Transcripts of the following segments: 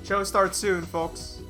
Show starts soon, folks.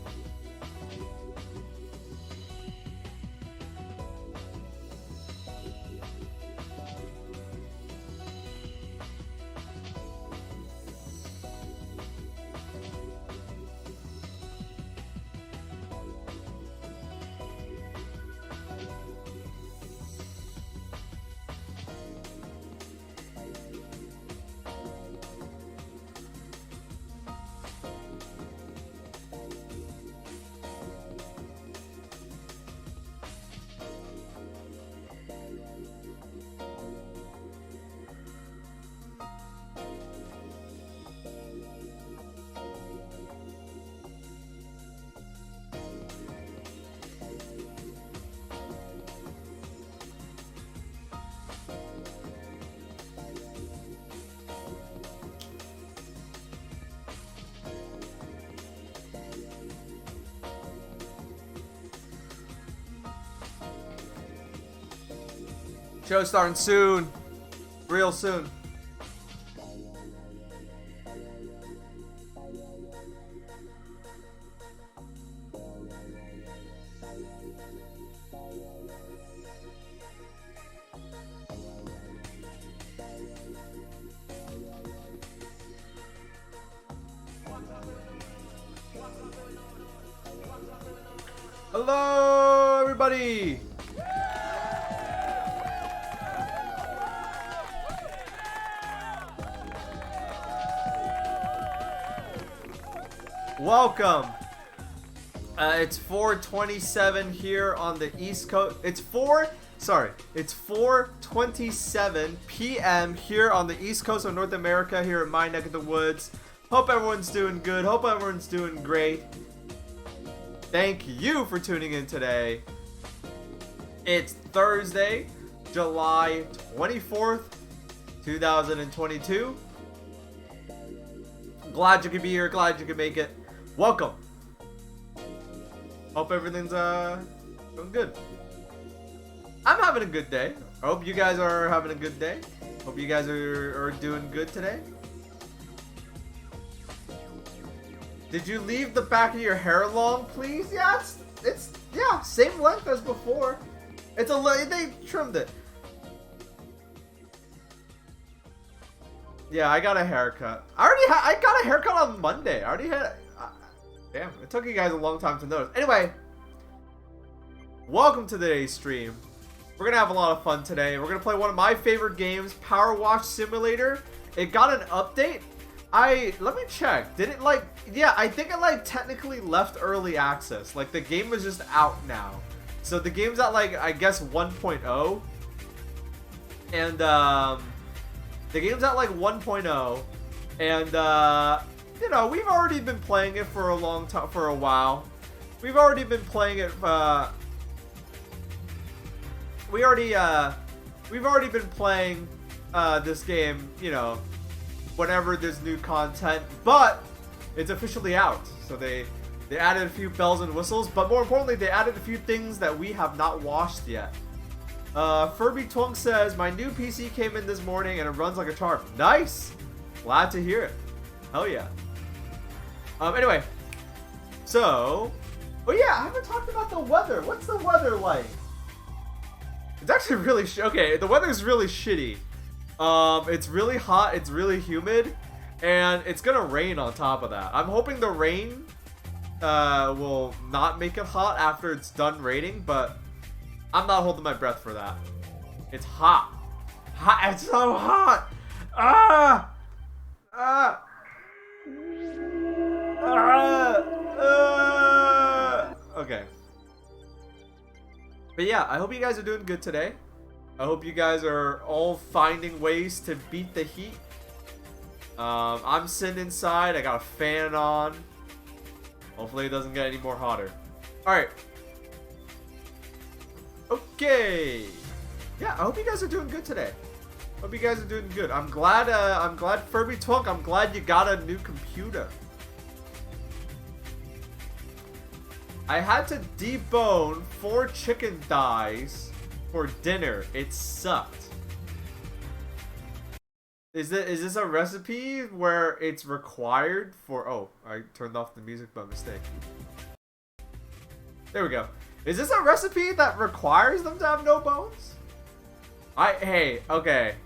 Show starting soon. Real soon. Hello, everybody. Welcome. It's 4:27 here on the East Coast. It's 4:27 p.m. here on the East Coast of North America, here in my neck of the woods. Hope everyone's doing good. Hope everyone's doing great. Thank you for tuning in today. It's Thursday, July 24th, 2022. Glad you could be here. Glad you could make it. Welcome. Hope everything's doing good. I'm having a good day. I hope you guys are having a good day. Hope you guys are doing good today. Did you leave the back of your hair long, please? Yeah, it's yeah, same length as before. It's they trimmed it. Yeah, I got a haircut. I got a haircut on Monday. I already had. Damn, it took you guys a long time to notice. Anyway, welcome to today's stream. We're gonna have a lot of fun today. We're gonna play one of my favorite games, Powerwash Simulator. It got an update. Let me check. Did it yeah, I think it technically left early access. Like the game was just out now. So the game's at I guess 1.0. And the game's at 1.0. And you know, we've already been playing it for a long time, for a while. We've already been playing it we've already been playing this game, you know, whenever there's new content, but it's officially out. So they added a few bells and whistles, but more importantly, they added a few things that we have not washed yet. Furby Twunk says, my new PC came in this morning and it runs like a charm. Nice! Glad to hear it. Hell yeah. Anyway, so, oh yeah, I haven't talked about the weather. What's the weather like? It's actually really okay. The weather's really shitty. It's really hot. It's really humid, and it's gonna rain on top of that. I'm hoping the rain will not make it hot after it's done raining, but I'm not holding my breath for that. It's hot. Hot. It's so hot. Ah. Ah. Okay. But yeah, I hope you guys are doing good today. I hope you guys are all finding ways to beat the heat. I'm sitting inside. I got a fan on. Hopefully it doesn't get any more hotter. Alright. Okay. Yeah, I hope you guys are doing good today. Hope you guys are doing good. I'm glad Furby Twunk, I'm glad you got a new computer. I had to debone 4 chicken thighs for dinner. It sucked. Is this a recipe where it's required for... Oh, I turned off the music by mistake. There we go. Is this a recipe that requires them to have no bones? Hey, okay.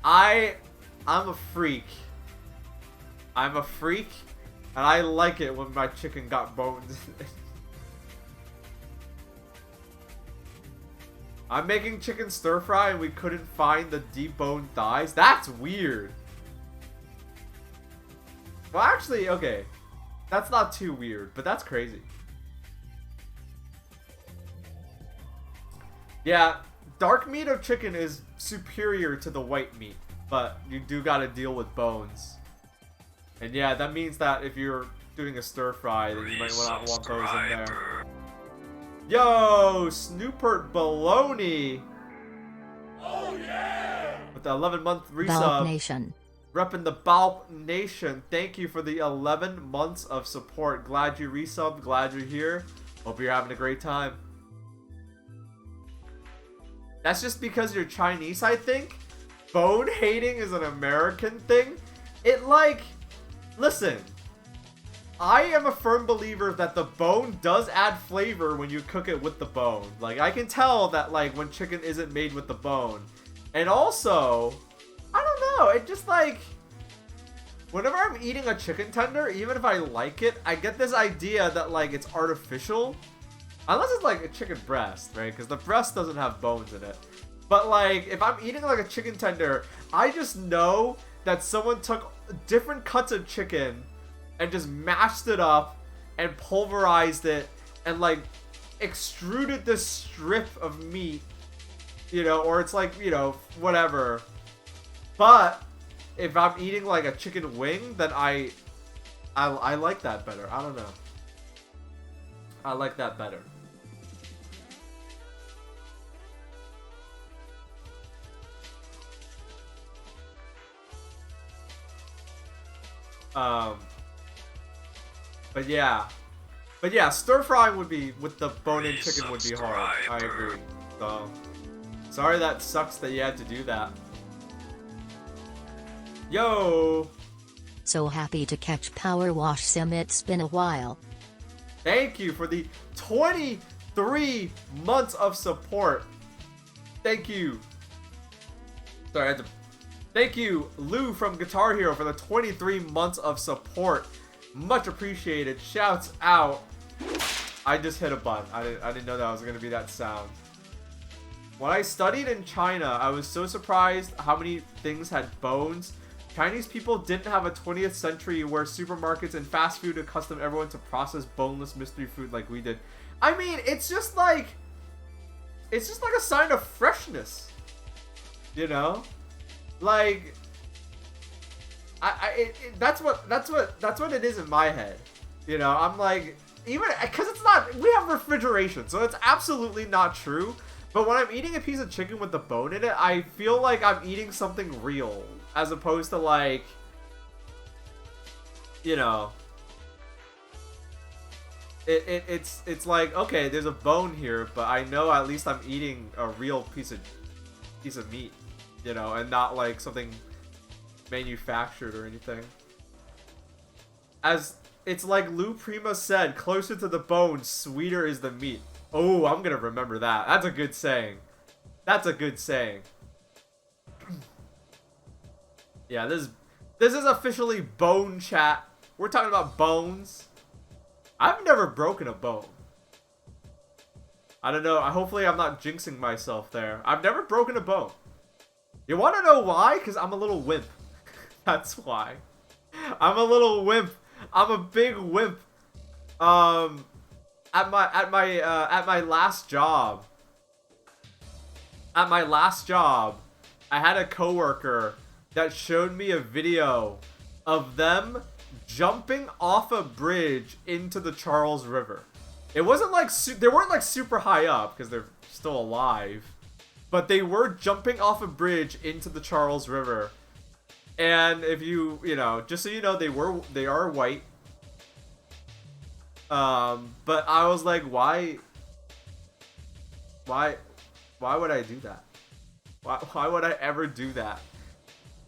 I'm a freak. I'm a freak, and I like it when my chicken got bones. I'm making chicken stir fry and we couldn't find the deboned thighs. That's weird. Well, actually, okay. That's not too weird, but that's crazy. Yeah, dark meat of chicken is superior to the white meat, but you do gotta deal with bones. And yeah, that means that if you're doing a stir fry, then you might not want those in there. Yo, Snoopert Baloney. Oh yeah! With the 11-month resub. Baaulp Nation. Reppin' the Baaulp Nation. Thank you for the 11 months of support. Glad you resubbed. Glad you're here. Hope you're having a great time. That's just because you're Chinese, I think. Bone hating is an American thing. Listen. I am a firm believer that the bone does add flavor when you cook it with the bone. Like, I can tell that, like, when chicken isn't made with the bone. And also, I don't know, it just, like, whenever I'm eating a chicken tender, even if I like it, I get this idea that, like, it's artificial. Unless it's, like, a chicken breast, right? Because the breast doesn't have bones in it. But, like, if I'm eating, like, a chicken tender, I just know that someone took different cuts of chicken and just mashed it up and pulverized it and like extruded this strip of meat, you know, or it's like, you know, whatever. But if I'm eating like a chicken wing, then I like that better. I don't know. I like that better. But yeah, stir frying would be with the bone-in chicken would be hard. I agree. So sorry that sucks that you had to do that. Yo. So happy to catch Powerwash Sim. It's been a while. Thank you for the 23 months of support. Thank you. Sorry, I had to. Thank you, Lou from Guitar Hero, for the 23 months of support. Much appreciated. Shouts out. I just hit a button. I didn't know that was going to be that sound. When I studied in China, I was so surprised how many things had bones. Chinese people didn't have a 20th century where supermarkets and fast food accustomed everyone to process boneless mystery food like we did. I mean, it's just like a sign of freshness. You know? Like, that's what it is in my head. You know, I'm like, even because it's not, we have refrigeration, so it's absolutely not true. But when I'm eating a piece of chicken with the bone in it, I feel like I'm eating something real, as opposed to like, you know, it's like, okay, there's a bone here, but I know at least I'm eating a real piece of meat, you know, and not like something manufactured or anything. As it's like Lou Prima said, closer to the bone, sweeter is the meat. Oh, I'm gonna remember that. That's a good saying. That's a good saying. Yeah, this is officially bone chat. We're talking about bones. I've never broken a bone. I don't know. Hopefully I'm not jinxing myself there. I've never broken a bone. You want to know why? Because I'm a little wimp. That's why. I'm a little wimp. I'm a big wimp. At my last job. I had a coworker that showed me a video of them jumping off a bridge into the Charles River. It wasn't like they weren't like super high up because they're still alive, but they were jumping off a bridge into the Charles River. And if you know, just so you know, they are white. But I was like, why would I do that? Why would I ever do that?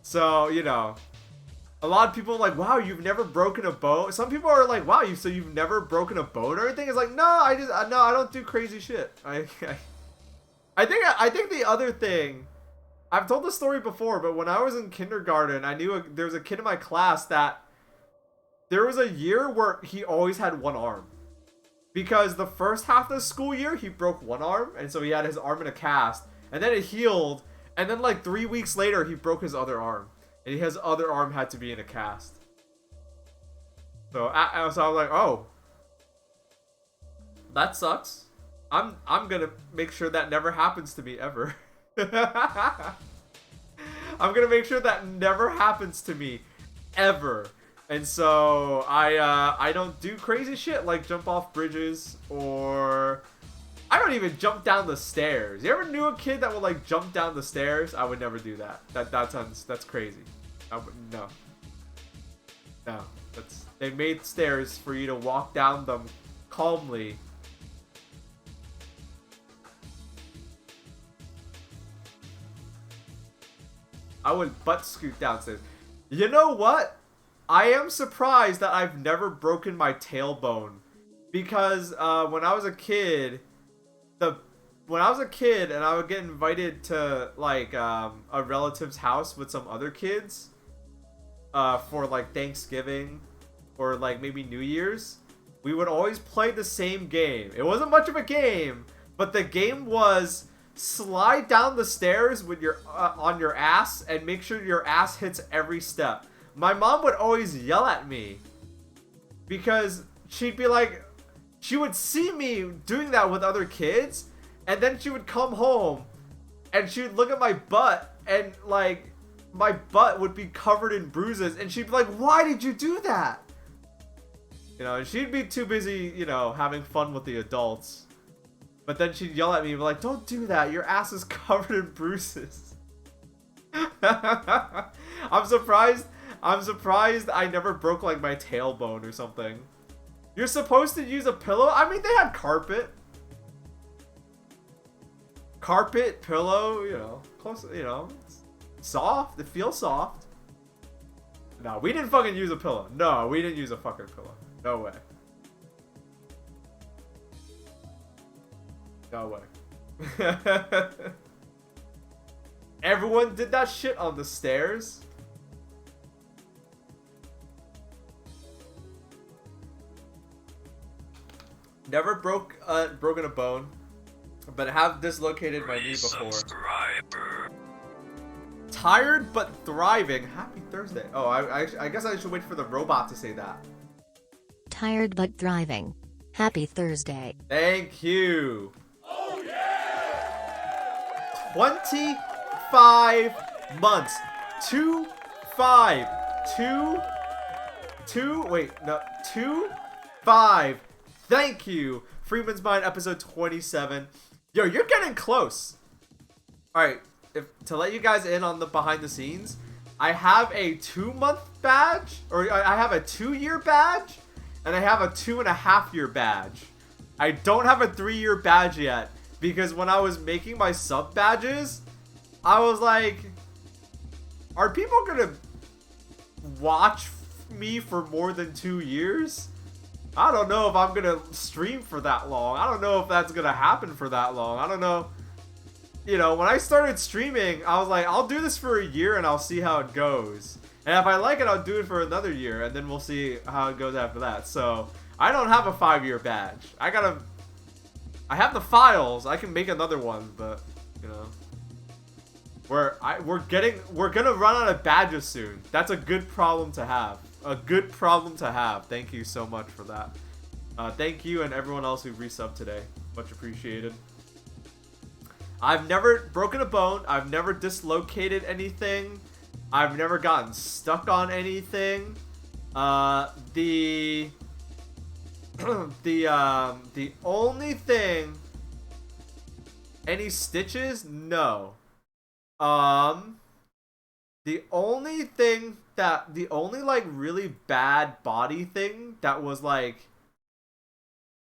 So, you know, a lot of people are like, wow, you've never broken a bone. Some people are like, wow, so you've never broken a bone or anything? It's like, no, I don't do crazy shit. I think the other thing, I've told this story before, but when I was in kindergarten, there was a kid in my class that there was a year where he always had one arm. Because the first half of the school year, he broke one arm, and so he had his arm in a cast, and then it healed, and then like 3 weeks later, he broke his other arm, and his other arm had to be in a cast. So I was like, oh, that sucks. I'm gonna make sure that never happens to me ever. I'm gonna make sure that never happens to me ever. And so I don't do crazy shit like jump off bridges, or I don't even jump down the stairs. You ever knew a kid that would like jump down the stairs? I would never do that. That's crazy. No. They made stairs for you to walk down them calmly. I would butt scoot downstairs. You know what? I am surprised that I've never broken my tailbone, because when I was a kid, and I would get invited to like a relative's house with some other kids for like Thanksgiving or like maybe New Year's, we would always play the same game. It wasn't much of a game, but the game was slide down the stairs with your on your ass and make sure your ass hits every step. My mom would always yell at me because she'd be like, she would see me doing that with other kids, and then she would come home and she would look at my butt, and like my butt would be covered in bruises, and she'd be like, why did you do that? You know, and she'd be too busy, you know, having fun with the adults. But then she'd yell at me and be like, don't do that, your ass is covered in bruises. I'm surprised I never broke like my tailbone or something. You're supposed to use a pillow? I mean, they had carpet. Carpet, pillow, you know, close, you know, soft. It feels soft. No, we didn't fucking use a pillow. No, we didn't use a fucking pillow. No way. No way. Everyone did that shit on the stairs. Never broken a bone, but have dislocated my knee before. Tired but thriving. Happy Thursday. Oh, I guess I should wait for the robot to say that. Tired but thriving. Happy Thursday. Thank you. Oh yeah! 25 months. 2 5. Thank you. Freeman's Mind, episode 27. Yo, you're getting close. Alright, to let you guys in on the behind the scenes, I have a 2-month badge, or I have a 2-year badge, and I have a 2.5-year badge. I don't have a 3-year badge yet, because when I was making my sub badges, I was like, are people gonna watch me for more than 2 years? I don't know if I'm gonna stream for that long. I don't know if that's gonna happen for that long. I don't know. You know, when I started streaming, I was like, I'll do this for a year and I'll see how it goes. And if I like it, I'll do it for another year, and then we'll see how it goes after that. So, I don't have a 5-year badge. I have the files. I can make another one, but, you know. We're gonna run out of badges soon. That's a good problem to have. A good problem to have. Thank you so much for that. Thank you and everyone else who resubbed today. Much appreciated. I've never broken a bone. I've never dislocated anything. I've never gotten stuck on anything. The only thing... Any stitches? No. The only like really bad body thing that was like,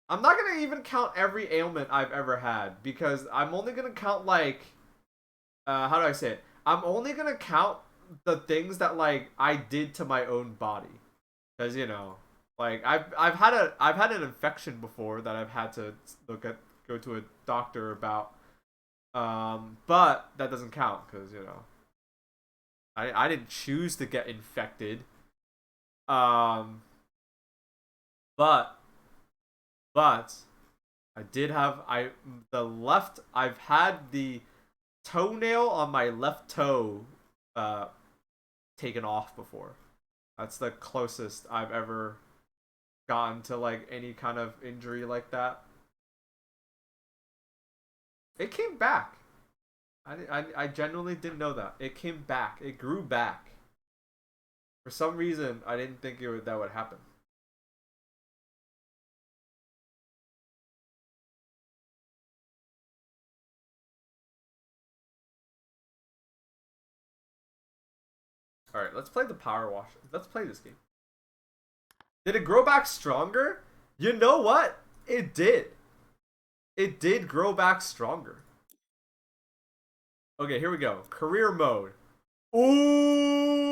I'm not gonna even count every ailment I've ever had, because I'm only gonna count like, how do I say it? I'm only gonna count the things that like I did to my own body, because like I've had an infection before that I've had to go to a doctor about. But that doesn't count because I didn't choose to get infected. Um, but but I did have I've had the toenail on my left toe uh taken off before. That's the closest I've ever gotten to like any kind of injury like that. It came back. I genuinely didn't know that. It came back. It grew back. For some reason, I didn't think that would happen. All right, let's play the Powerwash. Let's play this game. Did it grow back stronger? You know what? It did. It did grow back stronger. Okay, here we go. Career mode. Ooh!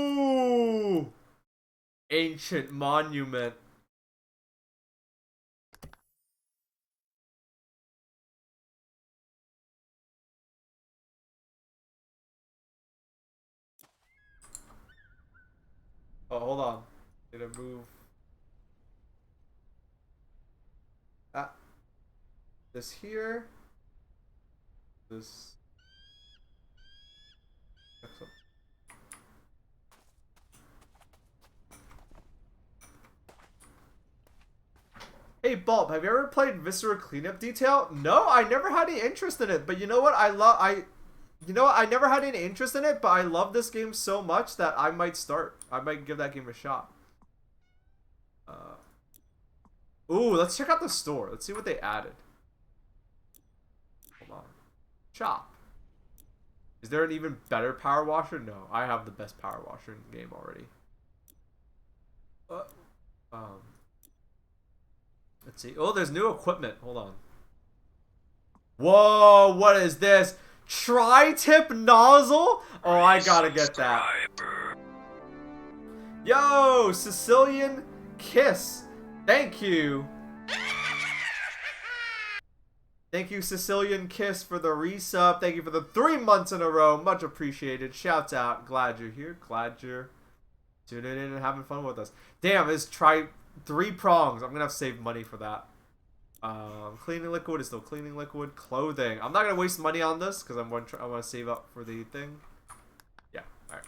Ancient monument. Oh, hold on. Did it move? Ah, this here. This. Excellent. Hey Baaulp, have you ever played Viscera Cleanup Detail? No, I never had any interest in it. But you know what? You know what? I never had any interest in it, but I love this game so much that I might start. I might give that game a shot. Ooh, let's check out the store. Let's see what they added. Hold on. Shop. Is there an even better power washer? No, I have the best power washer in the game already. Um. Let's see. Oh, there's new equipment. Hold on. Whoa, what is this? Tri-tip nozzle? Oh, I gotta get that. Yo, Sicilian Kiss. Thank you. Thank you, Sicilian Kiss, for the resub. Thank you for the 3 months in a row. Much appreciated. Shouts out. Glad you're here. Glad you're tuning in and having fun with us. Damn, it's 3 prongs. I'm gonna have to save money for that. Cleaning liquid is still cleaning liquid. Clothing. I'm not gonna waste money on this because I want to save up for the thing. Yeah. All right.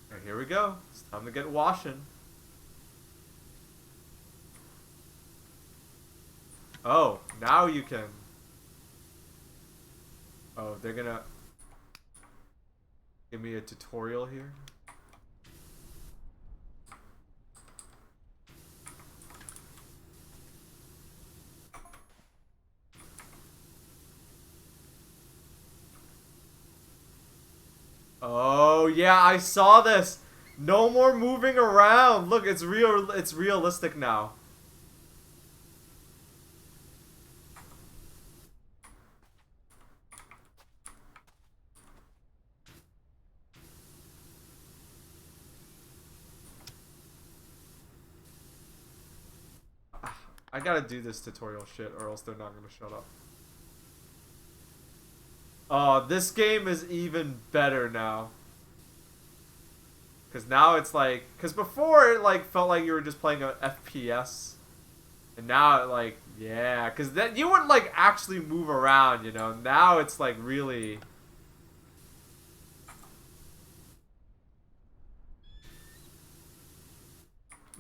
All right, here we go. It's time to get washing. Oh, now you can. Oh, they're gonna give me a tutorial here. Oh yeah, I saw this. No more moving around. Look, it's real. It's realistic now. I gotta do this tutorial shit or else they're not gonna shut up. Oh, this game is even better now. Cause now it's like, cause before it like felt like you were just playing a FPS, and now it like, yeah, cause then you wouldn't like actually move around, Now it's like really.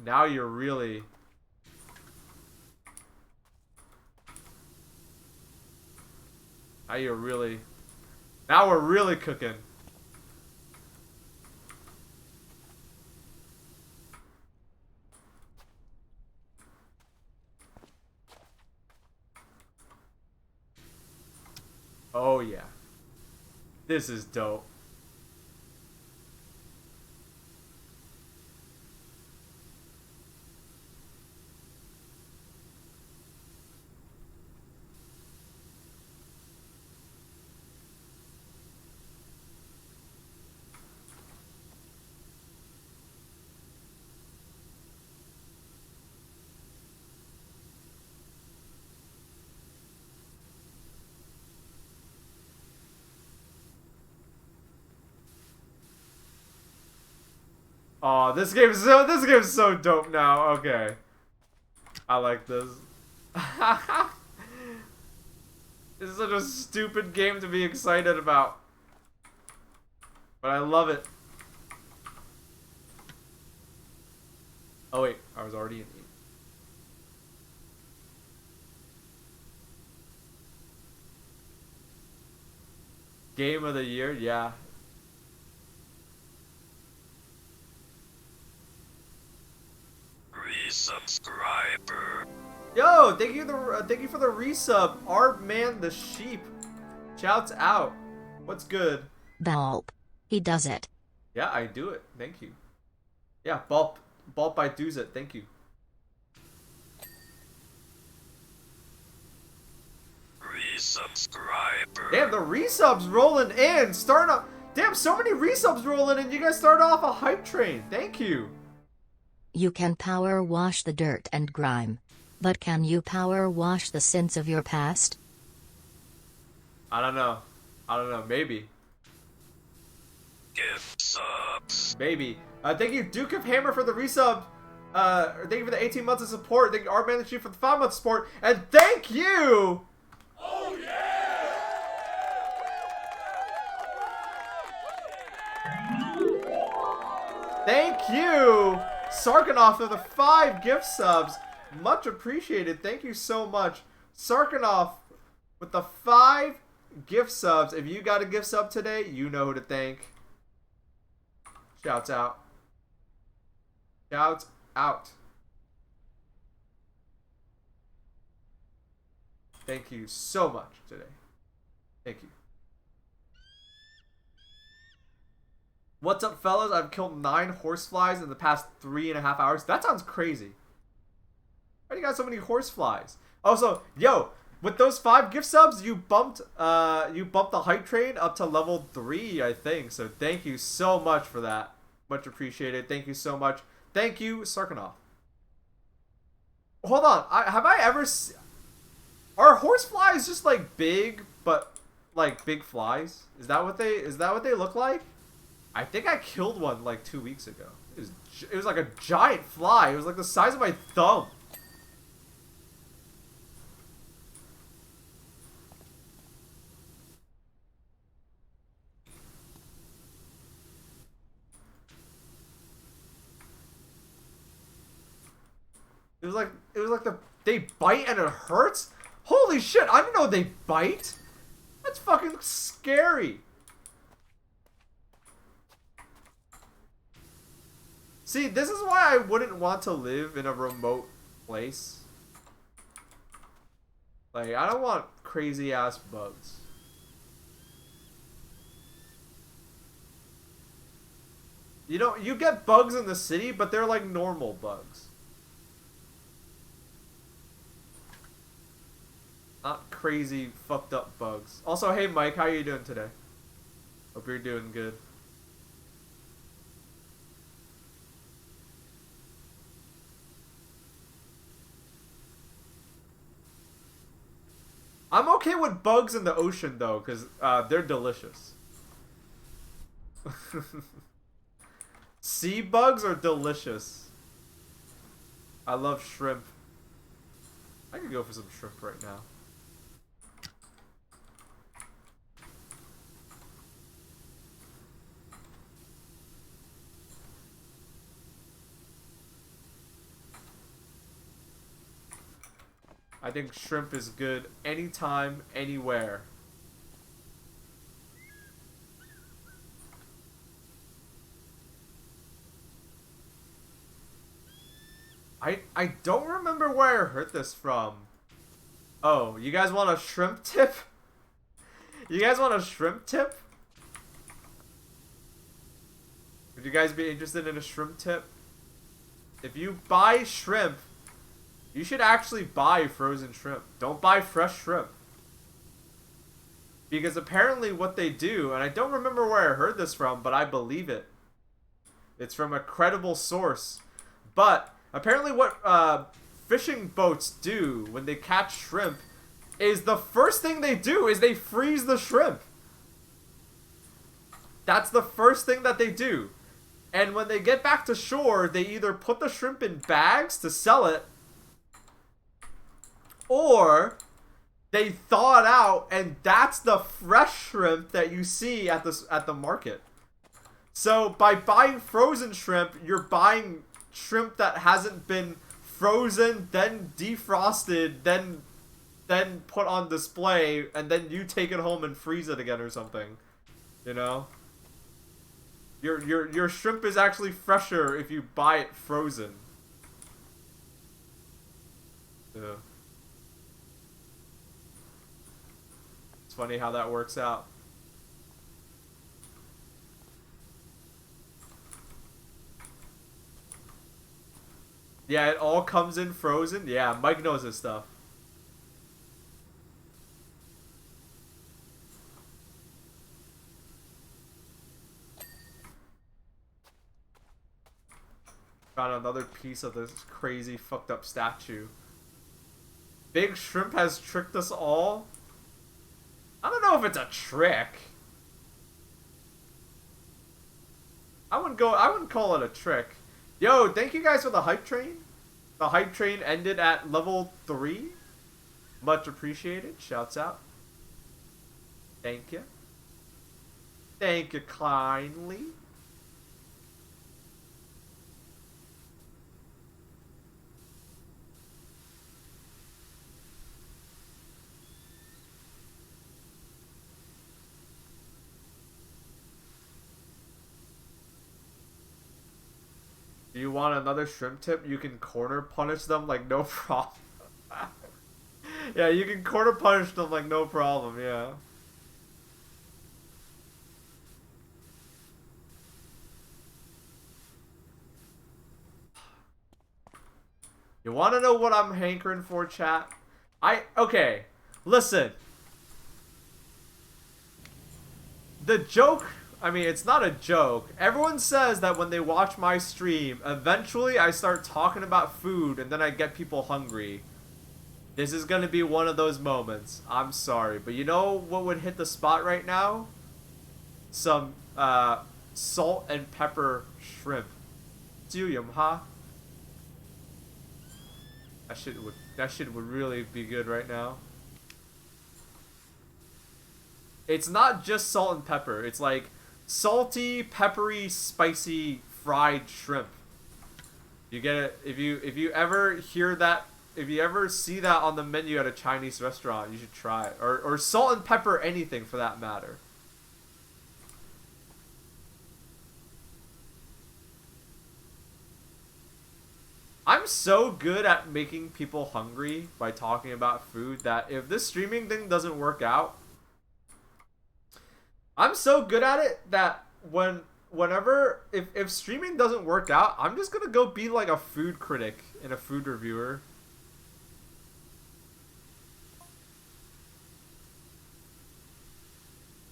Now you're really. Now you're really. Now we're really cooking. Oh yeah. This is dope. Oh, this game's so dope now. Okay. I like this. This is such a stupid game to be excited about. But I love it. Oh wait, I was already in E. Game of the year, yeah. Resubscriber. Yo, thank you for the resub. Our man the sheep. Shouts out. What's good? Baaulp. He does it. Yeah, I do it. Thank you. Yeah, Baaulp I does it. Thank you. Resubscriber. Damn, the resubs rolling in. Starting off. Damn, so many resubs rolling in. You guys started off a hype train. Thank you. You can power wash the dirt and grime. But can you power wash the sins of your past? I don't know. Maybe. Give subs. Maybe. Thank you, Duke of Hammer, for the resub. Thank you for the 18 months of support. Thank you, Art Man the Chief, for the 5 months of support. And thank you. Oh yeah! Thank you, Sarkanoff, for the 5 gift subs. Much appreciated. Thank you so much. Sarkanoff with the 5 gift subs. If you got a gift sub today, you know who to thank. Shouts out. Shouts out. Thank you so much today. Thank you. What's up, fellas? I've killed 9 horseflies in the past 3.5 hours. That sounds crazy. Why do you got so many horseflies? Also, yo, with those 5 gift subs, you bumped the hype train up to level 3, I think. So thank you so much for that. Much appreciated. Thank you so much. Thank you, Sarkanoff. Hold on. Have I ever are horseflies just like big, but like big flies? Is that what they look like? I think I killed one like 2 weeks ago. It was like a giant fly. It was like the size of my thumb. It was like they bite and it hurts? Holy shit, I didn't know they bite. That's fucking scary. See, this is why I wouldn't want to live in a remote place. Like, I don't want crazy ass bugs. You know, you get bugs in the city, but they're like normal bugs. Not crazy, fucked up bugs. Also, hey Mike, how you doing today? Hope you're doing good. I'm okay with bugs in the ocean though, because they're delicious. Sea bugs are delicious. I love shrimp. I could go for some shrimp right now. I think shrimp is good anytime, anywhere. I don't remember where I heard this from. Oh, you guys want a shrimp tip? You guys want a shrimp tip? Would you guys be interested in a shrimp tip? If you buy shrimp, you should actually buy frozen shrimp. Don't buy fresh shrimp. Because apparently what they do, and I don't remember where I heard this from, but I believe it. It's from a credible source. But apparently what fishing boats do when they catch shrimp is the first thing they do is they freeze the shrimp. That's the first thing that they do. And when they get back to shore, they either put the shrimp in bags to sell it, or they thaw it out, and that's the fresh shrimp that you see at the market. So by buying frozen shrimp, you're buying shrimp that hasn't been frozen, then defrosted, then put on display, and then you take it home and freeze it again or something. You know? Your shrimp is actually fresher if you buy it frozen. Yeah. It's funny how that works out. Yeah, it all comes in frozen. Yeah, Mike knows his stuff. Found another piece of this crazy fucked up statue. Big Shrimp has tricked us all. I don't know if it's a trick. I wouldn't call it a trick. Yo, thank you guys for the hype train. The hype train ended at level 3. Much appreciated. Shouts out. Thank you. Thank you kindly. Do you want another shrimp tip? You can corner punish them like no problem. Yeah, you can corner punish them like no problem, yeah. You want to know what I'm hankering for, chat? Okay, listen. The joke, I mean, it's not a joke. Everyone says that when they watch my stream, eventually I start talking about food and then I get people hungry. This is gonna be one of those moments. I'm sorry, but you know what would hit the spot right now? Some salt and pepper shrimp. Huh? That shit would really be good right now. It's not just salt and pepper. It's like salty, peppery, spicy fried shrimp. You get it if you ever hear that, if you ever see that on the menu at a Chinese restaurant, you should try it. Or salt and pepper anything for that matter. I'm so good at making people hungry by talking about food that if this streaming thing doesn't work out, I'm so good at it that if streaming doesn't work out, I'm just gonna go be like a food critic and a food reviewer.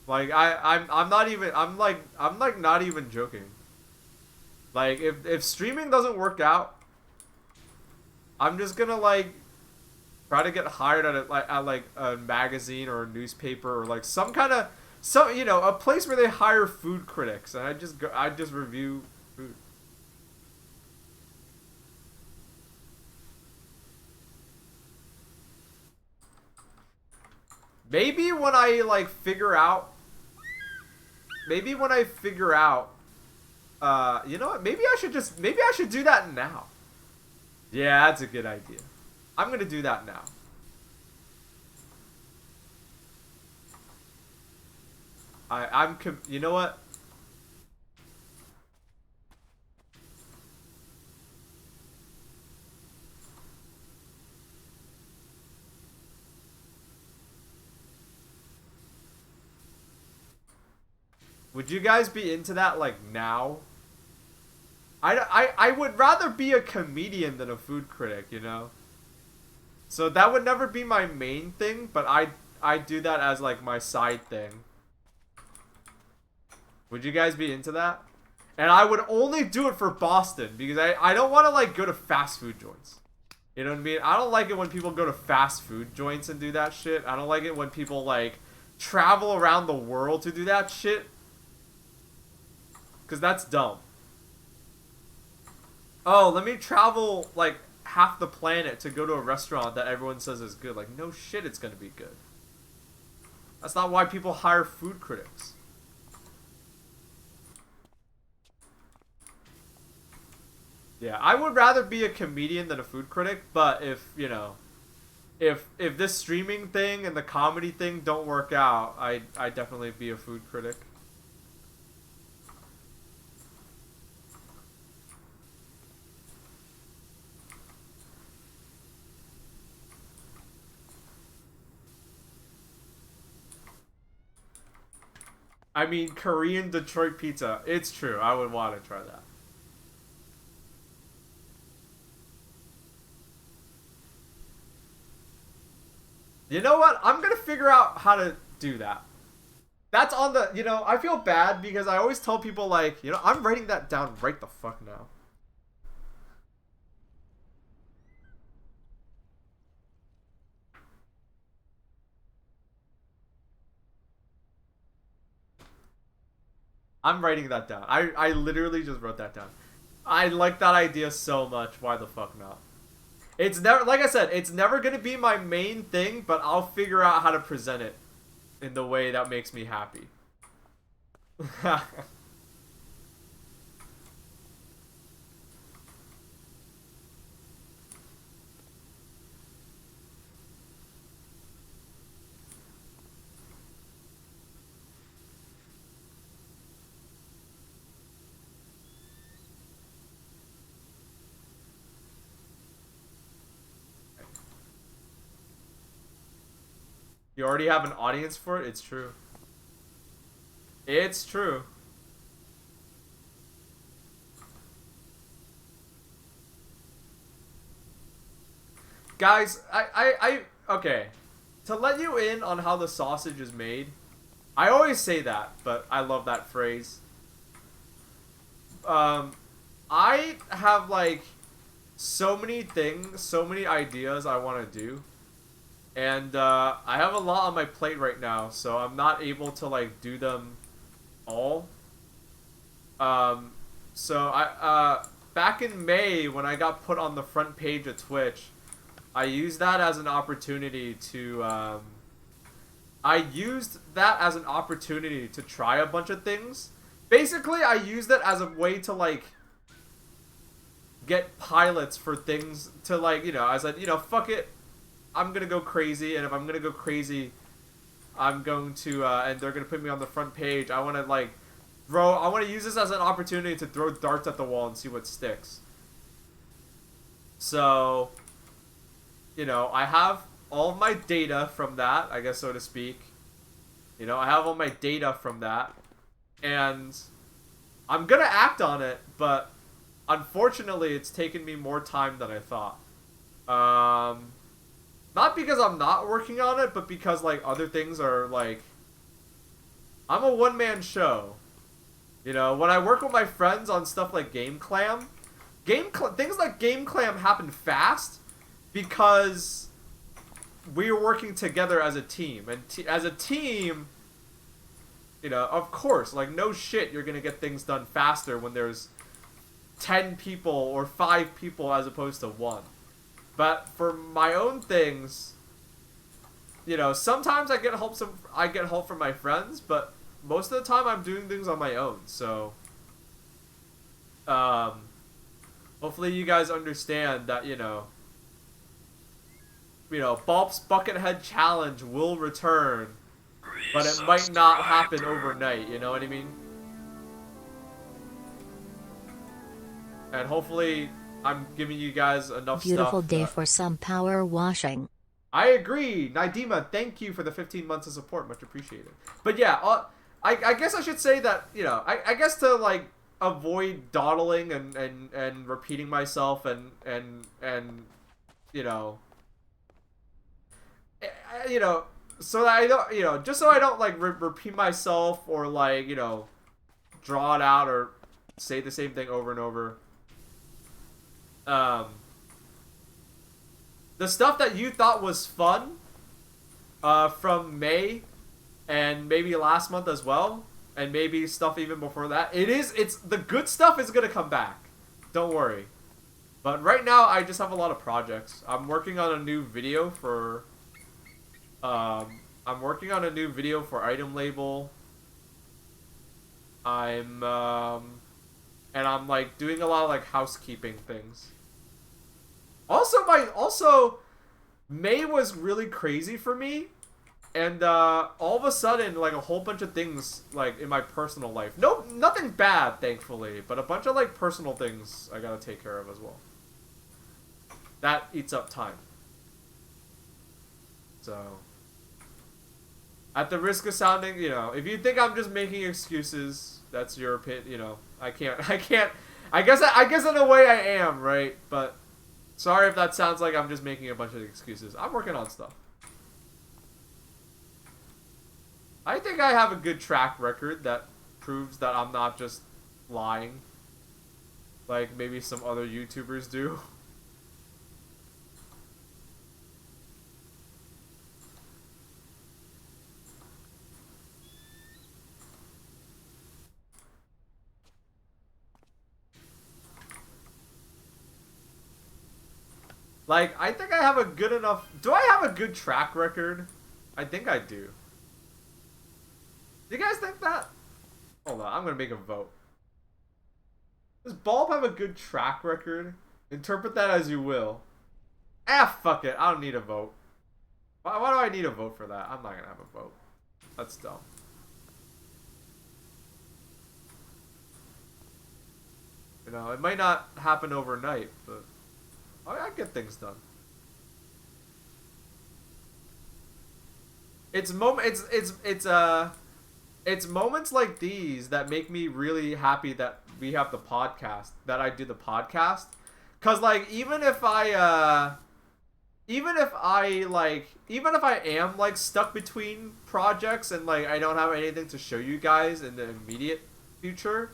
Like I'm not even I'm like not even joking. Like if streaming doesn't work out, I'm just gonna like try to get hired at a magazine or a newspaper or like some you know, a place where they hire food critics, and I just review food. Maybe when I like figure out you know what, maybe I should do that now. Yeah, that's a good idea. I'm gonna do that now. You know what? Would you guys be into that like now? I would rather be a comedian than a food critic, you know? So that would never be my main thing, but I do that as like my side thing. Would you guys be into that? And I would only do it for Boston because I don't want to like go to fast food joints. You know what I mean? I don't like it when people go to fast food joints and do that shit. I don't like it when people like travel around the world to do that shit. Because that's dumb. Oh, let me travel like half the planet to go to a restaurant that everyone says is good. Like, no shit, it's gonna be good. That's not why people hire food critics. Yeah, I would rather be a comedian than a food critic, but if, you know, if this streaming thing and the comedy thing don't work out, I'd definitely be a food critic. I mean, Korean Detroit pizza. It's true. I would want to try that. You know what? I'm gonna figure out how to do that. That's on the, you know, I feel bad because I always tell people like, you know, I'm writing that down right the fuck now. I'm writing that down. I literally just wrote that down. I like that idea so much. Why the fuck not? It's never, like I said, it's never gonna be my main thing, but I'll figure out how to present it in the way that makes me happy. You already have an audience for it? It's true. It's true. Guys, okay. To let you in on how the sausage is made, I always say that, but I love that phrase. I have, like, so many things, so many ideas I want to do. And, I have a lot on my plate right now, so I'm not able to, like, do them all. Back in May, when I got put on the front page of Twitch, I used that as an opportunity to, try a bunch of things. Basically, I used it as a way to, like, get pilots for things to, like, you know, I was like, you know, fuck it. I'm gonna go crazy, and if I'm gonna go crazy, I'm going to, and they're gonna put me on the front page. I wanna, like, I wanna use this as an opportunity to throw darts at the wall and see what sticks. So, you know, I have all of my data from that, I guess, so to speak. You know, I have all my data from that, and I'm gonna act on it, but unfortunately, it's taken me more time than I thought. Not because I'm not working on it, but because, like, other things are, like... I'm a one-man show. You know, when I work with my friends on stuff like Game Clam, things like Game Clam happen fast because we're working together as a team. And as a team, you know, of course, like, no shit, you're gonna get things done faster when there's 10 people or 5 people as opposed to 1. But for my own things, you know, sometimes I get help from my friends, but most of the time I'm doing things on my own. So, hopefully you guys understand that, you know, Baaulp's Buckethead Challenge will return, but it might not happen overnight. You know what I mean? And hopefully, I'm giving you guys enough Beautiful stuff. Day for some power washing. I agree. Naidima, thank you for the 15 months of support. Much appreciated. But yeah, I guess I should say that, you know, I guess to, like, avoid dawdling and repeating myself and you know, so that I don't, you know, just so I don't, like, repeat myself or, like, you know, draw it out or say the same thing over and over. The stuff that you thought was fun from May and maybe last month as well, and maybe stuff even before that, it's the good stuff is gonna come back. Don't worry. But right now, I just have a lot of projects. I'm working on a new video for... I'm working on a new video for Item Label. And I'm, like, doing a lot of, like, housekeeping things. Also, May was really crazy for me. And, all of a sudden, like, a whole bunch of things, like, in my personal life. Nothing bad, thankfully. But a bunch of, like, personal things I gotta take care of as well. That eats up time. So, at the risk of sounding, you know, if you think I'm just making excuses, that's your opinion, you know. I guess in a way I am, right? But, sorry if that sounds like I'm just making a bunch of excuses. I'm working on stuff. I think I have a good track record that proves that I'm not just lying. Like maybe some other YouTubers do. Like, I think I have a good enough... Do I have a good track record? I think I do. Do you guys think that? Hold on, I'm gonna make a vote. Does Baaulp have a good track record? Interpret that as you will. Ah, fuck it. I don't need a vote. Why do I need a vote for that? I'm not gonna have a vote. That's dumb. You know, it might not happen overnight, but I get things done. It's moments like these that make me really happy that we have the podcast, that I do the podcast. Cause like even if I am like stuck between projects and like I don't have anything to show you guys in the immediate future,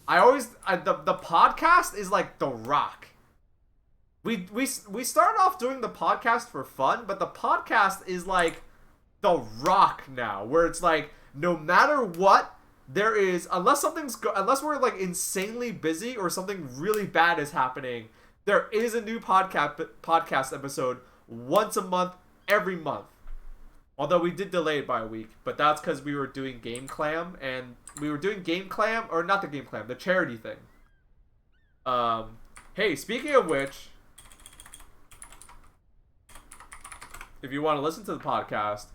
the podcast is like the rock. We started off doing the podcast for fun, but the podcast is like the rock now, where it's like no matter what there is, unless we're like insanely busy or something really bad is happening, there is a new podcast episode once a month, every month. Although we did delay it by a week, but that's because we were doing Game Clam, and we were doing Game Clam, or not the Game Clam, the charity thing. Hey, speaking of which, if you want to listen to the podcast,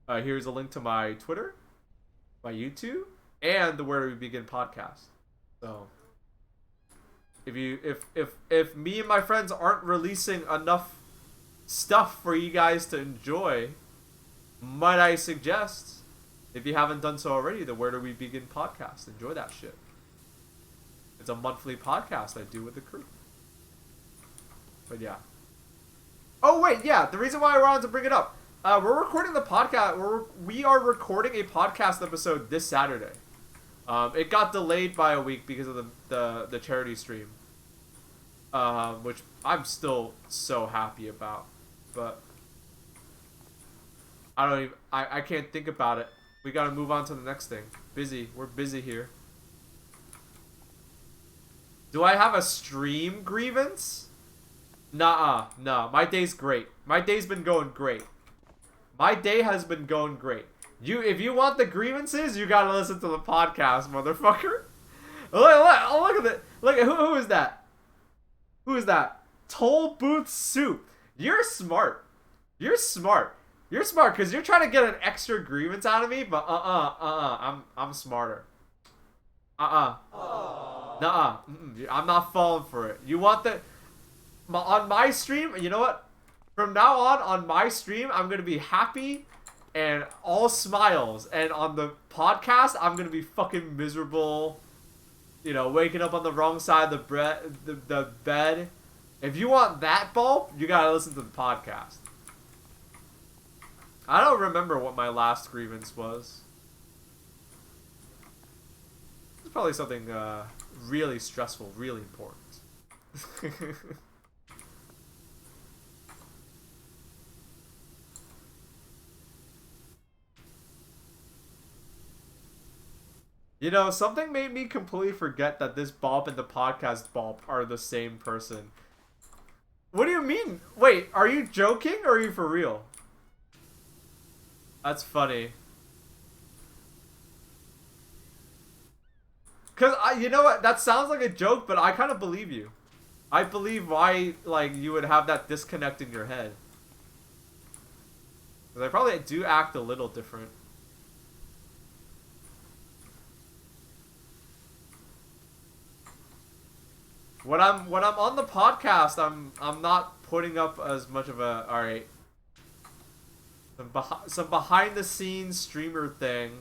here's a link to my Twitter, my YouTube, and the Where Do We Begin podcast. So, if me and my friends aren't releasing enough stuff for you guys to enjoy, might I suggest, if you haven't done so already, the Where Do We Begin podcast. Enjoy that shit. It's a monthly podcast I do with the crew. But yeah. Oh wait, yeah. The reason why I wanted to bring it up, we're recording the podcast. We are recording a podcast episode this Saturday. It got delayed by a week because of the charity stream, which I'm still so happy about. But I can't think about it. We gotta move on to the next thing. Busy. We're busy here. Do I have a stream grievance? Nah, no. My day's great. My day's been going great. My day has been going great. If you want the grievances, you gotta listen to the podcast, motherfucker. Look at that. Look at who is that? Who is that? Toll Booth Soup. You're smart. You're smart. You're smart because you're trying to get an extra grievance out of me, but I'm smarter. Nuh-uh. I'm not falling for it. You want the... On my stream, you know what? From now on my stream, I'm going to be happy and all smiles. And on the podcast, I'm going to be fucking miserable. You know, waking up on the wrong side of the bed. If you want that, Baaulp, you got to listen to the podcast. I don't remember what my last grievance was. It's probably something really stressful, really important. You know, something made me completely forget that this Baaulp and the podcast Baaulp are the same person. What do you mean? Wait, are you joking or are you for real? That's funny. Cause you know what? That sounds like a joke, but I kind of believe you. I believe why like you would have that disconnect in your head. Cause I probably do act a little different. When I'm on the podcast, I'm not putting up as much of a all right. Some behind the scenes streamer thing.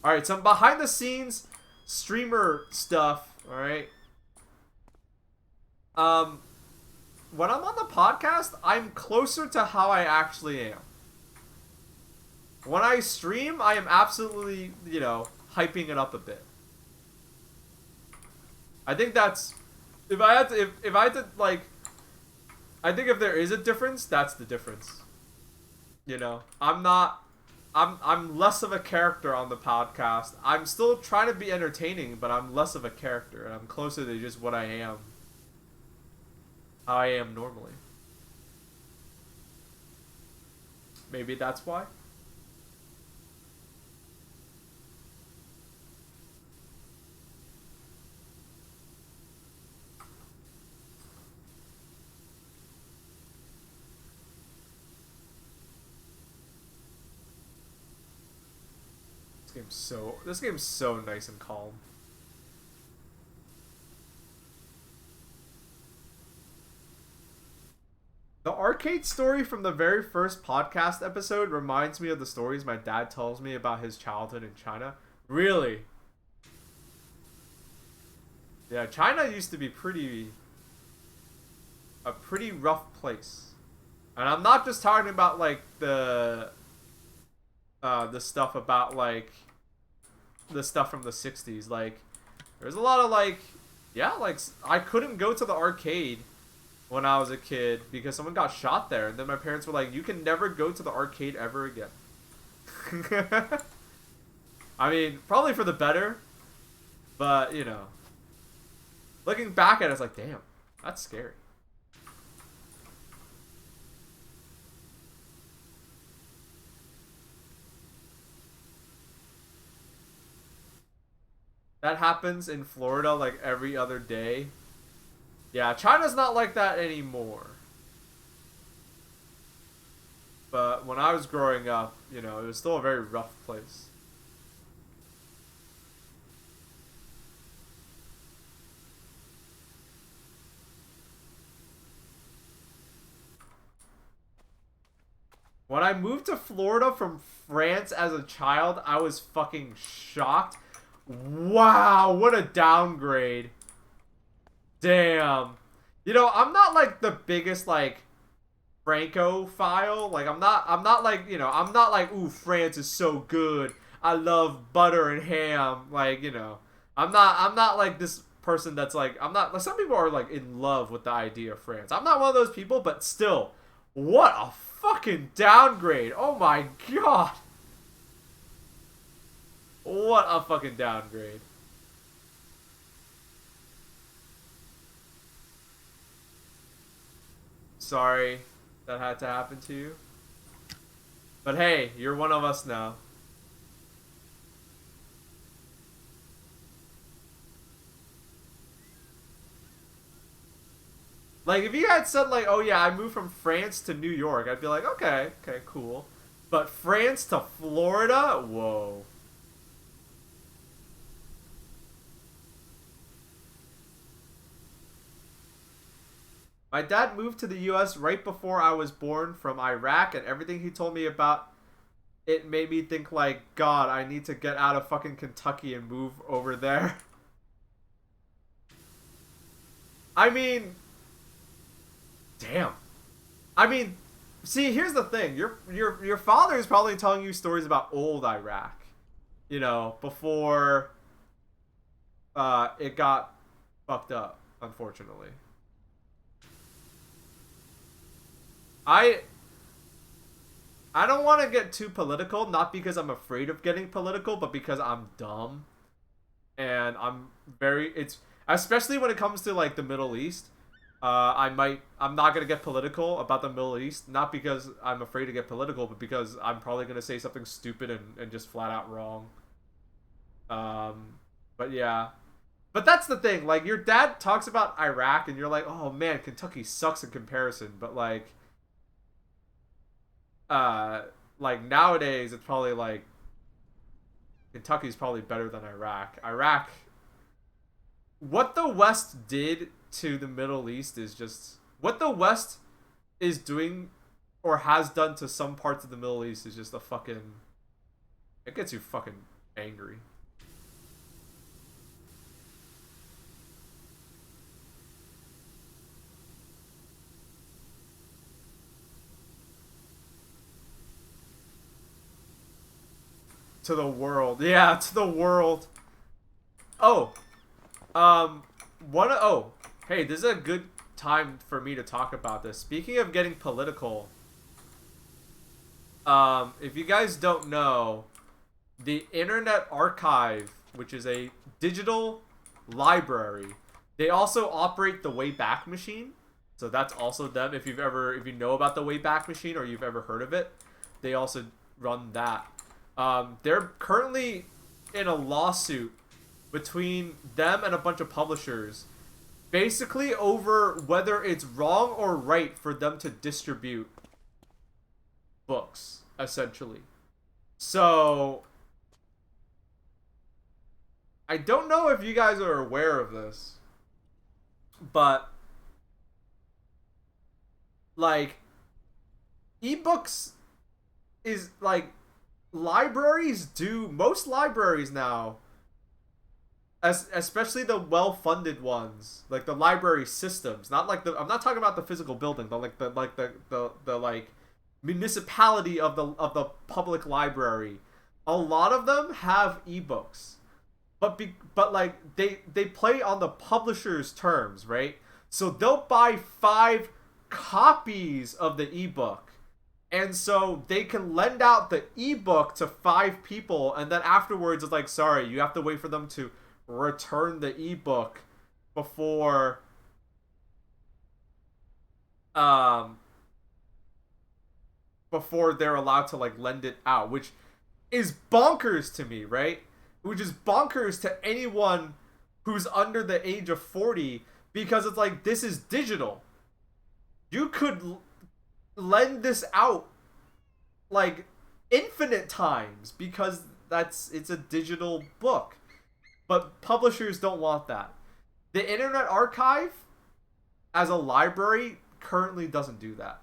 All right, some behind the scenes streamer stuff. All right. When I'm on the podcast, I'm closer to how I actually am. When I stream, I am absolutely, you know, hyping it up a bit. I think that's if I had to like I think if there is a difference, that's the difference. You know, I'm less of a character on the podcast. I'm still trying to be entertaining, but I'm less of a character and I'm closer to just what I am. How I am normally. Maybe that's why. This game's so nice and calm. The arcade story from the very first podcast episode reminds me of the stories my dad tells me about his childhood in China. Really? Yeah, China used to be a pretty rough place. And I'm not just talking about like the stuff about like the stuff from the 60s. Like there's a lot of like yeah, like I couldn't go to the arcade when I was a kid because someone got shot there, and then my parents were like, you can never go to the arcade ever again. I mean, probably for the better, but you know, looking back at it, it's like, damn, that's scary. That happens in Florida like every other day. Yeah, China's not like that anymore. But when I was growing up, you know, it was still a very rough place. When I moved to Florida from France as a child, I was fucking shocked. Wow, what a downgrade. Damn. You know, I'm not like the biggest like Francophile. Like I'm not like, you know, I'm not like, ooh, France is so good. I love butter and ham. Like, you know, I'm not like this person that's like, I'm not like some people are like in love with the idea of France. I'm not one of those people, but still, what a fucking downgrade. Oh my god. What a fucking downgrade. Sorry that had to happen to you. But hey, you're one of us now. Like, if you had said, like, oh yeah, I moved from France to New York, I'd be like, okay, cool. But France to Florida? Whoa. My dad moved to the US right before I was born from Iraq, and everything he told me about it made me think like, God, I need to get out of fucking Kentucky and move over there. I mean, damn. I mean, see, here's the thing. Your father is probably telling you stories about old Iraq. You know, before it got fucked up, unfortunately. I don't want to get too political, not because I'm afraid of getting political, but because I'm dumb. And I'm very it's especially when it comes to like the Middle East. I'm not gonna get political about the Middle East, not because I'm afraid to get political, but because I'm probably gonna say something stupid and just flat out wrong. Um, but yeah. But that's the thing, like, your dad talks about Iraq, and you're like, oh man, Kentucky sucks in comparison, but uh, like, nowadays, it's probably like, Kentucky's probably better than Iraq. What the West did to the Middle East is just what the West is doing or has done to some parts of the Middle East is just a fucking it gets you fucking angry. To the world. Yeah, to the world. Oh, um oh, hey, this is a good time for me to talk about this. Speaking of getting political, if you guys don't know, the Internet Archive, which is a digital library, they also operate the Wayback Machine. So that's also them. If you know about the Wayback Machine or you've ever heard of it, they also run that. They're currently in a lawsuit between them and a bunch of publishers, basically over whether it's wrong or right for them to distribute books, essentially. So I don't know if you guys are aware of this, but like ebooks is like most libraries now, especially the well-funded ones, like the library systems, not like I'm not talking about the physical building, but like the like municipality of the public library. A lot of them have ebooks, but like they play on the publisher's terms, right? So they'll buy 5 copies of the ebook, and so they can lend out the ebook to 5 people, and then afterwards it's like, sorry, you have to wait for them to return the ebook before um before they're allowed to like lend it out, which is bonkers to me, right? Which is bonkers to anyone who's under the age of 40, because it's like, this is digital. You could lend this out like infinite times because it's a digital book. But publishers don't want that. The Internet Archive, as a library, currently doesn't do that.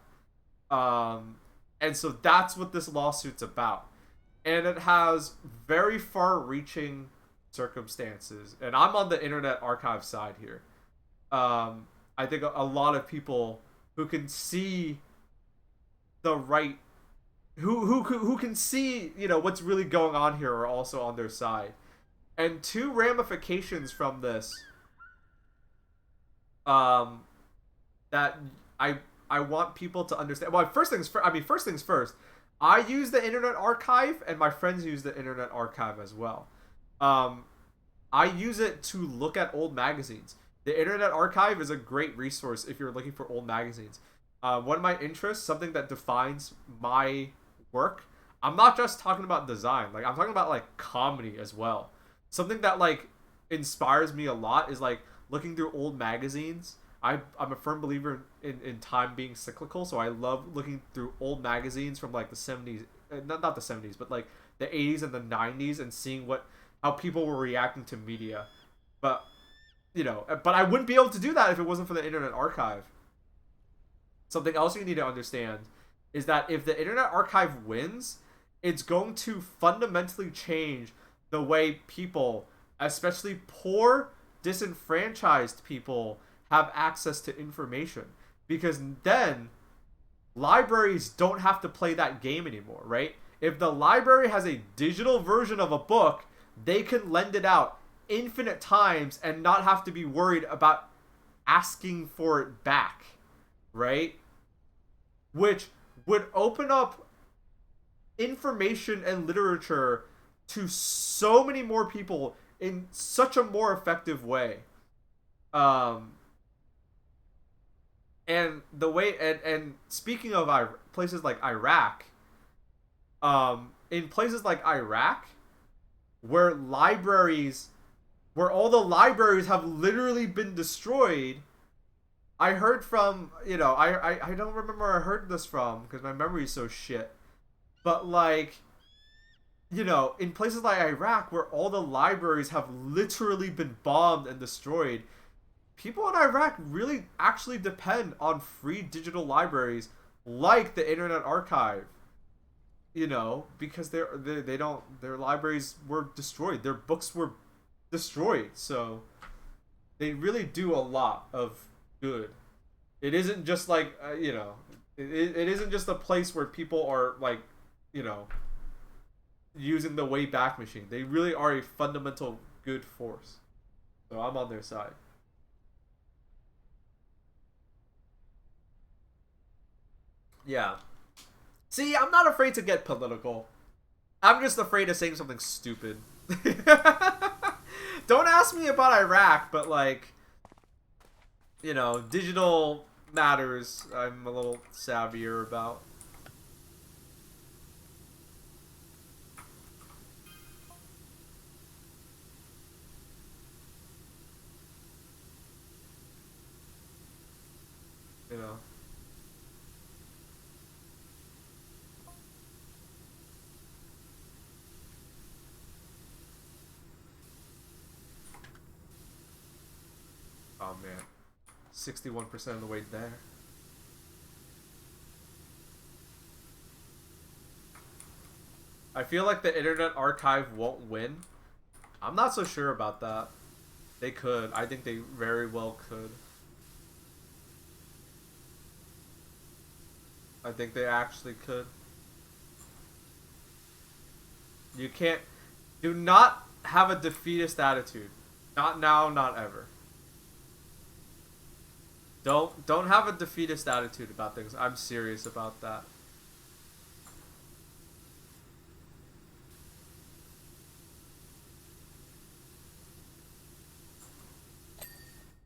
And so that's what this lawsuit's about. And it has very far-reaching circumstances. And I'm on the Internet Archive side here. I think a lot of people who can see the right, who can see, you know, what's really going on here are also on their side. And 2 ramifications from this, that I want people to understand. Well, first things first. I use the Internet Archive, and my friends use the Internet Archive as well. I use it to look at old magazines. The Internet Archive is a great resource if you're looking for old magazines. One of my interests, something that defines my work, I'm not just talking about design. Like, I'm talking about like comedy as well. Something that like inspires me a lot is like looking through old magazines. I'm a firm believer in time being cyclical, so I love looking through old magazines from like the 70s, not the 70s, but like the 80s and the 90s, and seeing how people were reacting to media. But but I wouldn't be able to do that if it wasn't for the Internet Archive. Something else you need to understand is that if the Internet Archive wins, it's going to fundamentally change the way people, especially poor, disenfranchised people, have access to information. Because then libraries don't have to play that game anymore, right? If the library has a digital version of a book, they can lend it out infinite times and not have to be worried about asking for it back, right? Which would open up information and literature to so many more people in such a more effective way. And the way and speaking of places like Iraq, in places like Iraq, where all the libraries have literally been destroyed. I heard from, I don't remember where I heard this from because my memory is so shit. But like, in places like Iraq where all the libraries have literally been bombed and destroyed, people in Iraq really actually depend on free digital libraries like the Internet Archive. Because their libraries were destroyed. Their books were destroyed. So they really do a lot of good. It isn't just like, it isn't just a place where people are like, using the Wayback Machine. They really are a fundamental good force. So I'm on their side. Yeah. See, I'm not afraid to get political. I'm just afraid of saying something stupid. Don't ask me about Iraq, but like, digital matters I'm a little savvier about. You know. Oh man. 61% of the way there. I feel like the Internet Archive won't win. I'm not so sure about that. They could. I think they very well could. I think they actually could. You can't... Do not have a defeatist attitude. Not now, not ever. Don't have a defeatist attitude about things. I'm serious about that.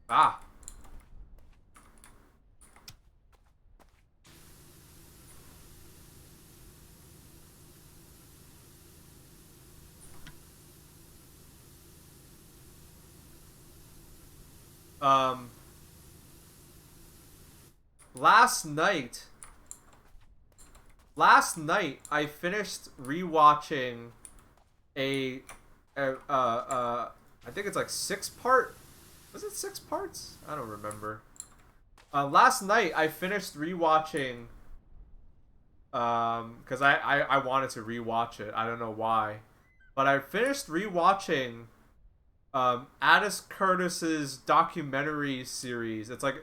Ah. Last night I finished rewatching I think it's like 6-part. Was it 6 parts? I don't remember. Last night I finished rewatching because I wanted to rewatch it. I don't know why, but I finished rewatching Addis Curtis's documentary series. It's like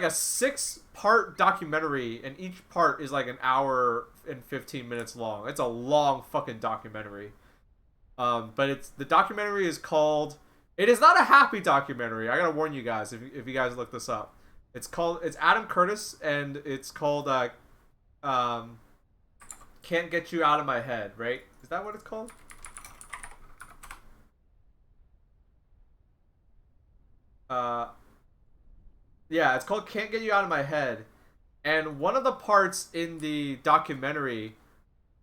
a 6-part documentary, and each part is like an hour and 15 minutes long. It's a long fucking documentary. But the documentary is called. It is not a happy documentary. I gotta warn you guys if you guys look this up. It's Adam Curtis, and it's called Can't Get You Out of My Head, right? Is that what it's called? Yeah, it's called Can't Get You Out of My Head. And one of the parts in the documentary,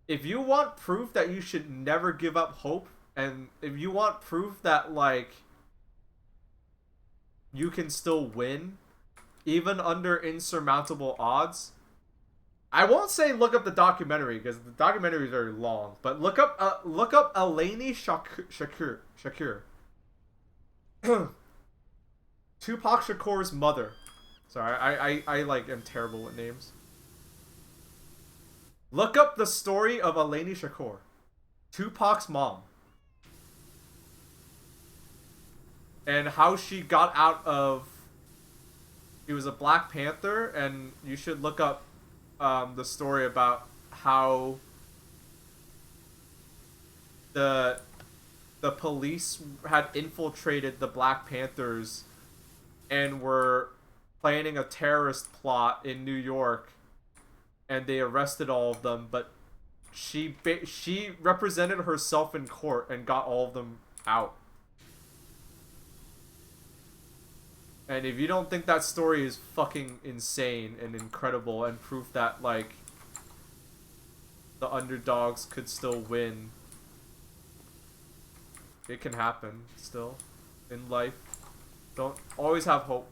if you want proof that you should never give up hope, and if you want proof that, like, you can still win, even under insurmountable odds, I won't say look up the documentary, because the documentary is very long, but look up Eleni Shakur. Tupac Shakur's mother. Sorry, I like am terrible with names. Look up the story of Eleni Shakur, Tupac's mom, and how she got out of. She was a Black Panther, and you should look up the story about how the police had infiltrated the Black Panthers and were planning a terrorist plot in New York, and they arrested all of them, but she represented herself in court and got all of them out. And if you don't think that story is fucking insane and incredible and proof that, like, the underdogs could still win, it can happen still in life. Don't always have hope.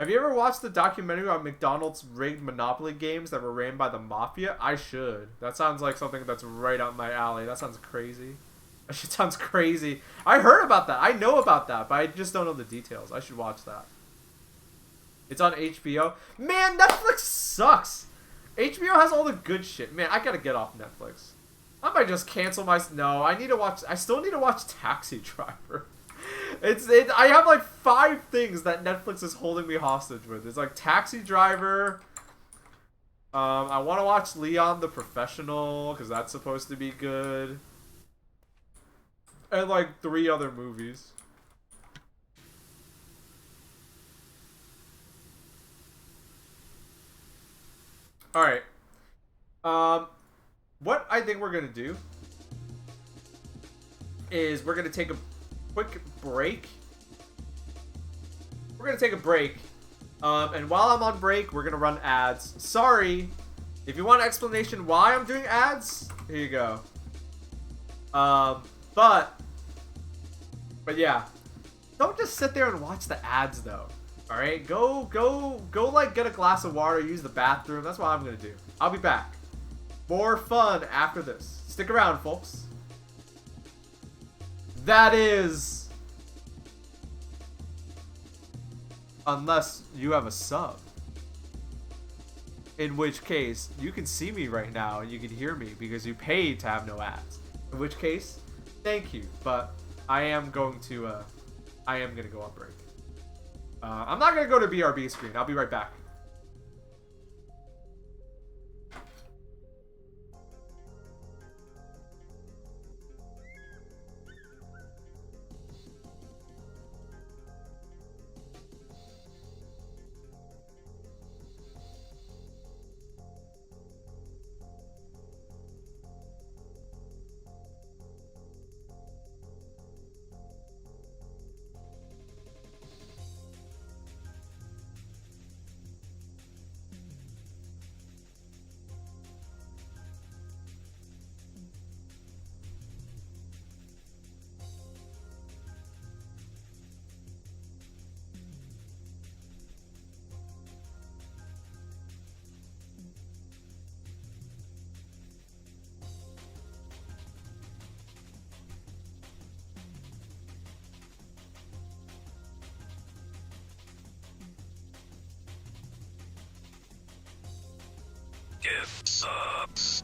Have you ever watched the documentary on McDonald's rigged Monopoly games that were ran by the Mafia? I should. That sounds like something that's right up my alley. That sounds crazy. That shit sounds crazy. I heard about that. I know about that, but I just don't know the details. I should watch that. It's on HBO. Man, Netflix sucks. HBO has all the good shit. Man, I gotta get off Netflix. I might just cancel my... No, I need to watch... I still need to watch Taxi Driver. I have like 5 things that Netflix is holding me hostage with. It's like Taxi Driver. I want to watch Leon the Professional because that's supposed to be good. And like 3 other movies. All right. What I think we're gonna do is we're gonna take a quick break. We're gonna take a break, and while I'm on break, we're gonna run ads. Sorry, if you want an explanation why I'm doing ads, here you go. But yeah, don't just sit there and watch the ads though. All right, go, like get a glass of water, use the bathroom. That's what I'm gonna do. I'll be back. More fun after this. Stick around, folks. That is, unless you have a sub. In which case, you can see me right now and you can hear me because you paid to have no ads. In which case, thank you. But I am going to go on break. I'm not gonna go to BRB screen. I'll be right back. Gift subs.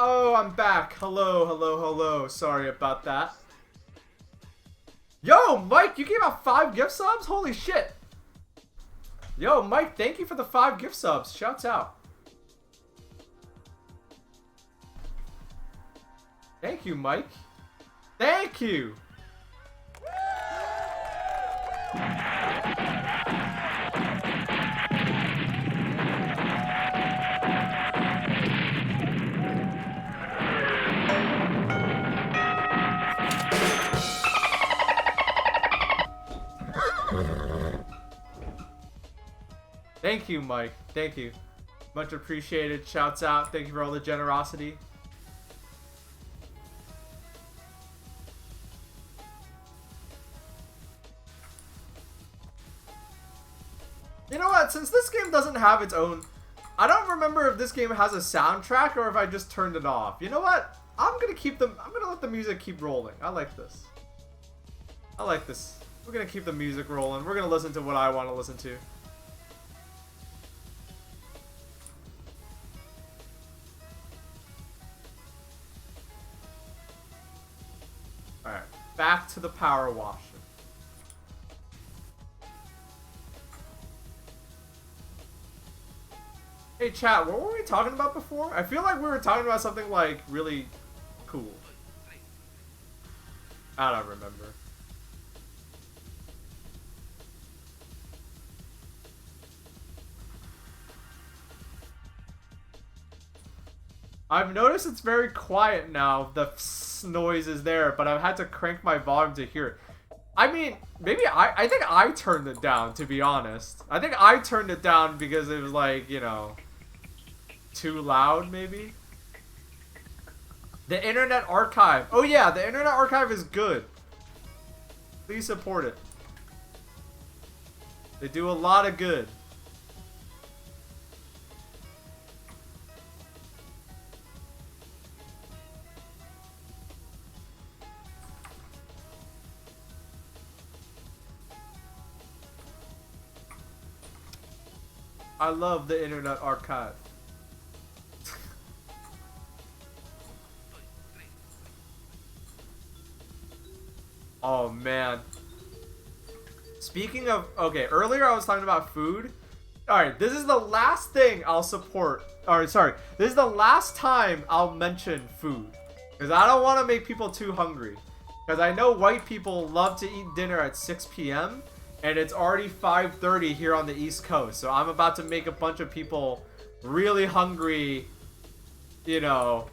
Oh, I'm back. Hello, hello, hello. Sorry about that. Yo, Mike, you gave out 5 gift subs? Holy shit. Yo, Mike, thank you for the 5 gift subs. Shouts out. Thank you, Mike. Thank you. Thank you, Mike. Thank you. Much appreciated. Shouts out. Thank you for all the generosity. You know what? Since this game doesn't have its own... I don't remember if this game has a soundtrack or if I just turned it off. You know what? I'm gonna let the music keep rolling. I like this. I like this. We're gonna keep the music rolling. We're gonna listen to what I want to listen to. Alright, back to the power wash. Hey chat, what were we talking about before? I feel like we were talking about something like really cool. I don't remember. I've noticed it's very quiet now. The noise is there, but I've had to crank my volume to hear it. I mean, maybe I think I turned it down, to be honest. I think I turned it down because it was like, you know, too loud, maybe? The Internet Archive. Oh yeah, the Internet Archive is good. Please support it. They do a lot of good. I love the Internet Archive. Oh man. Speaking of, okay, earlier I was talking about food. Alright, this is the last thing I'll support. Alright, sorry. This is the last time I'll mention food. Because I don't want to make people too hungry. Because I know white people love to eat dinner at 6 p.m. And it's already 5:30 here on the East Coast. So I'm about to make a bunch of people really hungry, you know,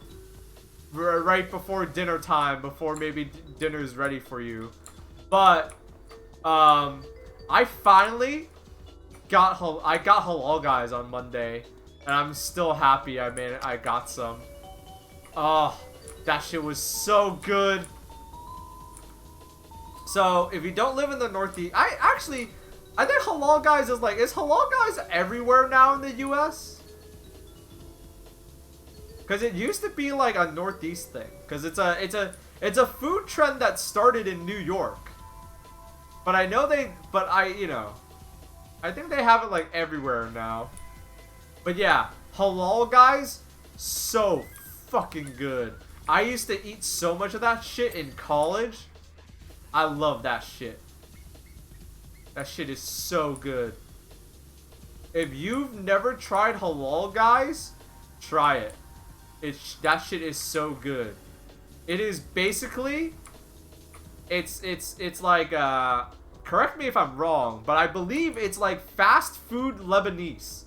right before dinner time, before maybe dinner's ready for you. But I finally got halal guys on Monday, and I'm still happy I got some. Oh, that shit was so good. So if you don't live in the Northeast, I think halal guys is like, is halal guys everywhere now in the US? Because it used to be like a Northeast thing. Because it's a food trend that started in New York. But I know I think they have it like everywhere now. But yeah, halal guys, so fucking good. I used to eat so much of that shit in college. I love that shit. That shit is so good. If you've never tried halal guys, try it. That shit is so good. It is basically, it's like, correct me if I'm wrong, but I believe it's like fast food Lebanese.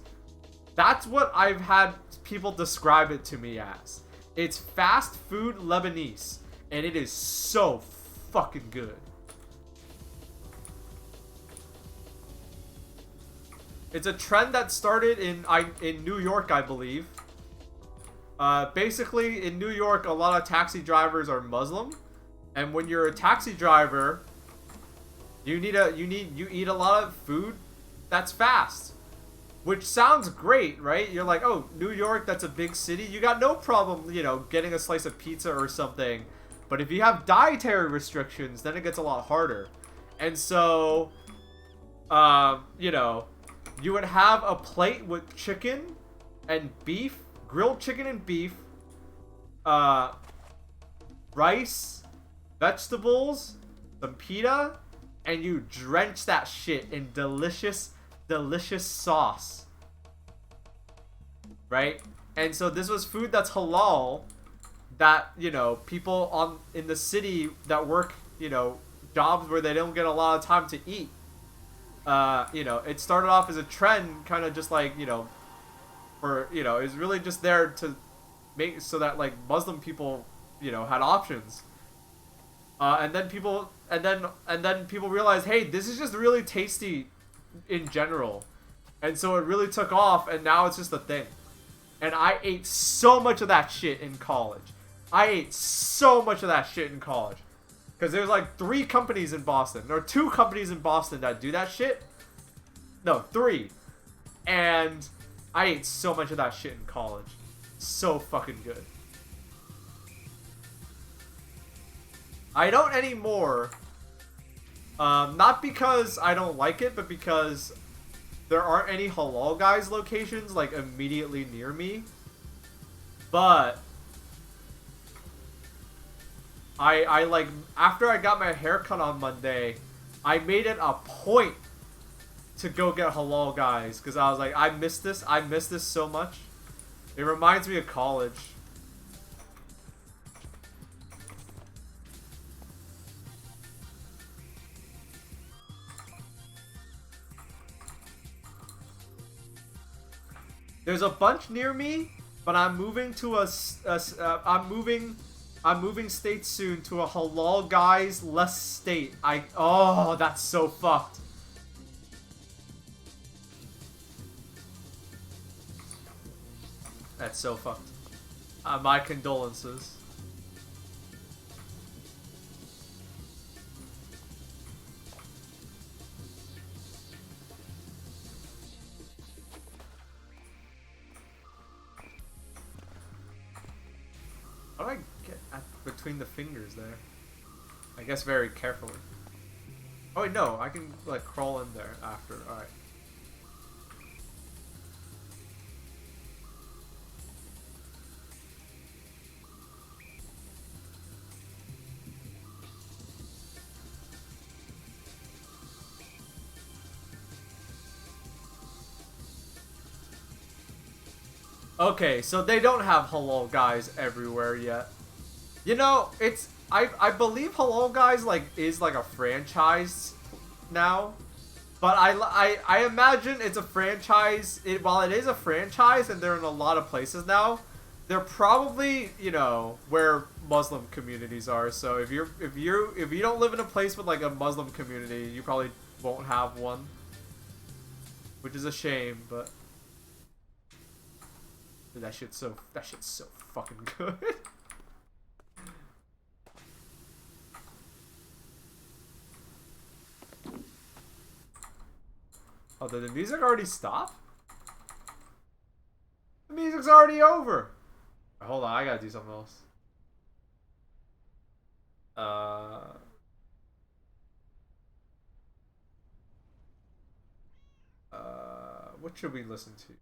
That's what I've had people describe it to me as. It's fast food Lebanese, and it is so fucking good. It's a trend that started in New York, I believe. Basically, in New York, a lot of taxi drivers are Muslim, and when you're a taxi driver, you eat a lot of food that's fast, which sounds great, right? You're like, oh, New York, that's a big city. You got no problem, you know, getting a slice of pizza or something. But if you have dietary restrictions, then it gets a lot harder. And so, you know, you would have a plate with chicken and beef, grilled chicken and beef, uh, rice, vegetables, some pita, and you drench that shit in delicious, delicious sauce. Right? And so this was food that's halal that, you know, people in the city that work, you know, jobs where they don't get a lot of time to eat. You know, it started off as a trend, kind of just like, you know, for, you know, it was really just there to make so that like Muslim people, you know, had options. And then people realized, hey, this is just really tasty in general, and so it really took off, and now it's just a thing. And I ate so much of that shit in college. Because there's like 3 companies in Boston. There are 2 companies in Boston that do that shit. No, 3. And I ate so much of that shit in college. So fucking good. I don't anymore. Not because I don't like it, but because there aren't any Halal Guys locations like immediately near me. But I like, after I got my haircut on Monday, I made it a point to go get Halal Guys, because I was like, I miss this so much. It reminds me of college. There's a bunch near me, but I'm moving to I'm moving states soon to a Halal Guys less state. Oh, that's so fucked. That's so fucked. My condolences. How do I get between the fingers there? I guess very carefully. Oh wait, no, I can like crawl in there after. Alright. Okay, so they don't have Halal Guys everywhere yet. You know, I believe Halal Guys like is like a franchise now, but I imagine it's a franchise. While it is a franchise and they're in a lot of places now, they're probably, you know, where Muslim communities are. So if you don't live in a place with like a Muslim community, you probably won't have one, which is a shame, but. Dude, that shit's so fucking good. Oh, did the music already stop? The music's already over. Hold on, I gotta do something else. What should we listen to?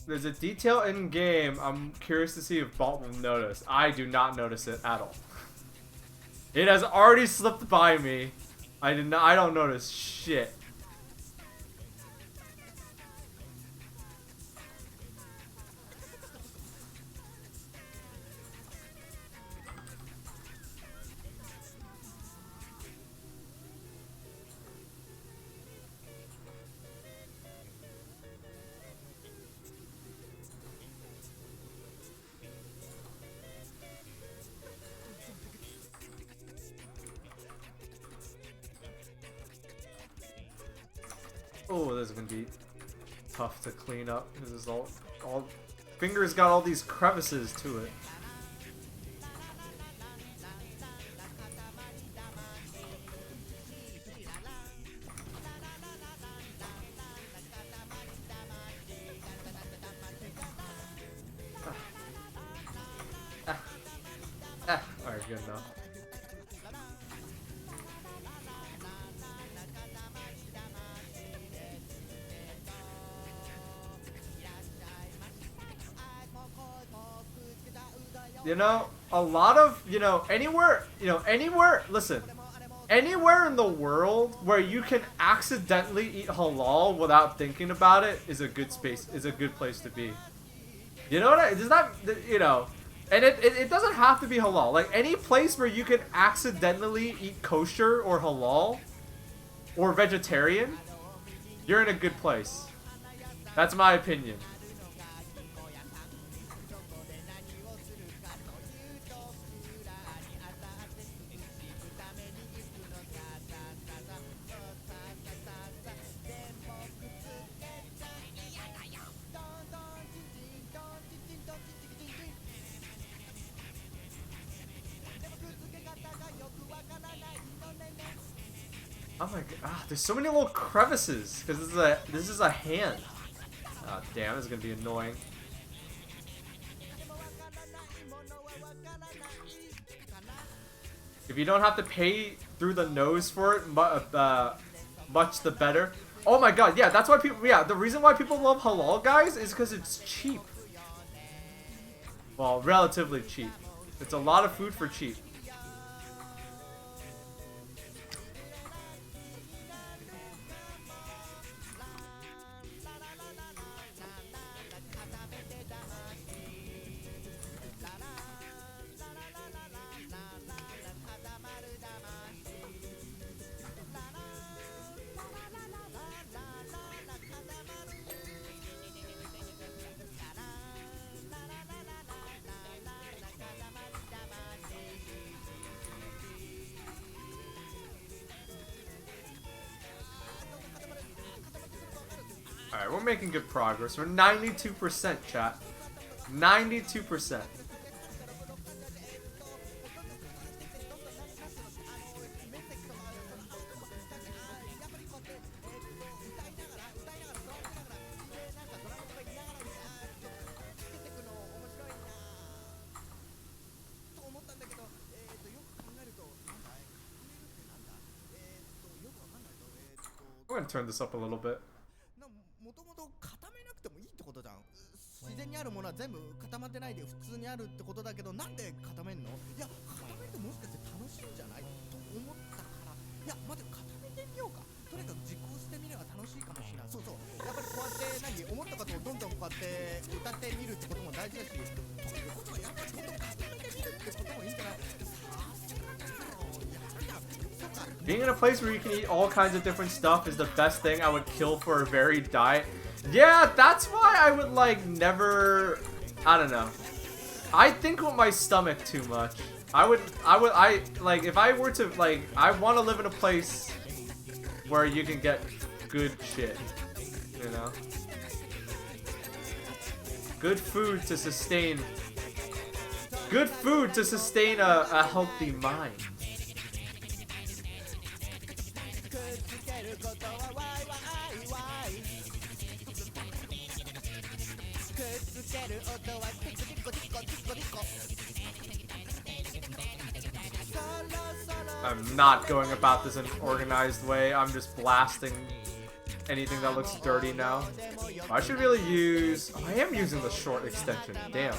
There's a detail in game I'm curious to see if Baaulp will notice. I do not notice it at all. It has already slipped by me. I don't notice shit. Oh, this is gonna be tough to clean up. This is all fingers got all these crevices to it. Alright, good enough. You know, a lot of, anywhere, listen, anywhere in the world where you can accidentally eat halal without thinking about it is a good space, is a good place to be. You know what does that, and it doesn't have to be halal. Like, any place where you can accidentally eat kosher or halal or vegetarian, you're in a good place. That's my opinion. Oh my god, there's so many little crevices because this is a hand. Oh damn, this is gonna be annoying. If you don't have to pay through the nose for it, much the better. Oh my god, yeah, that's why people. Yeah, the reason why people love halal, guys, is because it's cheap. Well, relatively cheap. It's a lot of food for cheap. Alright, we're making good progress. We're 92%, chat. 92%. I'm gonna turn this up a little bit. もともと固めなくてもいいってことじゃん。自然にあるものは全部固まってないで普通にあるってことだけど、なんで固めんの？いや、固めてもしかして楽しいんじゃないと思ったから、いや、まず固めてみようか。とにかく実行してみれば楽しいかもしれない。そうそう。やっぱりこうやって思ったことをどんどんこうやって歌ってみるってことも大事だし、ということはやっぱりどんどん固めてみるってこともいいんじゃない？ Being in a place where you can eat all kinds of different stuff is the best thing I would kill for a varied diet. Yeah, that's why I would like never, I don't know. I think with my stomach too much. I like if I were to like, I want to live in a place where you can get good shit, you know? Good food to sustain a healthy mind. I'm not going about this in an organized way. I'm just blasting anything that looks dirty now. I should really use... Oh, I am using the short extension. Damn.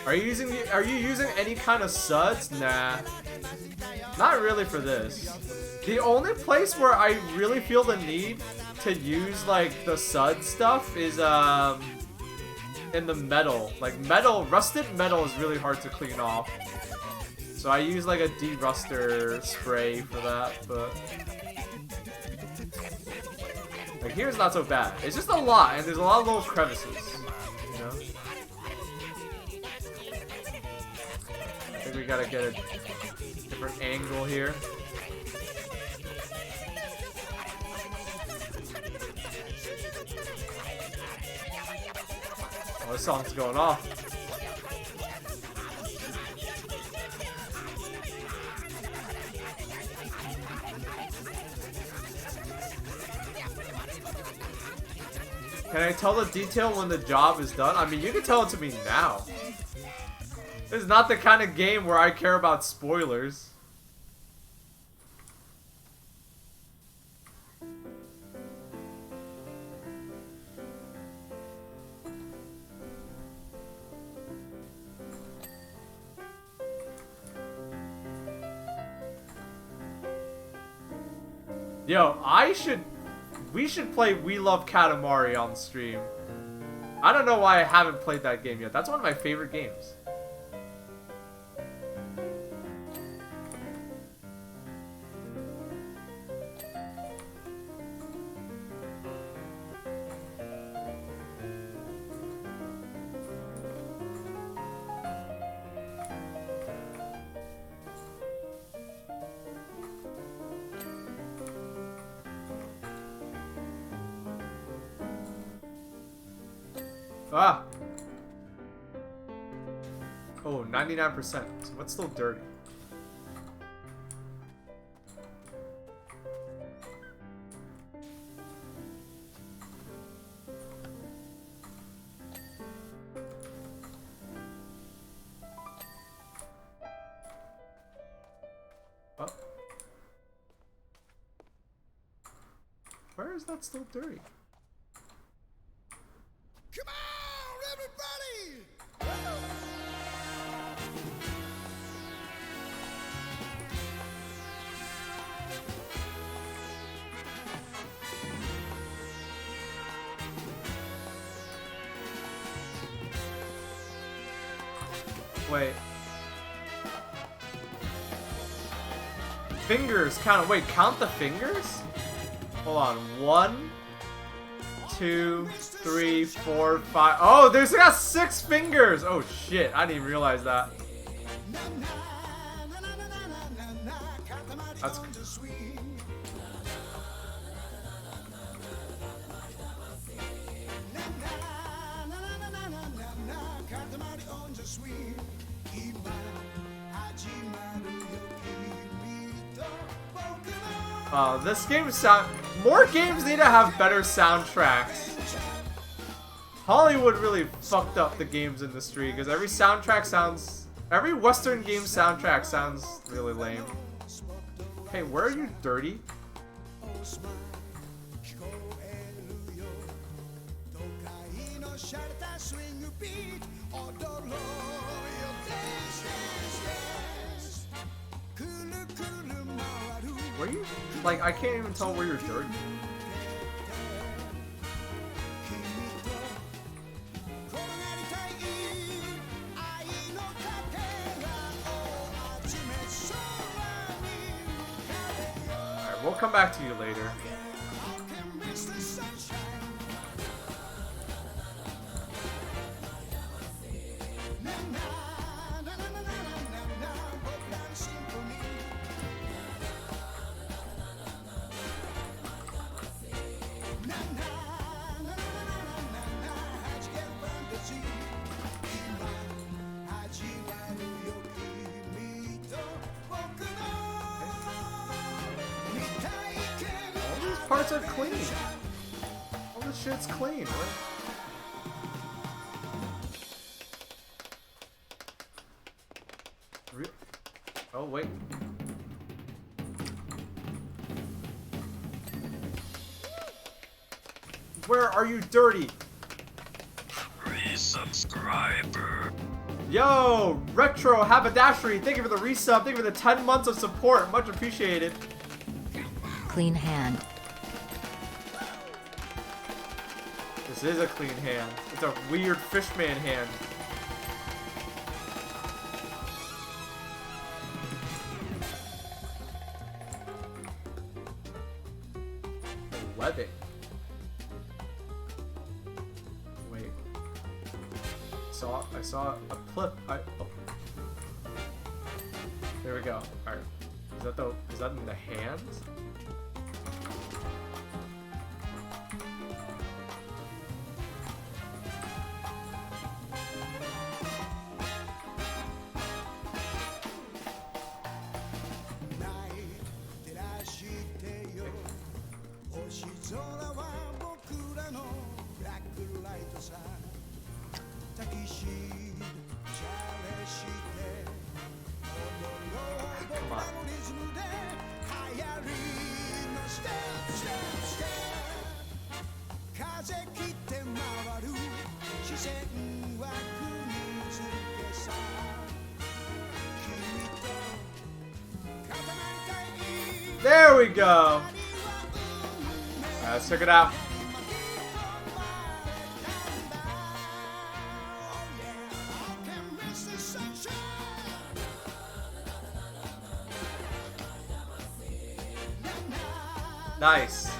Are you using any kind of suds? Nah. Not really for this. The only place where I really feel the need to use like the sud stuff is in the metal. Like metal, rusted metal is really hard to clean off. So I use like a de-ruster spray for that, but like here's not so bad. It's just a lot, and there's a lot of little crevices, you know? I think we gotta get a different angle here. Oh, this song's going off. Can I tell the detail when the job is done? I mean, you can tell it to me now. This is not the kind of game where I care about spoilers. Yo, we should play We Love Katamari on stream. I don't know why I haven't played that game yet. That's one of my favorite games. Ah! Oh, 99%. So what's still dirty? Oh. Where is that still dirty? Come on, everybody! Wait. Fingers count. Wait, count the fingers? Hold on. 1, 2, 3, 4, 5. Oh, there's got 6 fingers. Oh shit! I didn't even realize that. That's. This game more games need to have better soundtracks. Hollywood really fucked up the games industry because every Western game soundtrack sounds really lame. Hey, where are you, dirty? Where you? Like, I can't even tell where you're dirty. Alright, we'll come back to you later. Parts are clean. All this shit's clean, right? Oh, wait. Where are you, dirty? Resubscriber. Yo, Retro Haberdashery, thank you for the resub. Thank you for the 10 months of support. Much appreciated. Clean hand. This is a clean hand. It's a weird fishman hand. Webbing. Wait. I saw a clip. Oh. There we go. Alright. Is that in the hands? Come on. There we go. All right, let's check it out. Nice.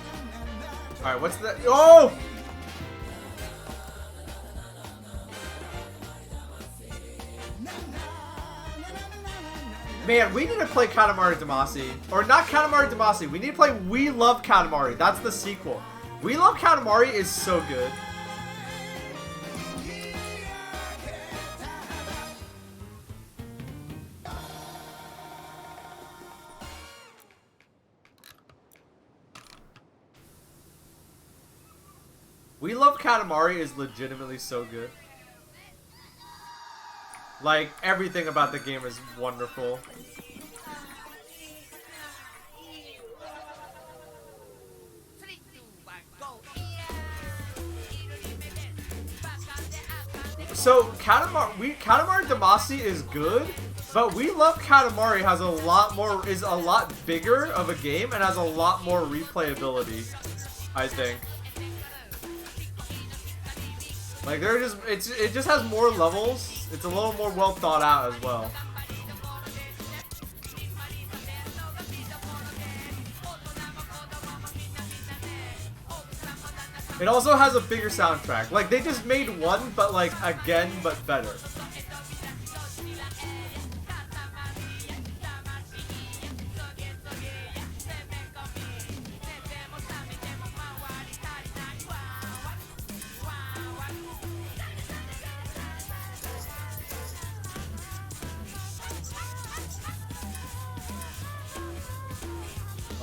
All right, what's the? Oh! Man, we need to play Katamari Damacy. Or not Katamari Damacy. We need to play We Love Katamari. That's the sequel. We Love Katamari is so good. We Love Katamari is legitimately so good. Like, everything about the game is wonderful. So, Katamari Damacy is good, but We Love Katamari has is a lot bigger of a game and has a lot more replayability, I think. Like, it just has more levels. It's a little more well thought out as well. It also has a bigger soundtrack. Like, they just made one, but like, again, but better.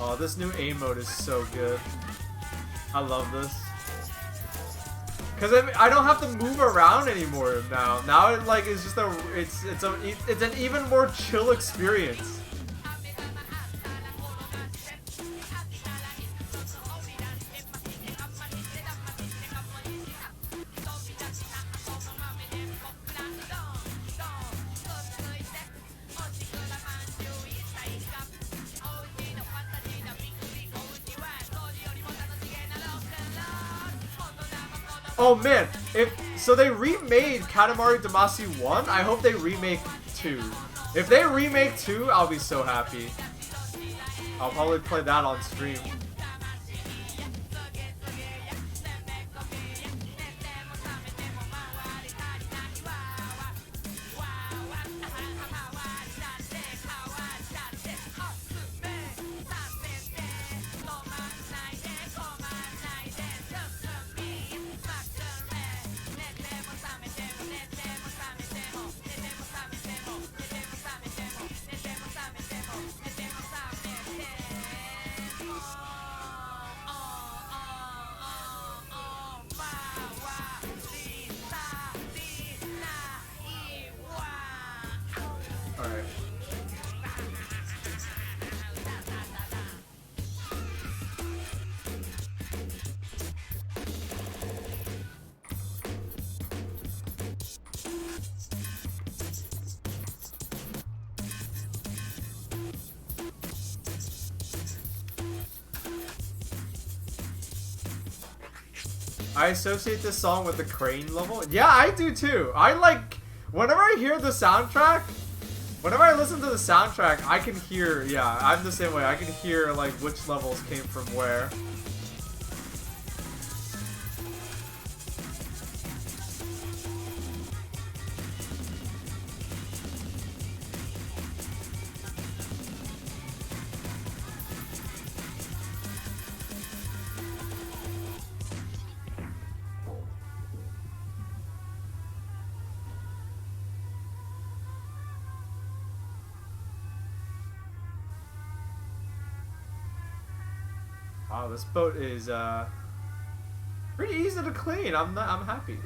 Oh, this new aim mode is so good. I love this. Cause I don't have to move around anymore now. Now it like is just it's an even more chill experience. Oh man, so they remade Katamari Damacy 1, I hope they remake 2. If they remake 2, I'll be so happy. I'll probably play that on stream. I associate this song with the crane level. Yeah, I do too. I like, whenever I hear the soundtrack, whenever I listen to the soundtrack, I can hear, yeah, I'm the same way. I can hear like which levels came from where. Wow, this boat is pretty easy to clean. I'm happy.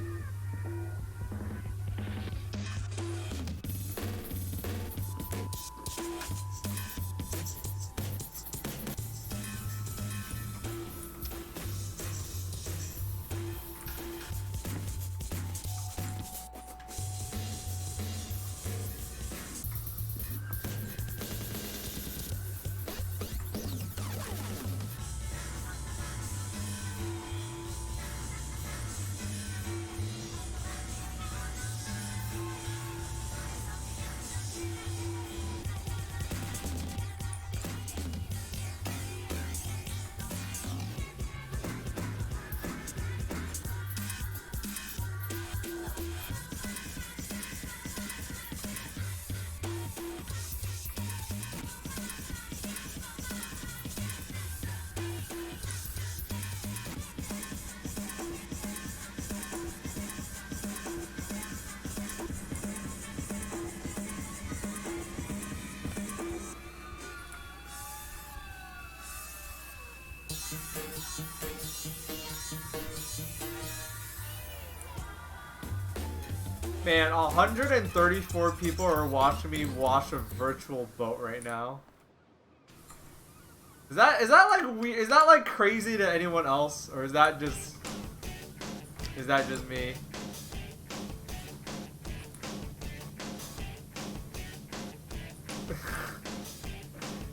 Man, 134 people are watching me wash a virtual boat right now. Is that like weird? Is that like crazy to anyone else, or is that just me?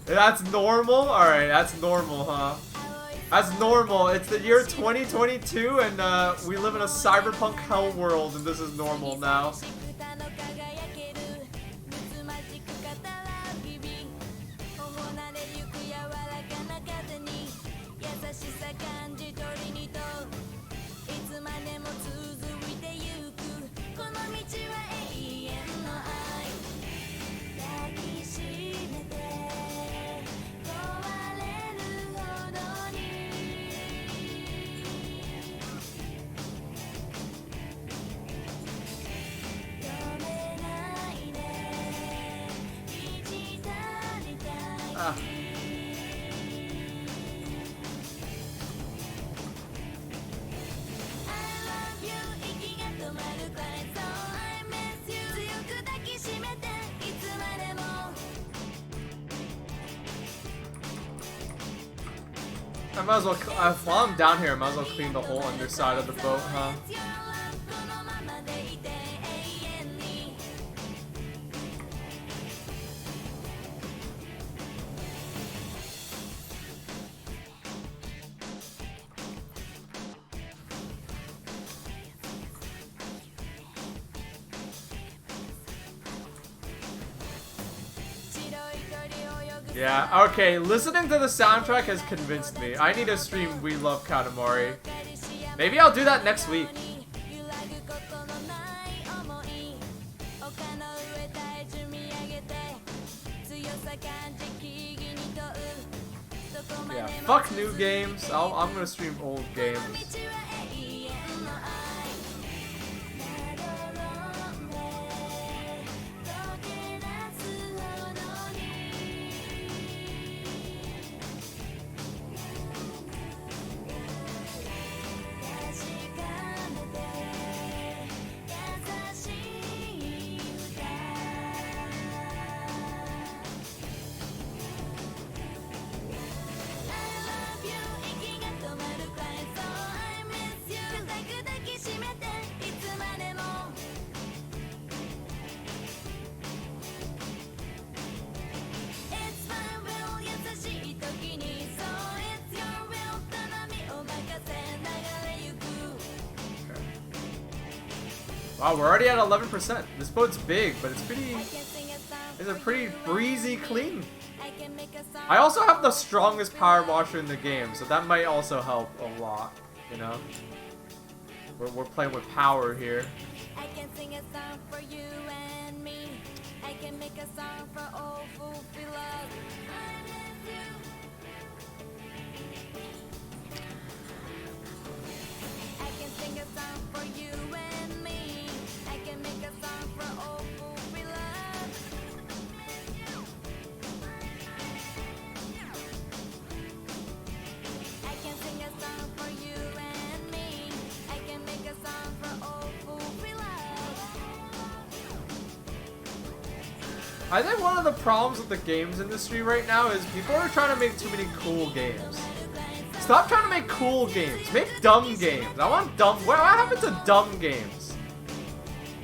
That's normal? Alright, that's normal, huh? That's normal. It's the year 2022 and we live in a cyberpunk hell world and this is normal now. I might as well, while I'm down here, I might as well clean the whole underside of the boat, huh? Yeah, okay, listening to the soundtrack has convinced me. I need to stream We Love Katamari. Maybe I'll do that next week. Yeah, fuck new games. I'm gonna stream old games. Wow, we're already at 11%. This boat's big, but it's a pretty breezy clean. I also have the strongest power washer in the game, so that might also help a lot, you know? We're playing with power here. I can sing a song for you and me. I can make a song for all who feel love. I can sing a song for you and me. I can make a song for all who feel love. I can sing a song for you and me. I can make a song for all who feel love. I think one of the problems with the games industry right now is people are trying to make too many cool games. Stop trying to make cool games. Make dumb games. I want dumb. What happened to dumb games?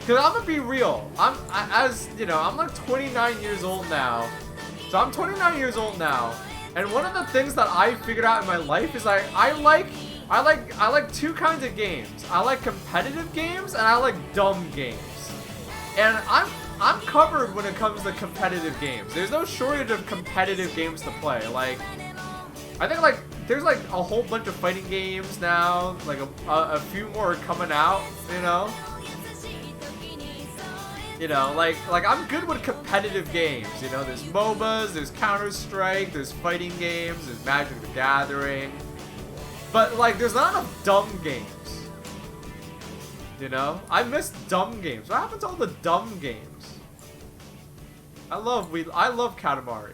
Cause I'm gonna be real. I'm like 29 years old now. So I'm 29 years old now, and one of the things that I figured out in my life is I like two kinds of games. I like competitive games and I like dumb games. And I'm covered when it comes to competitive games. There's no shortage of competitive games to play. Like, I think like there's like a whole bunch of fighting games now. Like a few more are coming out. You know, like I'm good with competitive games. You know, there's MOBAs, there's Counter-Strike, there's fighting games, there's Magic the Gathering. But like, there's not enough dumb games. You know, I miss dumb games. What happened to all the dumb games? I love Katamari.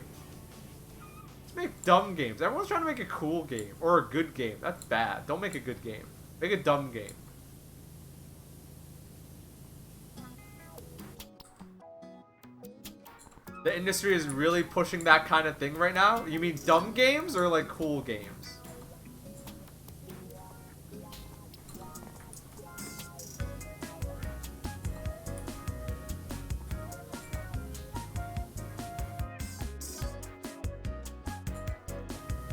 Let's make dumb games. Everyone's trying to make a cool game or a good game. That's bad. Don't make a good game. Make a dumb game. The industry is really pushing that kind of thing right now. You mean dumb games or like cool games?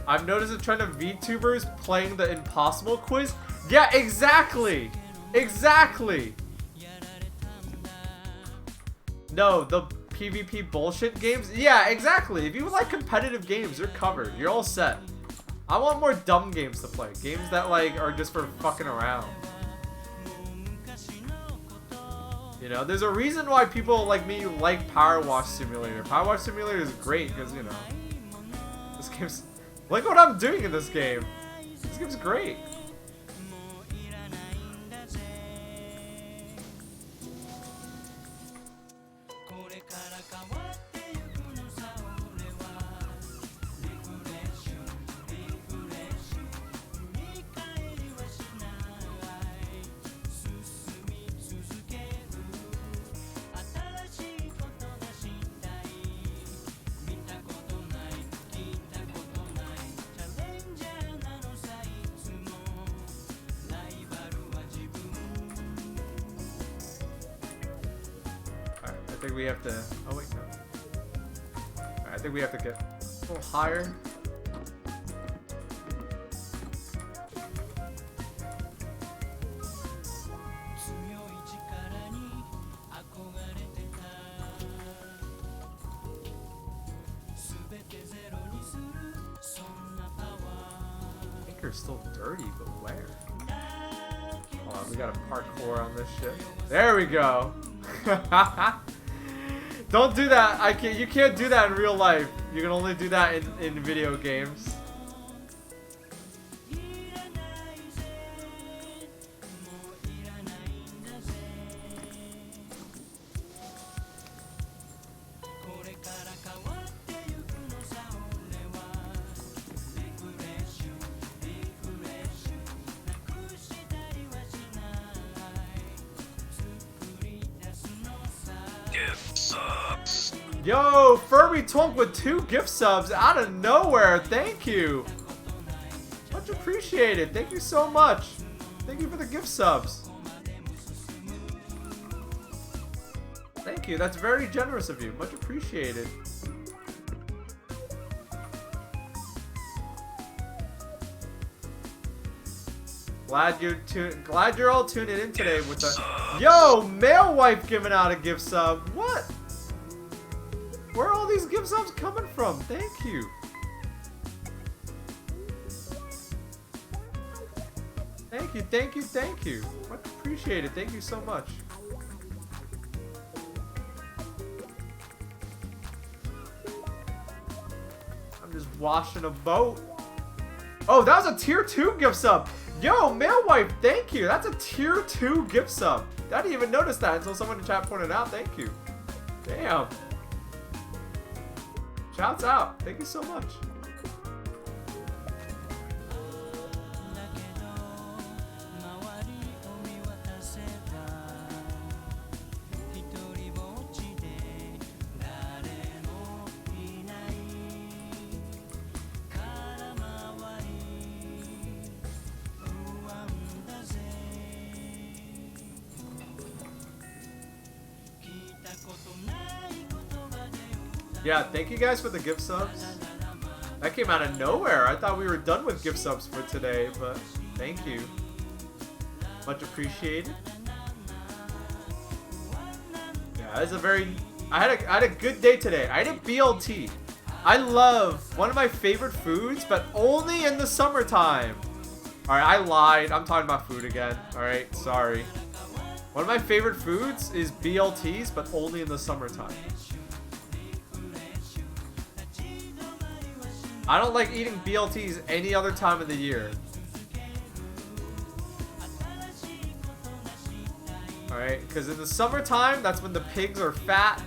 I've noticed a trend of VTubers playing the impossible quiz. Yeah, exactly! Exactly! No, the PvP bullshit games? Yeah, exactly! If you like competitive games, you're covered. You're all set. I want more dumb games to play. Games that, like, are just for fucking around. You know, there's a reason why people like me like Powerwash Simulator. Powerwash Simulator is great because, you know, this game's... Look what I'm doing in this game. This game's great. I think we have to... Oh, wait, no. Alright, I think we have to get a little higher. I think you're still dirty, but where? Hold on, we gotta parkour on this shit. There we go! Don't do that. You can't do that in real life. You can only do that in video games. Yo, Furby Twunk with 2 gift subs out of nowhere. Thank you. Much appreciated. Thank you so much. Thank you for the gift subs. Thank you. That's very generous of you. Much appreciated. Glad you're all tuning in today with the Yo, male wife giving out a gift sub. What? Where are all these gift subs coming from? Thank you. Thank you, thank you, thank you. Much appreciated. Thank you so much. I'm just washing a boat. Oh, that was a tier 2 gift sub. Yo, male wife, thank you. That's a tier 2 gift sub. I didn't even notice that until someone in chat pointed out. Thank you. Damn. Shouts out. Thank you so much. Yeah, thank you guys for the gift subs. That came out of nowhere. I thought we were done with gift subs for today, but thank you. Much appreciated. Yeah, it's a very... I had a good day today. I had a BLT. I love one of my favorite foods, but only in the summertime. Alright, I lied. I'm talking about food again. Alright, sorry. One of my favorite foods is BLTs, but only in the summertime. I don't like eating BLTs any other time of the year. Alright, because in the summertime, that's when the pigs are fat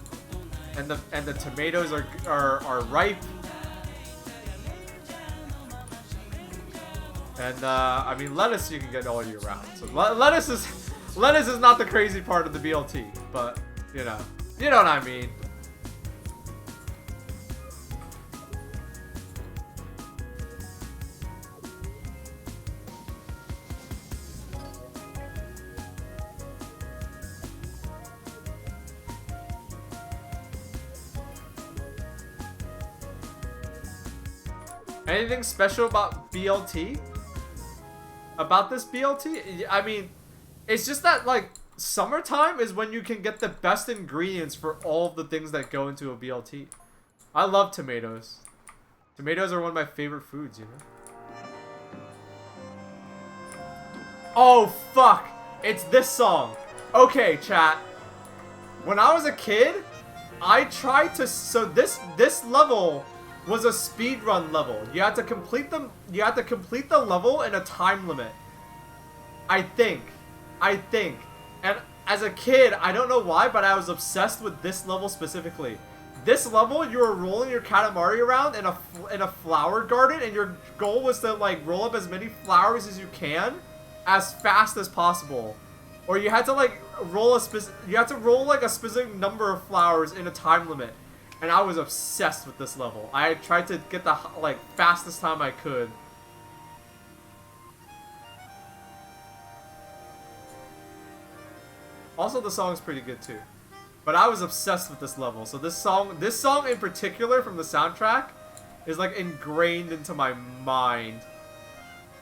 and the tomatoes are ripe. And I mean, lettuce you can get all year round. So lettuce is not the crazy part of the BLT, but you know what I mean. Anything special about BLT? About this BLT? I mean, it's just that, like, summertime is when you can get the best ingredients for all of the things that go into a BLT. I love tomatoes. Tomatoes are one of my favorite foods, you know? Oh, fuck! It's this song. Okay, chat. When I was a kid, I tried to... So this level... was a speedrun level. You had to complete the level in a time limit. I think. And as a kid, I don't know why, but I was obsessed with this level specifically. This level, you were rolling your Katamari around in a flower garden, and your goal was to like roll up as many flowers as you can, as fast as possible. Or you had to like roll like a specific number of flowers in a time limit. And I was obsessed with this level. I tried to get the, like, fastest time I could. Also, the song's pretty good, too. But I was obsessed with this level. So this song in particular from the soundtrack is, like, ingrained into my mind.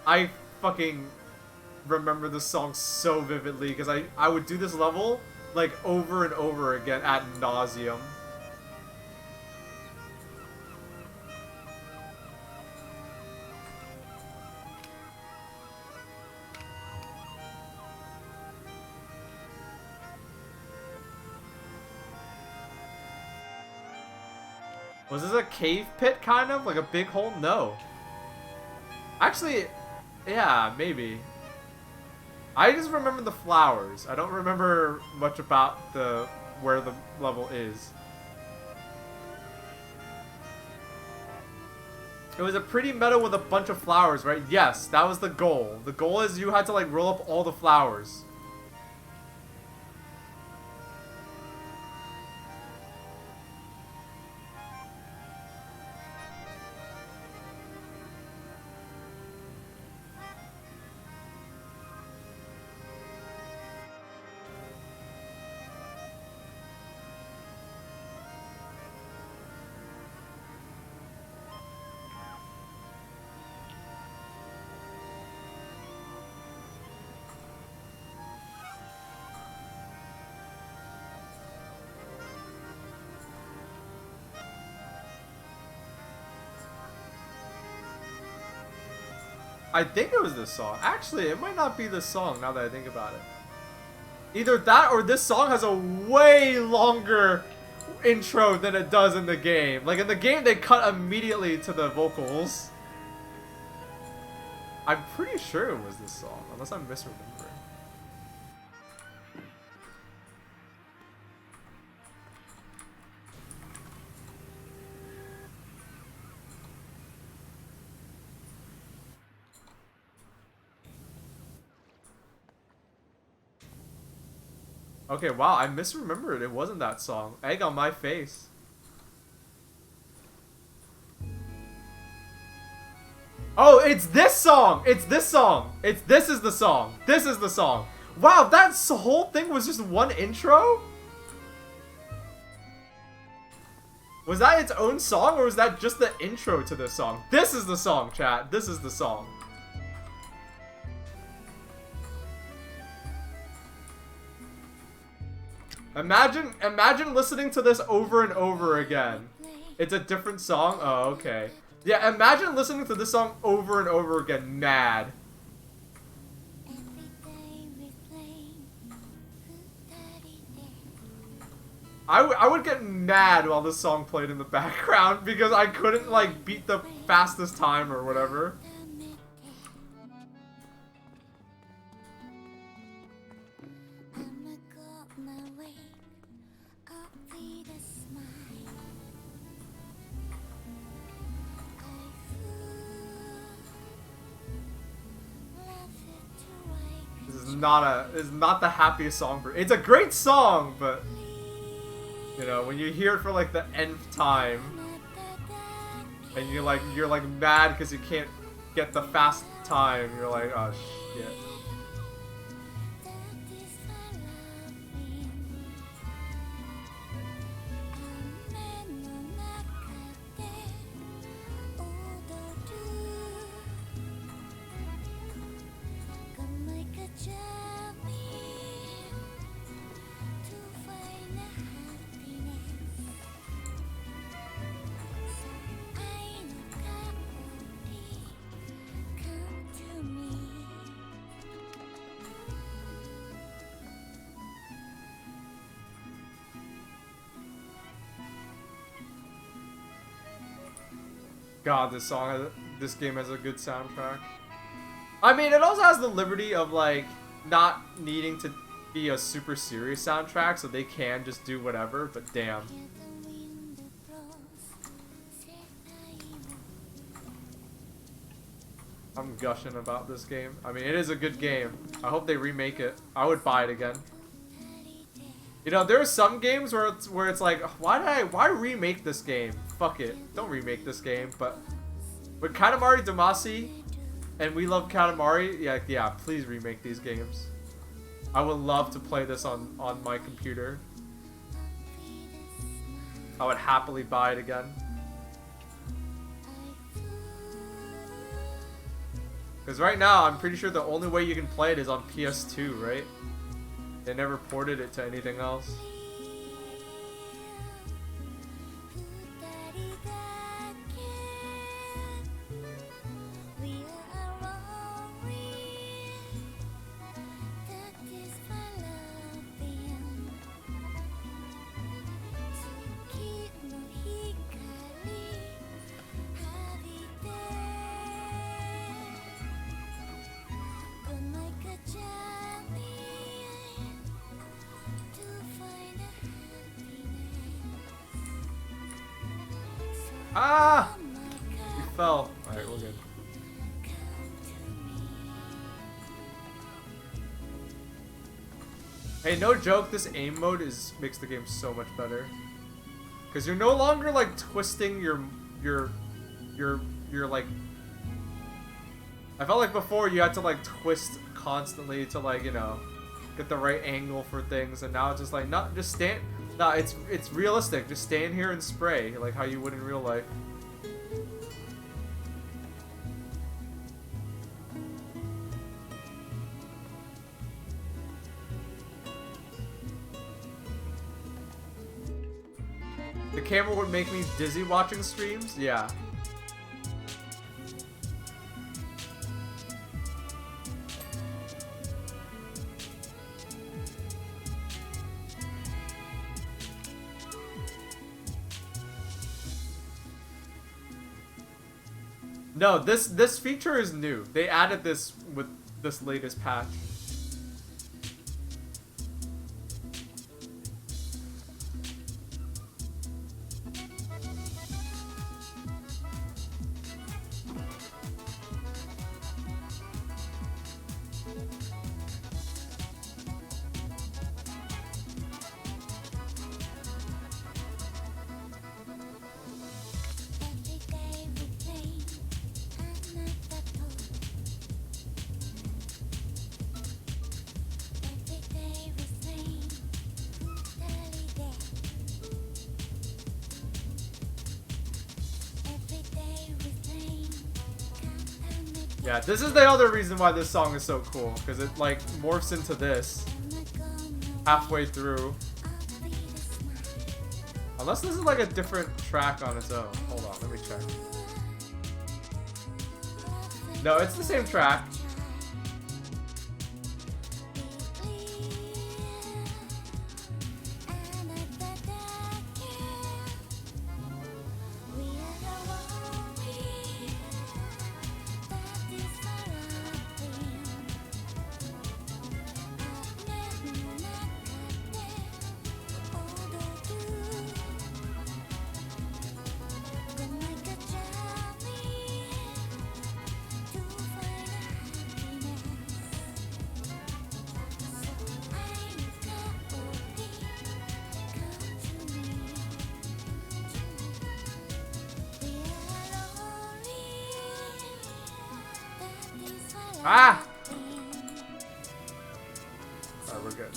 I fucking remember this song so vividly. Because I would do this level, like, over and over again ad nauseum. Was this a cave pit, kind of? Like a big hole? No. Actually, yeah, maybe. I just remember the flowers. I don't remember much about where the level is. It was a pretty meadow with a bunch of flowers, right? Yes, that was the goal. The goal is you had to, like, roll up all the flowers. I think it was this song. Actually, it might not be this song now that I think about it. Either that or this song has a way longer intro than it does in the game. Like in the game, they cut immediately to the vocals. I'm pretty sure it was this song, unless I'm misremembering. Okay, wow, I misremembered. It wasn't that song. Egg on my face. Oh, it's this song! It's this song! This is the song! This is the song! Wow, that whole thing was just one intro? Was that its own song, or was that just the intro to this song? This is the song, chat. This is the song. Imagine listening to this over and over again. It's a different song? Oh, okay. Yeah, imagine listening to this song over and over again, mad. I would get mad while this song played in the background because I couldn't, like, beat the fastest time or whatever. This is not the happiest song for. It's a great song, but you know, when you hear it for like the nth time, and you're like mad because you can't get the fast time, you're like, oh shit. God, this game has a good soundtrack. I mean, it also has the liberty of like not needing to be a super serious soundtrack, so they can just do whatever. But damn. I'm gushing about this game. I mean, it is a good game. I hope they remake it. I would buy it again. You know, there are some games where it's like, why remake this game? Fuck it, don't remake this game. But with Katamari Damacy, and we love Katamari, yeah, please remake these games. I would love to play this on my computer. I would happily buy it again. Because right now, I'm pretty sure the only way you can play it is on PS2, right? They never ported it to anything else. Ah! We fell. Alright, we're good. Hey, no joke, this aim mode makes the game so much better. Cause you're no longer like twisting your like. I felt like before you had to like twist constantly to like, you know, get the right angle for things, and now it's just like just stand. No, it's realistic. Just stand here and spray like how you would in real life. The camera would make me dizzy watching streams? Yeah. No, this feature is new. They added this with this latest patch. Yeah, this is the other reason why this song is so cool, because it like morphs into this halfway through. Unless this is like a different track on its own. Hold on, let me check. No, it's the same track. Ah! Alright, we're good.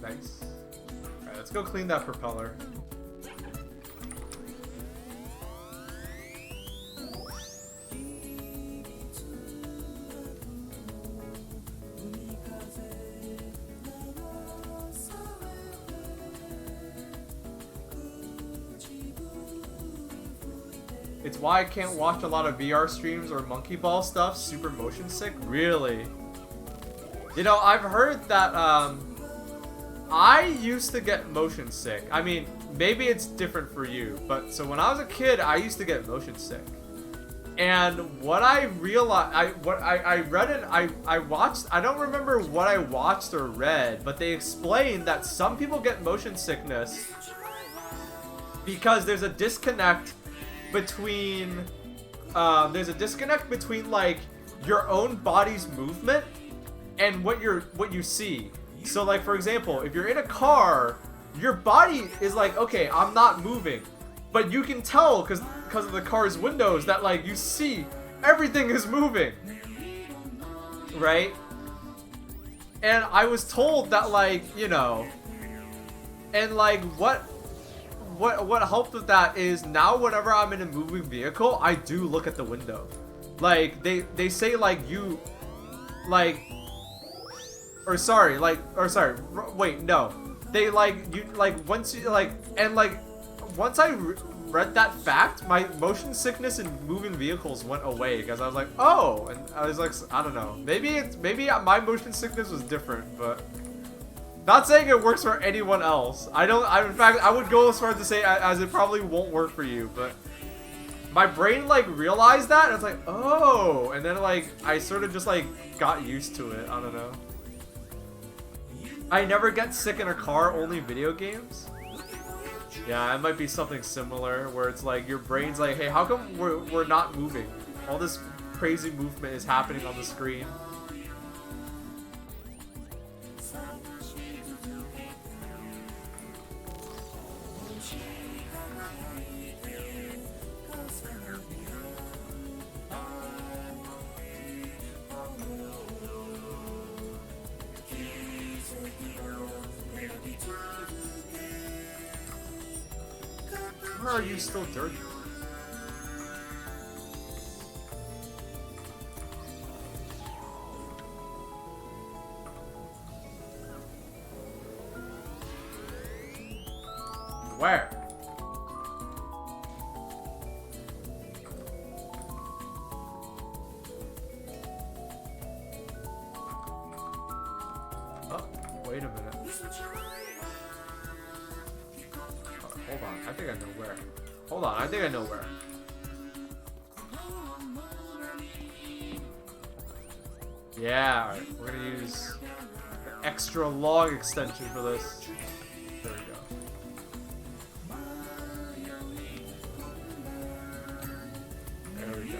Nice. Alright, let's go clean that propeller. It's why I can't watch a lot of VR streams or monkey ball stuff. Super motion sick? Really? You know, I've heard that, I used to get motion sick. I mean, maybe it's different for you, but so when I was a kid, I used to get motion sick. And what I realized, I read it, I watched, I don't remember what I watched or read, but they explained that some people get motion sickness because there's a disconnect between, like your own body's movement and what you see. So like, for example, if you're in a car, your body is like, okay, I'm not moving, but you can tell because of the car's windows that like you see everything is moving, right? And I was told that, like, you know, and like what helped with that is now whenever I'm in a moving vehicle, I do look at the window. Like they say like you like wait, no. They like you like once you like and like once I read that fact, my motion sickness in moving vehicles went away because I was like, oh, and I was like, I don't know, maybe my motion sickness was different, but not saying it works for anyone else. In fact, I would go as far as to say as it probably won't work for you, but my brain like realized that and it's like, oh, and then like I sort of just like got used to it. I don't know. I never get sick in a car, only video games. Yeah, it might be something similar where it's like your brain's like, hey, how come we're not moving? All this crazy movement is happening on the screen. Where are you still dirty? Where? Oh, wait a minute. Oh, hold on, I think I know where. Hold on, I think I know where. Yeah, alright, we're gonna use the extra long extension for this. There we go. There we go.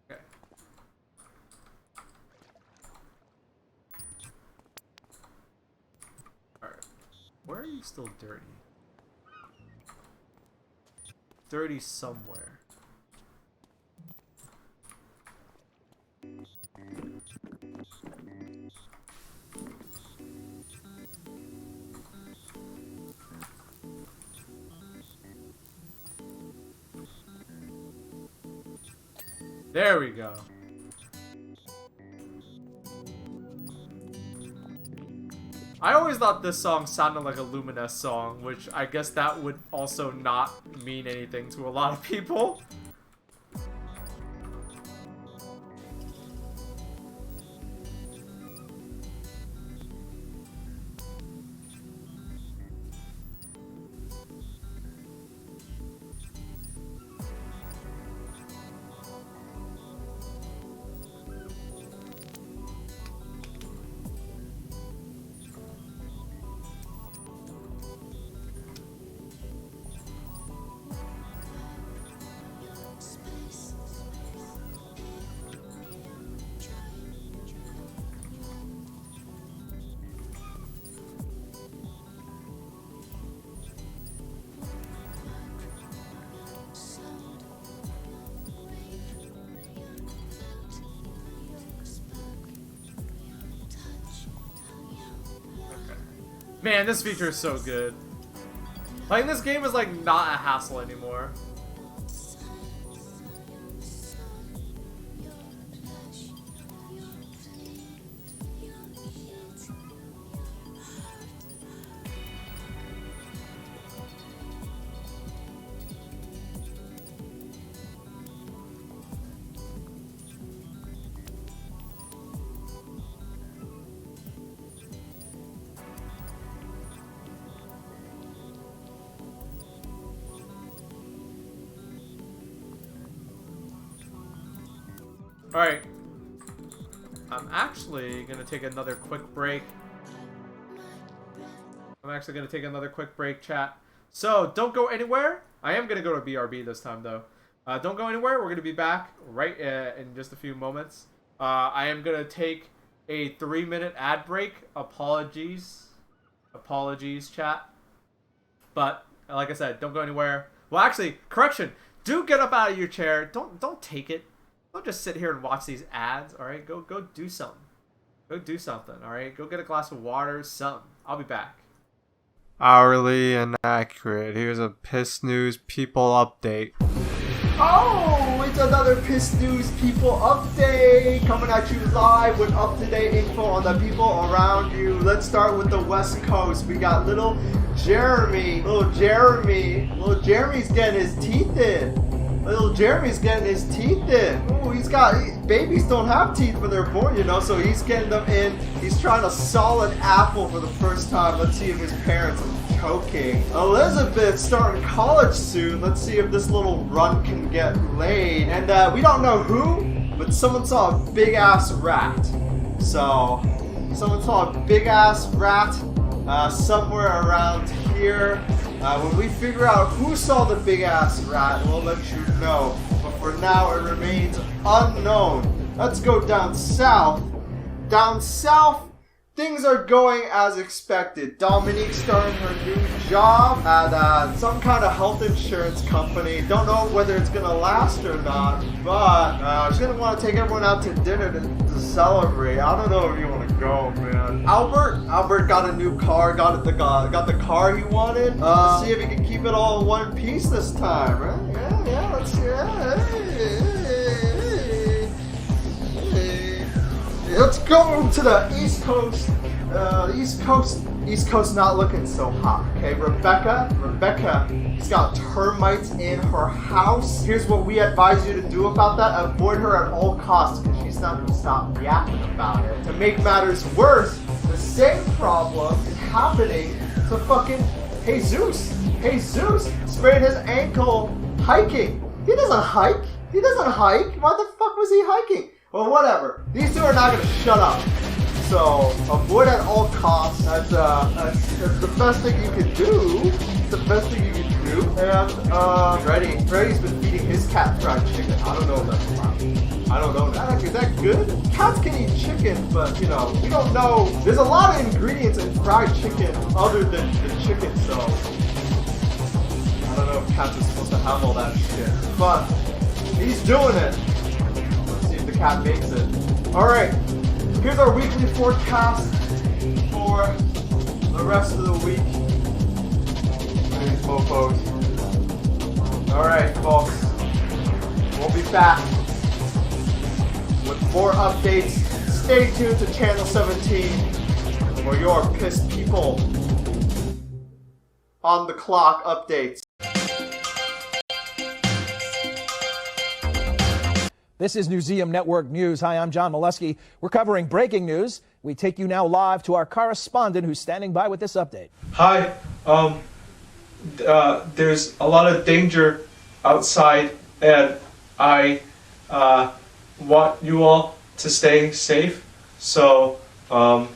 Okay. Alright. Where are you still dirty? Dirty somewhere. There we go. I always thought this song sounded like a Luminous song, which I guess that would also not mean anything to a lot of people. Man, this feature is so good. Playing this game is like not a hassle anymore. Alright. I'm actually gonna take another quick break. Chat. So, don't go anywhere. I am gonna go to BRB this time, though. Don't go anywhere. We're gonna be back right in just a few moments. I am gonna take a 3-minute ad break. Apologies, chat. But, like I said, don't go anywhere. Well, actually, correction. Do get up out of your chair. Don't take it. Don't just sit here and watch these ads, alright? Go do something. Go do something, alright? Go get a glass of water, something. I'll be back. Hourly and accurate. Here's a Piss News People update. Oh, it's another Piss News People update coming at you live with up-to-date info on the people around you. Let's start with the West Coast. We got little Jeremy. Little Jeremy's getting his teeth in. Little Jeremy's getting his teeth in. Oh, babies don't have teeth when they're born, you know, so he's getting them in. He's trying a solid apple for the first time. Let's see if his parents are choking. Elizabeth's starting college soon. Let's see if this little runt can get laid. And we don't know who, but someone saw a big ass rat. So, someone saw a big ass rat somewhere around here. When we figure out who saw the big ass rat, we'll let you know. But for now, it remains unknown. Let's go down south. Down south, things are going as expected. Dominique's starting her new job at some kind of health insurance company. Don't know whether it's gonna last or not, but she's gonna want to take everyone out to dinner to celebrate. I don't know if you want to go, man. Albert got a new car. Got the car he wanted. Let's see if he can keep it all in one piece this time, right? Yeah. Let's see. Let's go to the East Coast. East Coast not looking so hot. Okay, Rebecca's got termites in her house. Here's what we advise you to do about that. Avoid her at all costs because she's not gonna stop yapping about it. To make matters worse, the same problem is happening to fucking Jesus. Jesus sprained his ankle hiking. He doesn't hike. Why the fuck was he hiking? Well, whatever. These two are not gonna shut up. So avoid at all costs. That's the best thing you can do. And Freddy's been feeding his cat fried chicken. I don't know what that's about. Is that good? Cats can eat chicken, but you know, we don't know. There's a lot of ingredients in fried chicken other than the chicken, so I don't know if cats are supposed to have all that shit. But he's doing it. The cat makes it. Alright, here's our weekly forecast for the rest of the week. These mofos. Alright, folks. We'll be back with more updates. Stay tuned to Channel 17 for your pissed people on the clock updates. This is Museum Network News. Hi, I'm John Molesky. We're covering breaking news. We take you now live to our correspondent who's standing by with this update. Hi, there's a lot of danger outside, and I want you all to stay safe. So don't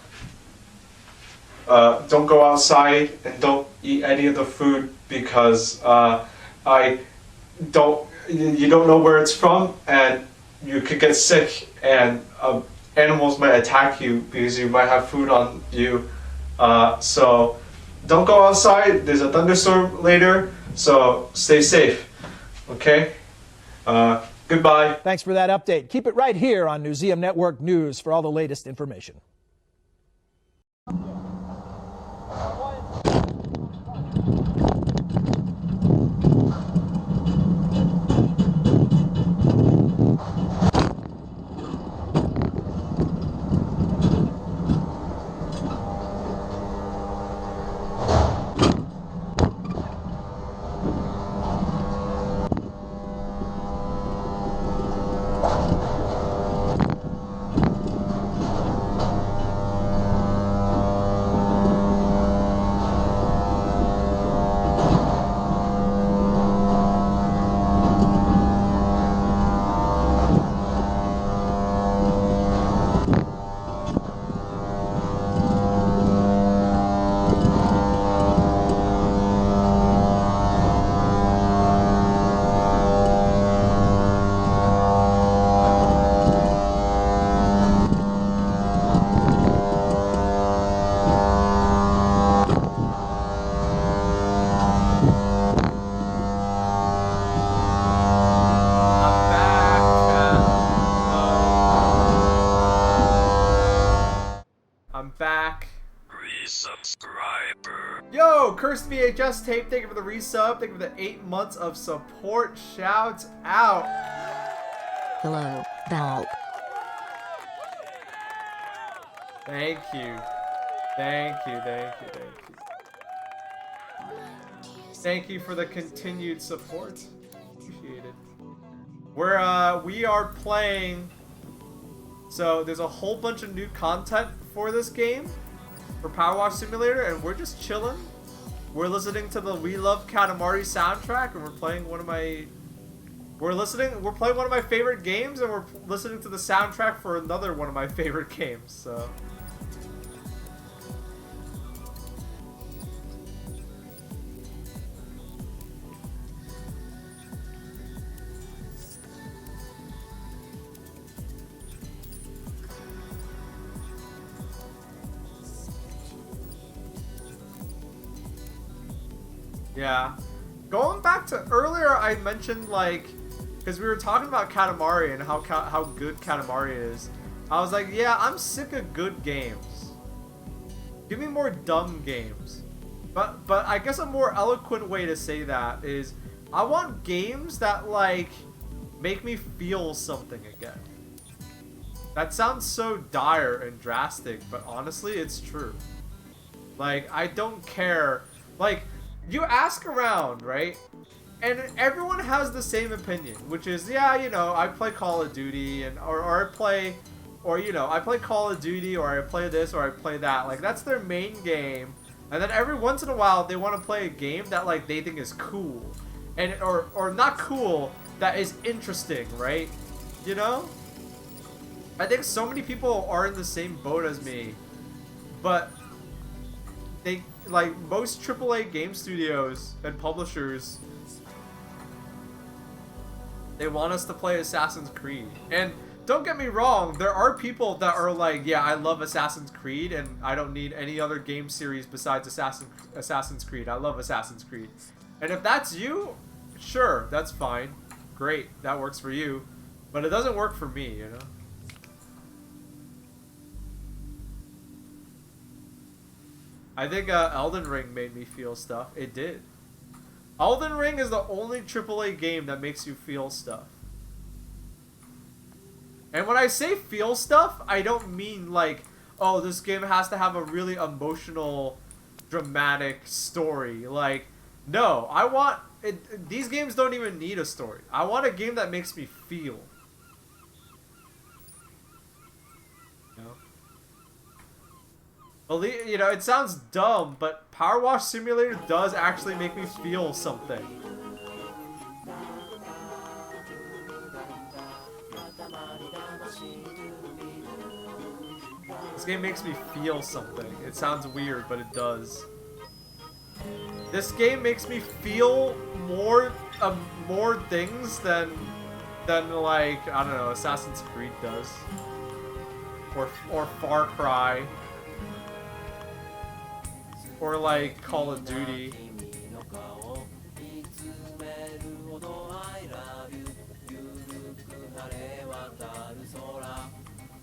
go outside and don't eat any of the food because you don't know where it's from, and you could get sick, and animals might attack you because you might have food on you. So don't go outside. There's a thunderstorm later, so stay safe. Okay? Goodbye. Thanks for that update. Keep it right here on Museum Network News for all the latest information. VHS tape. Thank you for the resub. Thank you for the 8 months of support. Shouts out. Hello, Baaulp. Thank you. Thank you. Thank you for the continued support. Appreciate it. We are playing. So there's a whole bunch of new content for this game, for Powerwash Simulator, and we're just chilling. We're listening to the We Love Katamari soundtrack, and we're playing one of my favorite games, and we're listening to the soundtrack for another one of my favorite games. So yeah. Going back to earlier, I mentioned, like, because we were talking about Katamari and how good Katamari is. I was like, yeah, I'm sick of good games. Give me more dumb games. But I guess a more eloquent way to say that is, I want games that, like, make me feel something again. That sounds so dire and drastic, but honestly, it's true. Like, I don't care. Like, you ask around, right? And everyone has the same opinion, which is, yeah, you know, I play Call of Duty, and or I play Call of Duty, or I play this, or I play that. Like, that's their main game. And then every once in a while, they want to play a game that, like, they think is cool. And, or not cool, that is interesting, right? You know? I think so many people are in the same boat as me. But they, like, most AAA game studios and publishers, they want us to play Assassin's Creed. And don't get me wrong, there are people that are like, yeah, I love Assassin's Creed and I don't need any other game series besides Assassin's Creed. I love Assassin's Creed. And if that's you, sure, that's fine. Great, that works for you. But it doesn't work for me, you know? I think Elden Ring made me feel stuff. It did. Elden Ring is the only AAA game that makes you feel stuff. And when I say feel stuff, I don't mean like, oh, this game has to have a really emotional, dramatic story. Like, no, I want it. These games don't even need a story. I want a game that makes me feel. Believe, you know, it sounds dumb, but Powerwash Simulator does actually make me feel something. This game makes me feel something. It sounds weird, but it does. This game makes me feel more things than like, I don't know, Assassin's Creed does, or Far Cry. Or like Call of Duty.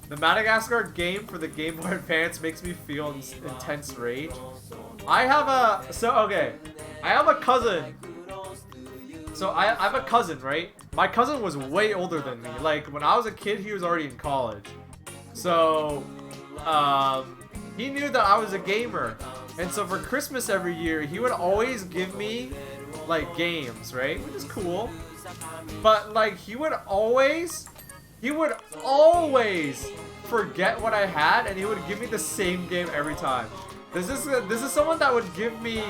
The Madagascar game for the Game Boy Advance makes me feel intense rage. I have a cousin. So I have a cousin, right? My cousin was way older than me. Like, when I was a kid, he was already in college. So, he knew that I was a gamer. And so for Christmas every year, he would always give me, like, games, right? Which is cool. But, like, he would always forget what I had, and he would give me the same game every time. This is someone that would give me,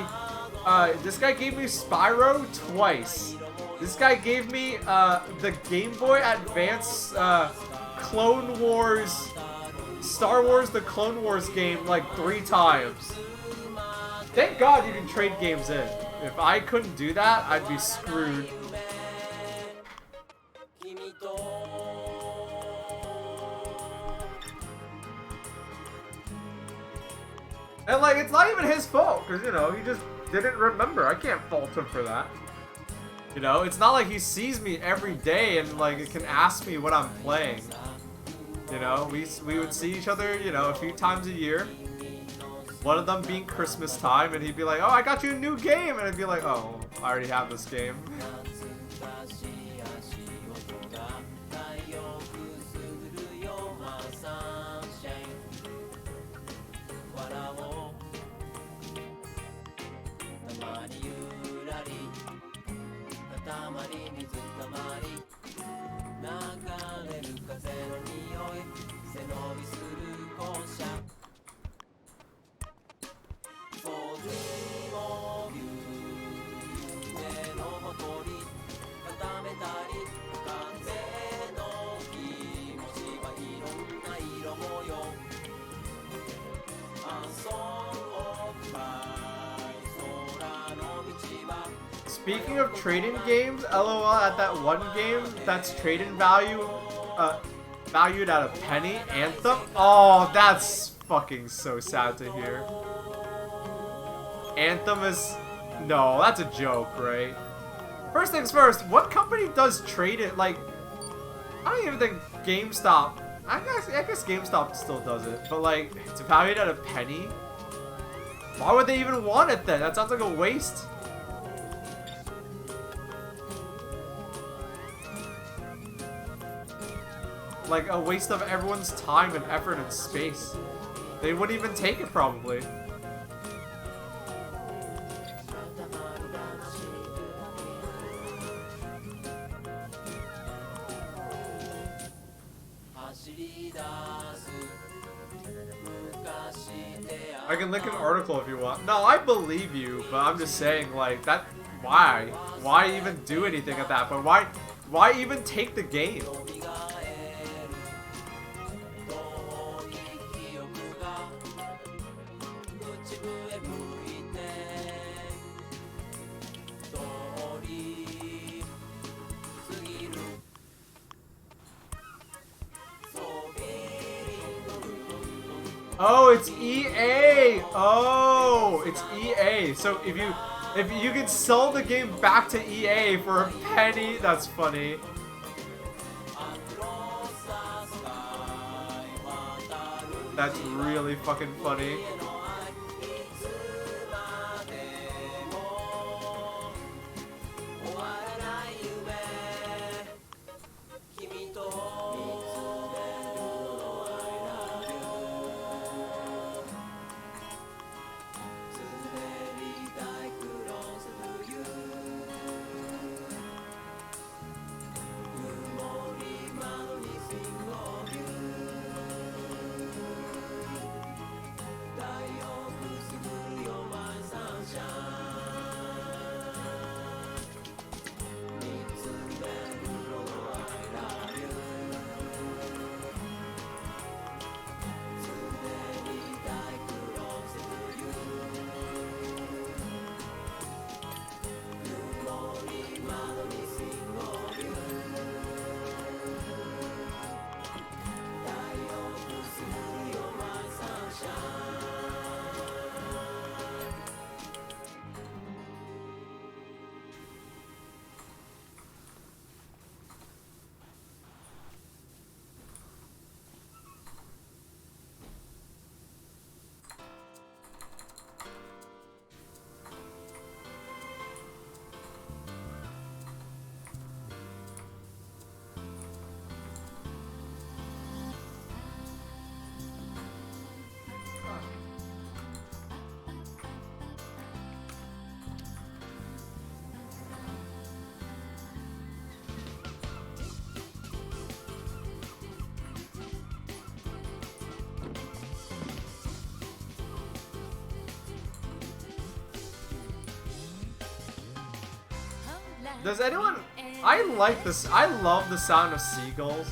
this guy gave me Spyro twice. This guy gave me, the Game Boy Advance, Clone Wars, Star Wars The Clone Wars game, like, 3 times. Thank God you can trade games in. If I couldn't do that, I'd be screwed. And, like, it's not even his fault, because, you know, he just didn't remember. I can't fault him for that. You know, it's not like he sees me every day and, like, can ask me what I'm playing. You know, we would see each other, you know, a few times a year. One of them being Christmas time, and he'd be like, "Oh, I got you a new game," and I'd be like, "Oh, I already have this game." Speaking of trading games, LOL at that one game that's trading value, valued at a penny, Anthem. Oh, that's fucking so sad to hear. Anthem is, no, that's a joke, right? First things first, what company does trade it? Like, I don't even think GameStop. I guess GameStop still does it, but like, it's valued at a penny. Why would they even want it then? That sounds like a waste. Like a waste of everyone's time and effort and space. They wouldn't even take it probably. I can link an article if you want. No, I believe you, but I'm just saying, like, that, why? Why even do anything at that point? Why even take the game? Oh, it's EA. Oh, it's EA. So if you could sell the game back to EA for a penny, that's funny. That's really fucking funny. Does anyone... I like this. I love the sound of seagulls.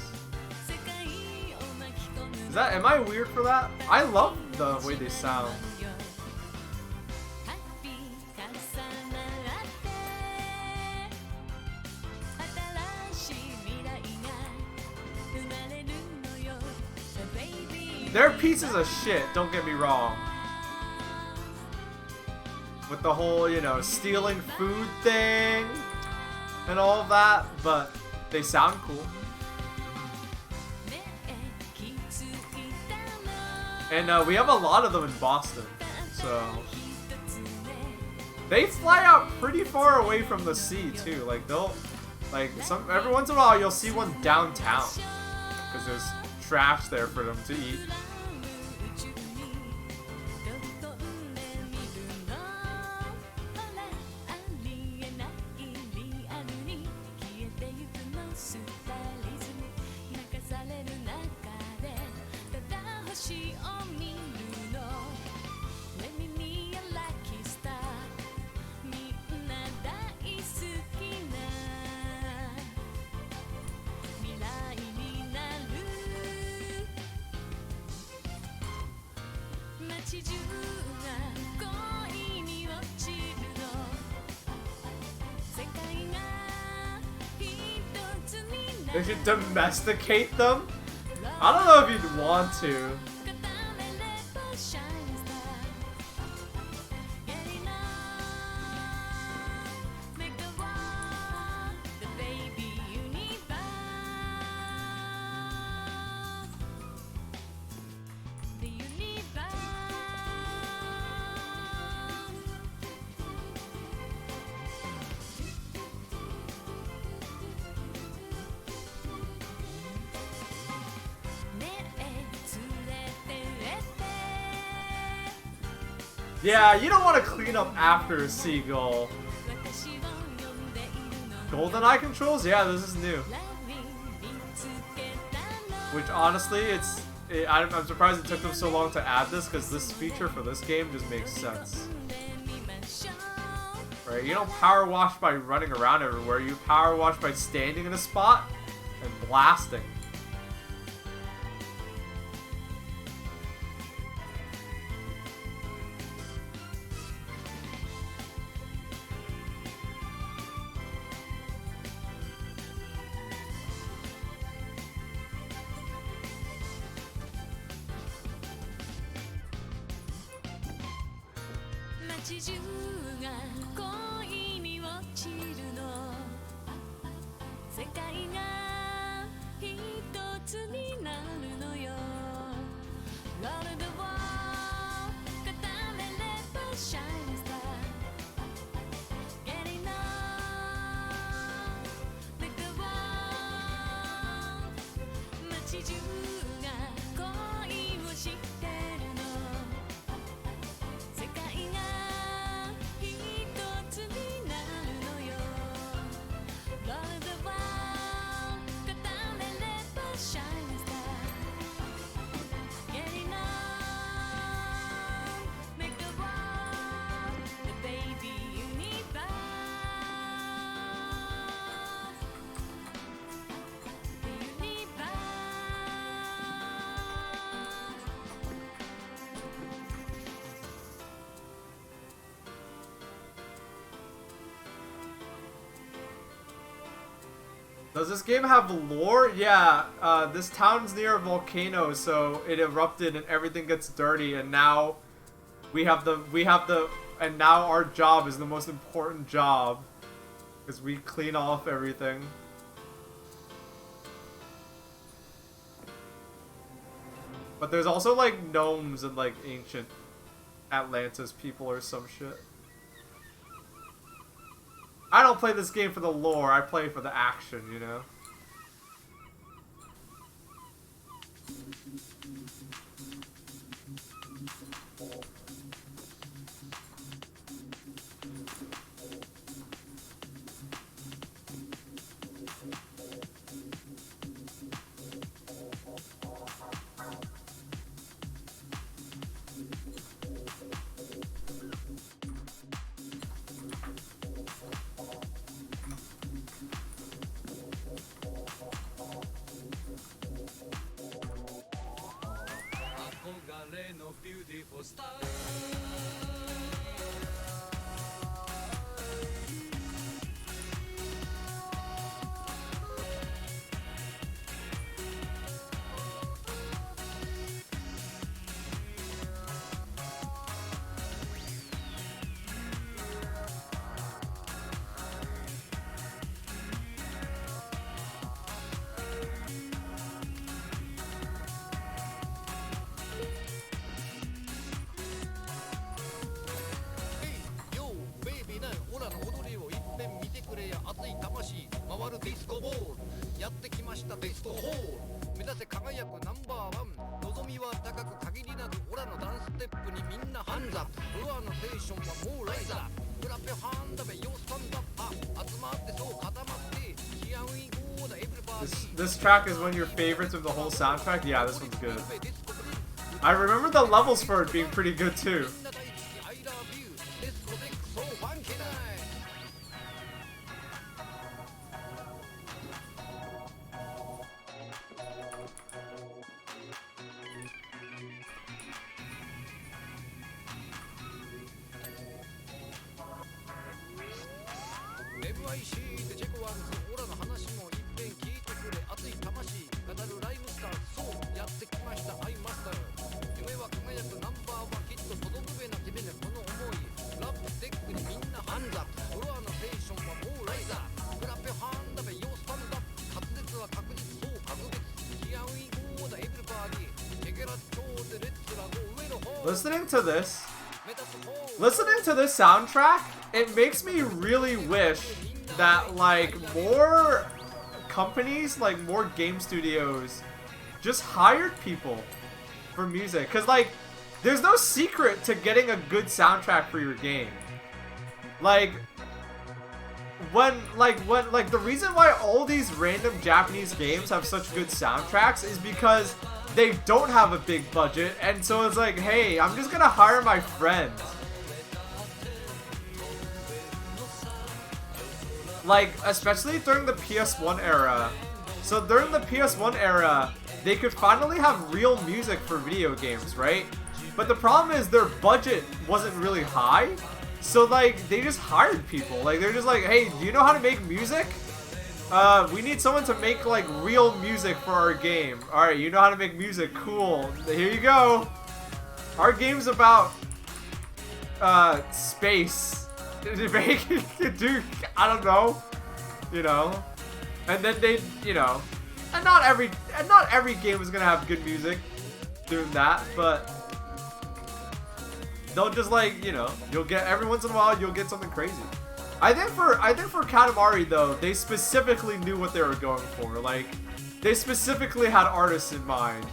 Is that... Am I weird for that? I love the way they sound. They're pieces of shit, don't get me wrong. With the whole, you know, stealing food thing and all of that, but they sound cool. And we have a lot of them in Boston. So they fly out pretty far away from the sea too. Like they'll, like every once in a while you'll see one downtown because there's trash there for them to eat. They should domesticate them? I don't know if you'd want to. Yeah, you don't want to clean up after a seagull. Golden eye controls? Yeah, this is new. Which honestly, I'm surprised it took them so long to add this, because this feature for this game just makes sense. Right? You don't power wash by running around everywhere, you power wash by standing in a spot and blasting. Does this game have lore? Yeah, this town's near a volcano, so it erupted and everything gets dirty, and now and now our job is the most important job, because we clean off everything. But there's also like gnomes and like ancient Atlantis people or some shit. I don't play this game for the lore, I play for the action, you know? 熱い魂回るディスコボールやってきましたディスコホール目指せ輝くナンバーワン望みは高く限りなくオラのダンスステップにみんなハンザフロアのテンションはもうライザークラペハンダベヨスタンダッパ集まってそう固まってヒアウィゴーだエブリバー This track is one of your favorites of the whole soundtrack? Yeah, this one's good. I remember the levels for it being pretty good too. I love you ディスコデックそうファンキーナイMIC でチェコワンズオラの話も一遍聞いてくれ熱い魂語るライムスターそうやってきましたアイマスター夢は輝くナンバーワンきっと届くべな君ねこの思いラップデックにみんなハンザフロアのテンションはもうライザークラペハンダベヨスタンダ滑舌は確実そう格別ヒアウィゴーだエブリバーディチェケラッチョーでレッツラゴー上の方 Listening to this soundtrack, it makes me really wish that like more companies, like more game studios, just hired people for music. Cause like, there's no secret to getting a good soundtrack for your game. Like, the reason why all these random Japanese games have such good soundtracks is because they don't have a big budget, and so it's like, hey, I'm just gonna hire my friends. Like, especially during the PS1 era. So during the PS1 era, they could finally have real music for video games, right? But the problem is their budget wasn't really high. So like, they just hired people. Like, they're just like, hey, do you know how to make music? We need someone to make like real music for our game. Alright, you know how to make music, cool. Here you go. Our game's about space. Dude, I don't know. You know. And then they, you know, and not every game is gonna have good music doing that, but they'll just like, you know, you'll get every once in a while you'll get something crazy. I think for Katamari though, they specifically knew what they were going for. Like, they specifically had artists in mind.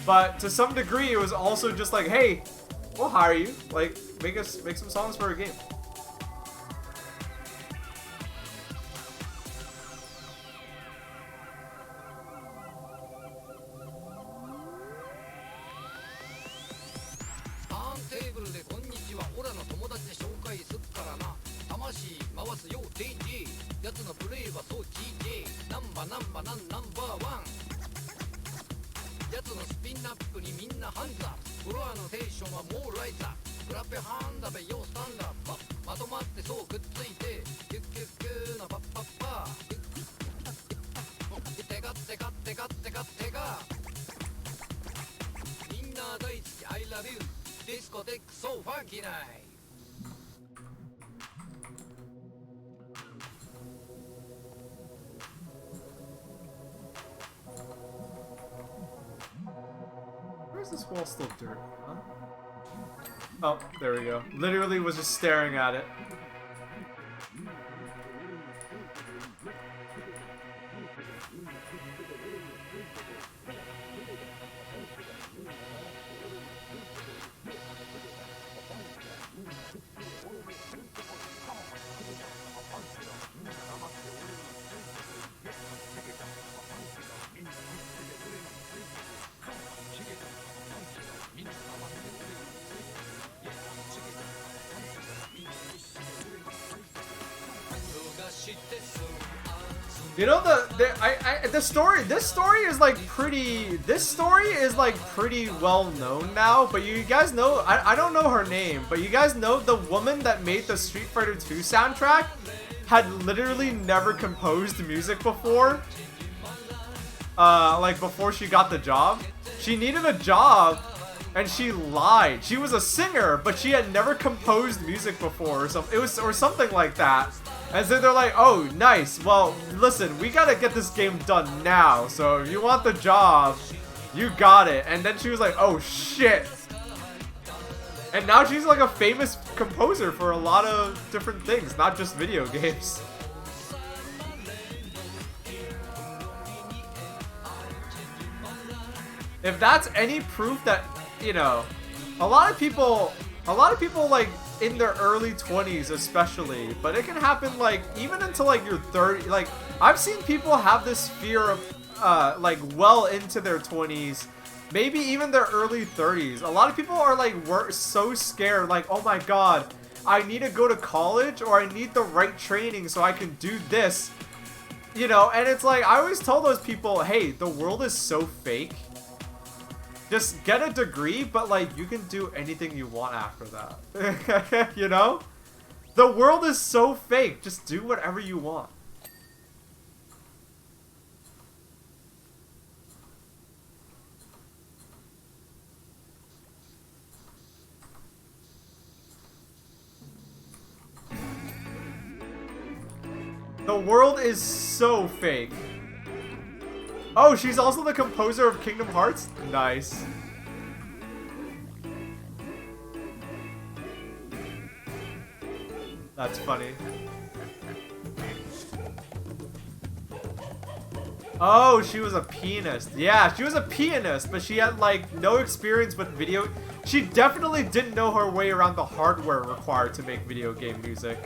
But to some degree, it was also just like, hey, we'll hire you. Like, make some songs for our game. I love you ディスコデックそうファンキーナイWhere's this wall still dirt? Huh? Oh, there we go. Literally was just staring at it. You know this story is like pretty well known now, but you guys know I don't know her name, but you guys know the woman that made the Street Fighter 2 soundtrack had literally never composed music before. Like before she got the job. She needed a job and she lied. She was a singer, but she had never composed music before or something. Or something like that. And so they're like, oh, nice. Well, listen, we gotta get this game done now. So if you want the job, you got it. And then she was like, oh, shit. And now she's like a famous composer for a lot of different things, not just video games. if that's any proof that, you know, a lot of people like in their early 20s especially, but it can happen like even until like you're 30. Like I've seen people have this fear of like well into their 20s, maybe even their early 30s. A lot of people are like so scared, like, oh my god, I need to go to college or I need the right training so I can do this, you know. And it's like I always tell those people, hey, the world is so fake. Just get a degree, but like you can do anything you want after that. You know? The world is so fake. Just do whatever you want. The world is so fake. Oh, she's also the composer of Kingdom Hearts? Nice. That's funny. Oh, she was a pianist. Yeah, she was a pianist, but she had like no experience with video. She definitely didn't know her way around the hardware required to make video game music.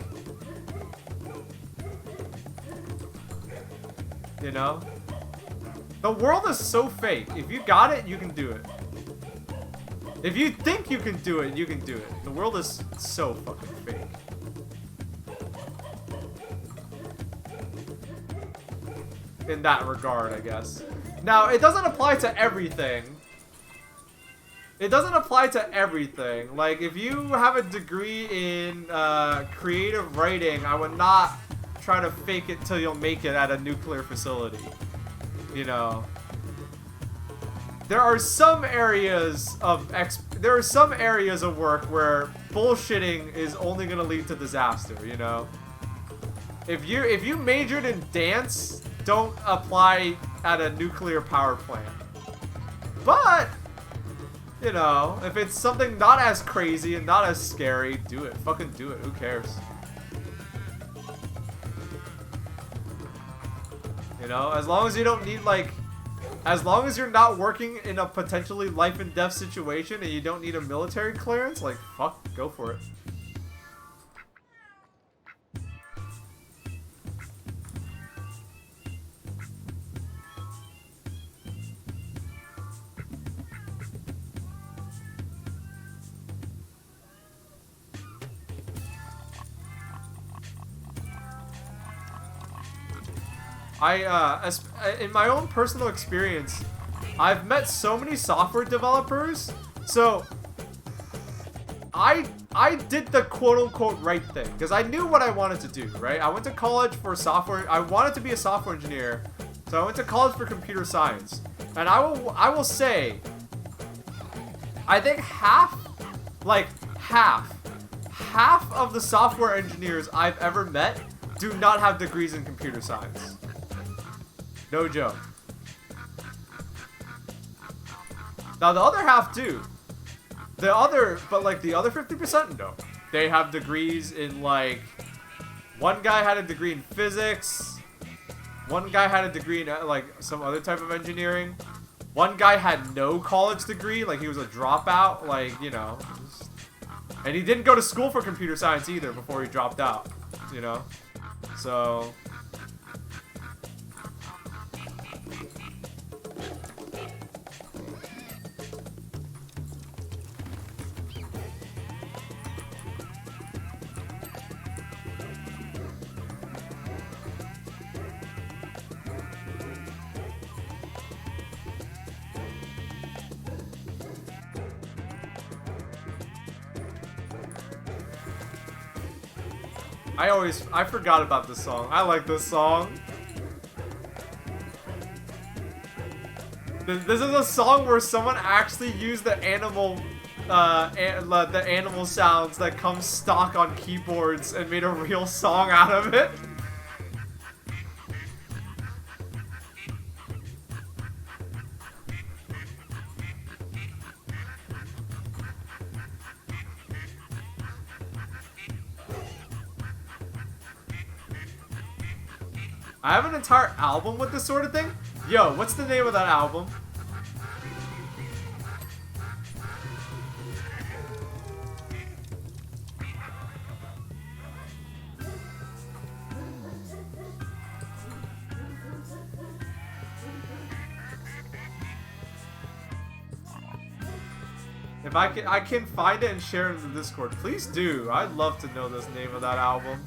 You know? The world is so fake. If you got it, you can do it. If you think you can do it, you can do it. The world is so fucking fake. In that regard, I guess. Now, it doesn't apply to everything. It doesn't apply to everything. Like, if you have a degree in creative writing, I would not try to fake it till you'll make it at a nuclear facility. You know, there are some areas of work where bullshitting is only gonna lead to disaster. You know, if you majored in dance, don't apply at a nuclear power plant. But you know, if it's something not as crazy and not as scary, do it. Fucking do it. Who cares? You know, as long as you don't need, like, as long as you're not working in a potentially life and death situation and you don't need a military clearance, like, fuck, go for it. In my own personal experience, I've met so many software developers, so I did the quote-unquote right thing, because I knew what I wanted to do, right? I went to college for software, I wanted to be a software engineer, so I went to college for computer science, and I will say, I think half of the software engineers I've ever met do not have degrees in computer science. No joke. Now the other half do. But like the other 50% no. They have degrees in like, one guy had a degree in physics. One guy had a degree in like some other type of engineering. One guy had no college degree, like he was a dropout, like, you know. And he didn't go to school for computer science either before he dropped out, you know. So I forgot about this song. I like this song. This is a song where someone actually used the animal sounds that come stock on keyboards and made a real song out of it. I have an entire album with this sort of thing. Yo, what's the name of that album? If I can find it and share it in the Discord. Please do. I'd love to know this name of that album.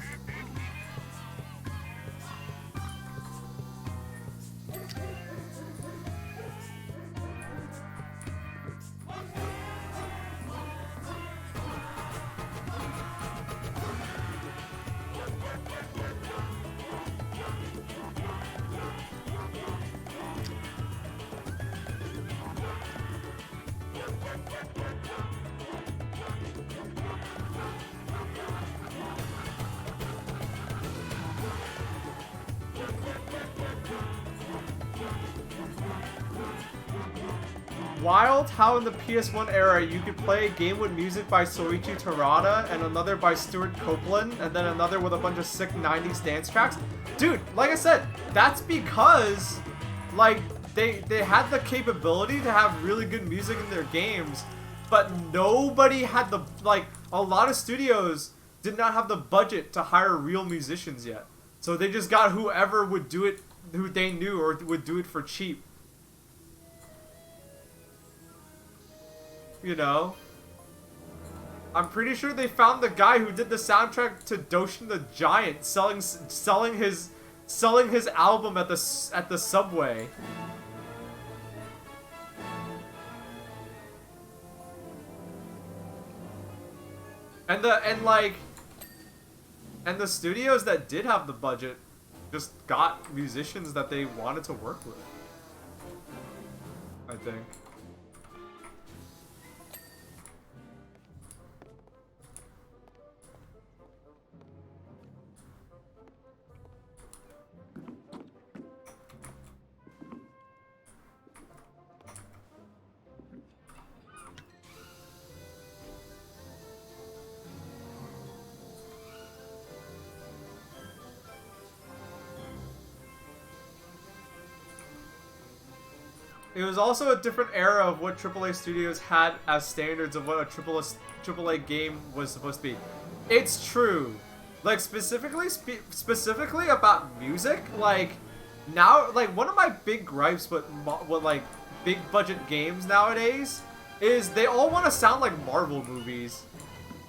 Wild how in the PS1 era you could play a game with music by Soichi Terada and another by Stuart Copeland and then another with a bunch of sick 90s dance tracks. Dude, like I said, that's because like they had the capability to have really good music in their games, but nobody had the a lot of studios did not have the budget to hire real musicians yet. So they just got whoever would do it, who they knew or would do it for cheap. You know, I'm pretty sure they found the guy who did the soundtrack to Doshin the Giant selling his album at the subway. And the studios that did have the budget just got musicians that they wanted to work with, I think. It was also a different era of what AAA studios had as standards of what a AAA game was supposed to be. It's true. Like, specifically about music, like, now, like, one of my big gripes with like, big budget games nowadays is they all want to sound like Marvel movies.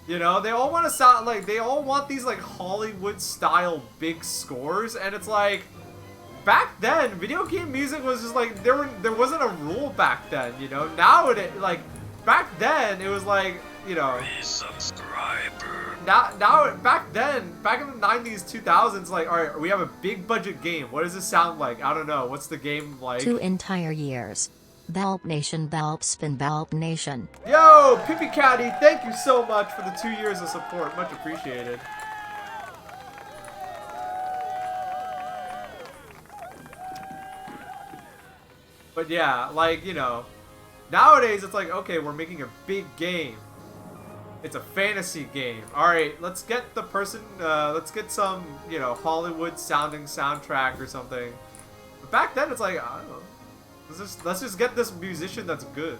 You know, they all want to sound like, they all want these, like, Hollywood-style big scores, and it's like, back then, video game music was just like, there wasn't a rule back then, you know? Now like, back then, it was like, you know... Subscriber. Now, back then, back in the 90s, 2000s, like, alright, we have a big budget game. What does it sound like? I don't know. What's the game like? 2 entire years. Baaulp Nation, Baaulp Spin, Baaulp Nation. Yo, Pippy Caddy, thank you so much for the 2 years of support. Much appreciated. But yeah, like, you know, nowadays it's like, okay, we're making a big game. It's a fantasy game. Alright, let's get the person, let's get some, you know, Hollywood sounding soundtrack or something. But back then it's like, I don't know. Let's just get this musician that's good.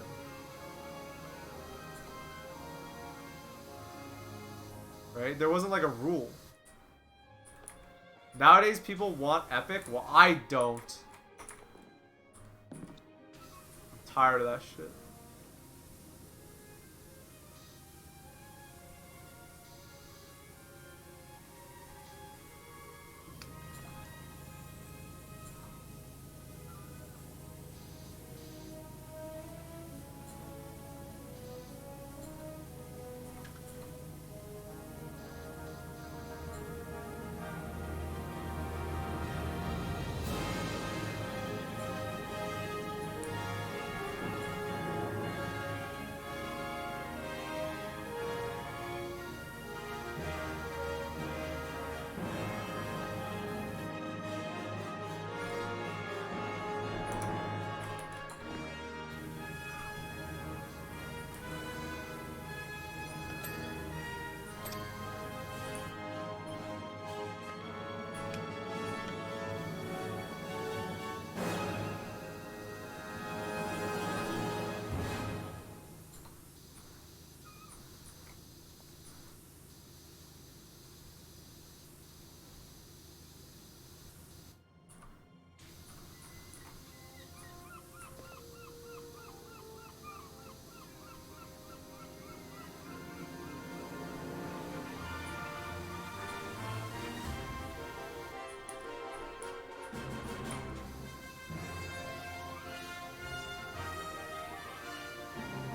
Right? There wasn't like a rule. Nowadays people want epic. Well, I don't. Tired of that shit.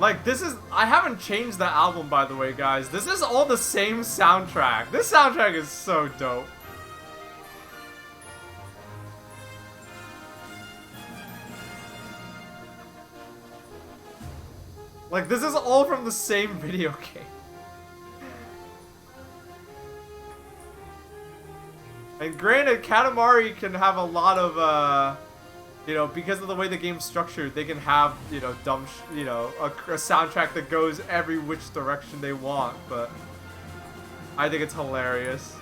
Like, this is... I haven't changed the album, by the way, guys. This is all the same soundtrack. This soundtrack is so dope. Like, this is all from the same video game. And granted, Katamari can have a lot of, you know, because of the way the game's structured, they can have, you know, dumb, you know, a soundtrack that goes every which direction they want, but I think it's hilarious.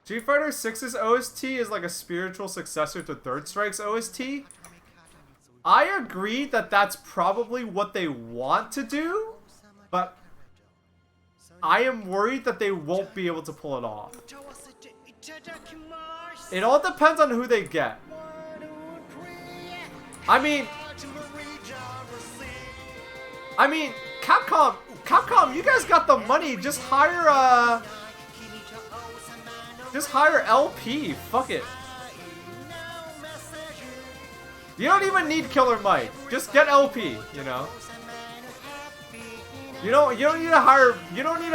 Street Fighter 6's OST is like a spiritual successor to Third Strike's OST. I agree that that's probably what they want to do, but I am worried that they won't be able to pull it off. It all depends on who they get. I mean, Capcom, you guys got the money. Just hire LP. Fuck it. You don't even need Killer Mike. Just get LP. You know. You don't need to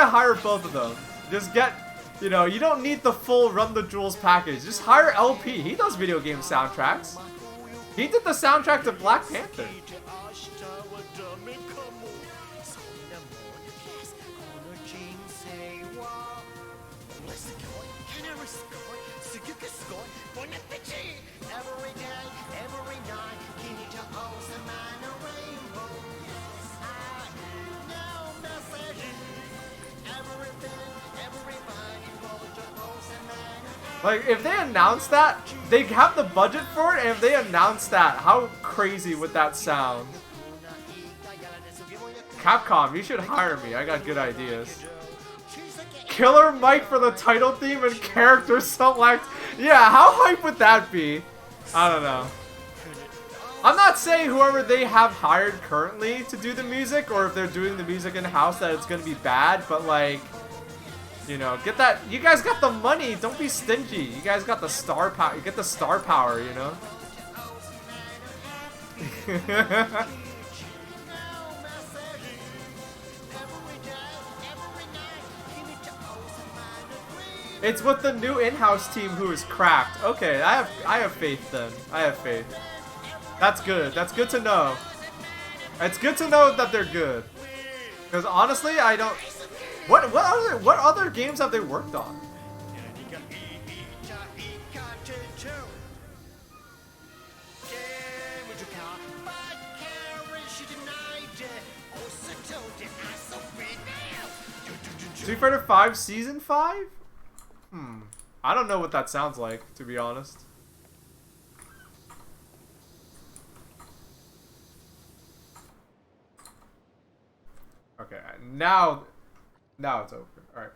hire both of them. Just get. You know, you don't need the full Run the Jewels package. Just hire LP. He does video game soundtracks. He did the soundtrack to Black Panther. Like, if they announce that, they have the budget for it, and if they announce that, how crazy would that sound? Capcom, you should hire me. I got good ideas. Killer Mike for the title theme and character select. Yeah, how hype would that be? I don't know. I'm not saying whoever they have hired currently to do the music, or if they're doing the music in-house, that it's gonna be bad, but like... You know, get that. You guys got the money. Don't be stingy. You guys got the star power. You get the star power, you know? It's with the new in-house team who is cracked. Okay, I have faith then. I have faith. That's good. That's good to know. It's good to know that they're good. Because honestly, I don't... What other games have they worked on? Street Fighter 5 Season 5? I don't know what that sounds like, to be honest. Okay, now it's over. Alright.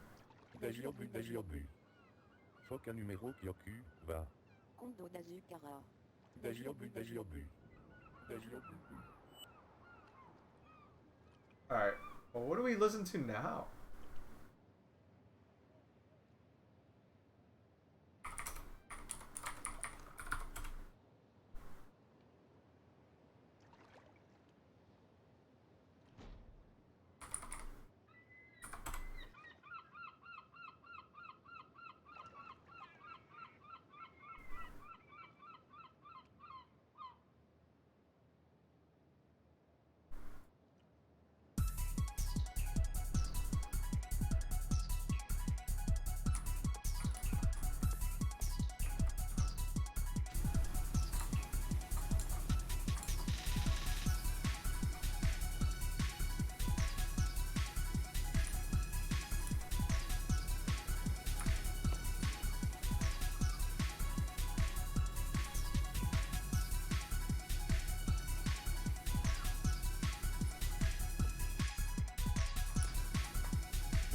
Alright. Well, what do we listen to now?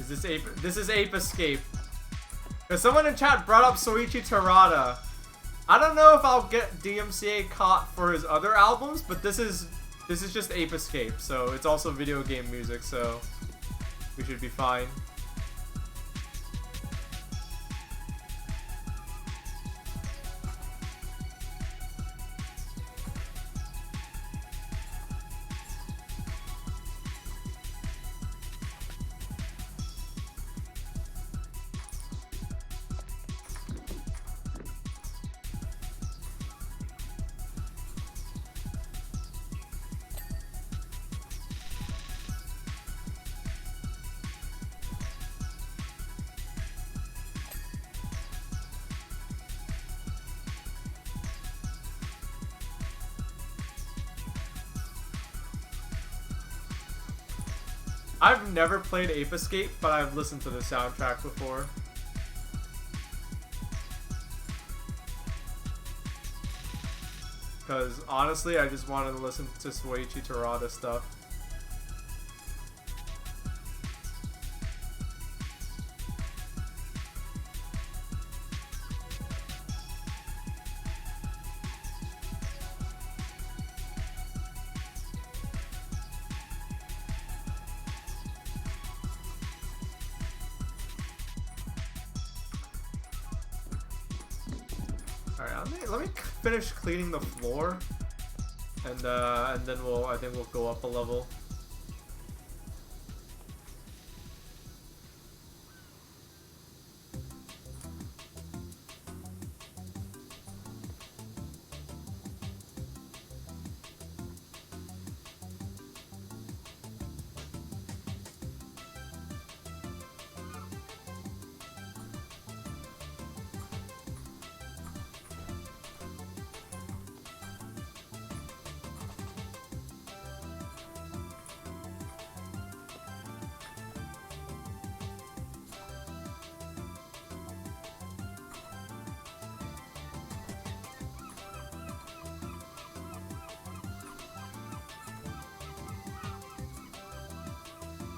This is Ape Escape. Cause someone in chat brought up Soichi Terada. I don't know if I'll get DMCA caught for his other albums, but this is just Ape Escape, so it's also video game music, so we should be fine. I've never played Ape Escape, but I've listened to the soundtrack before. Because honestly, I just wanted to listen to Soichi Terada stuff. Alright, let me finish cleaning the floor, and then I think we'll go up a level.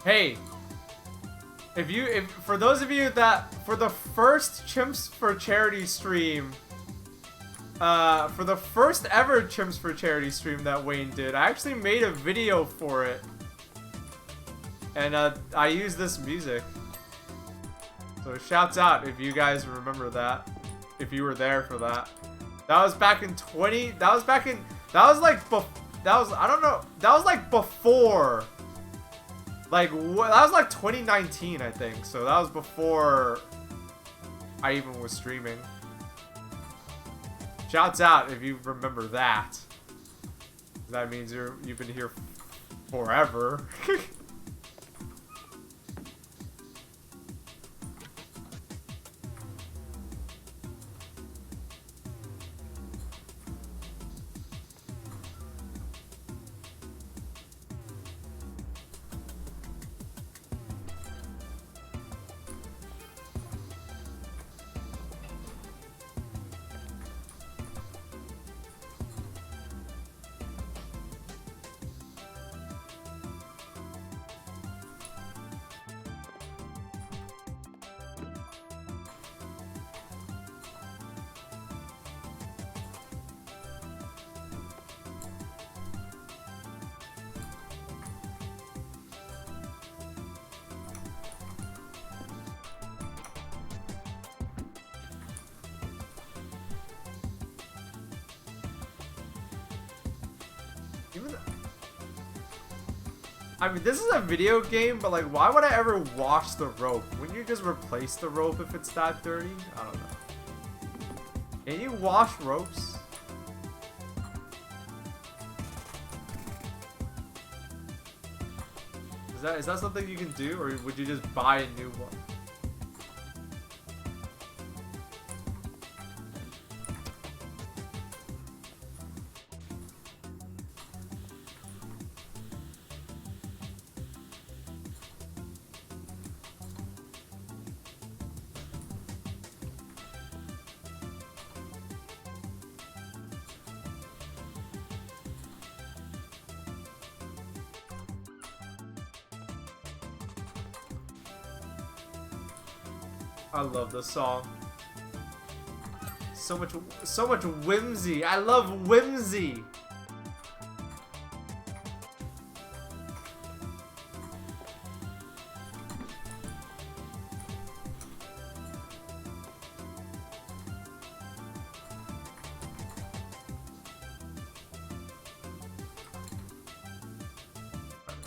Hey, for those of you that, for the first Chimps for Charity stream, for the first ever Chimps for Charity stream that Wayne did, I actually made a video for it. And I used this music. So shouts out if you guys remember that. If you were there for that. That was back in that was like before. Like, that was like 2019, I think. So that was before I even was streaming. Shouts out if you remember that. That means you've been here forever. I mean, this is a video game, but like, why would I ever wash the rope? Wouldn't you just replace the rope if it's that dirty? I don't know. Can you wash ropes? Is that something you can do, or would you just buy a new one? I love this song. So much whimsy. I love whimsy.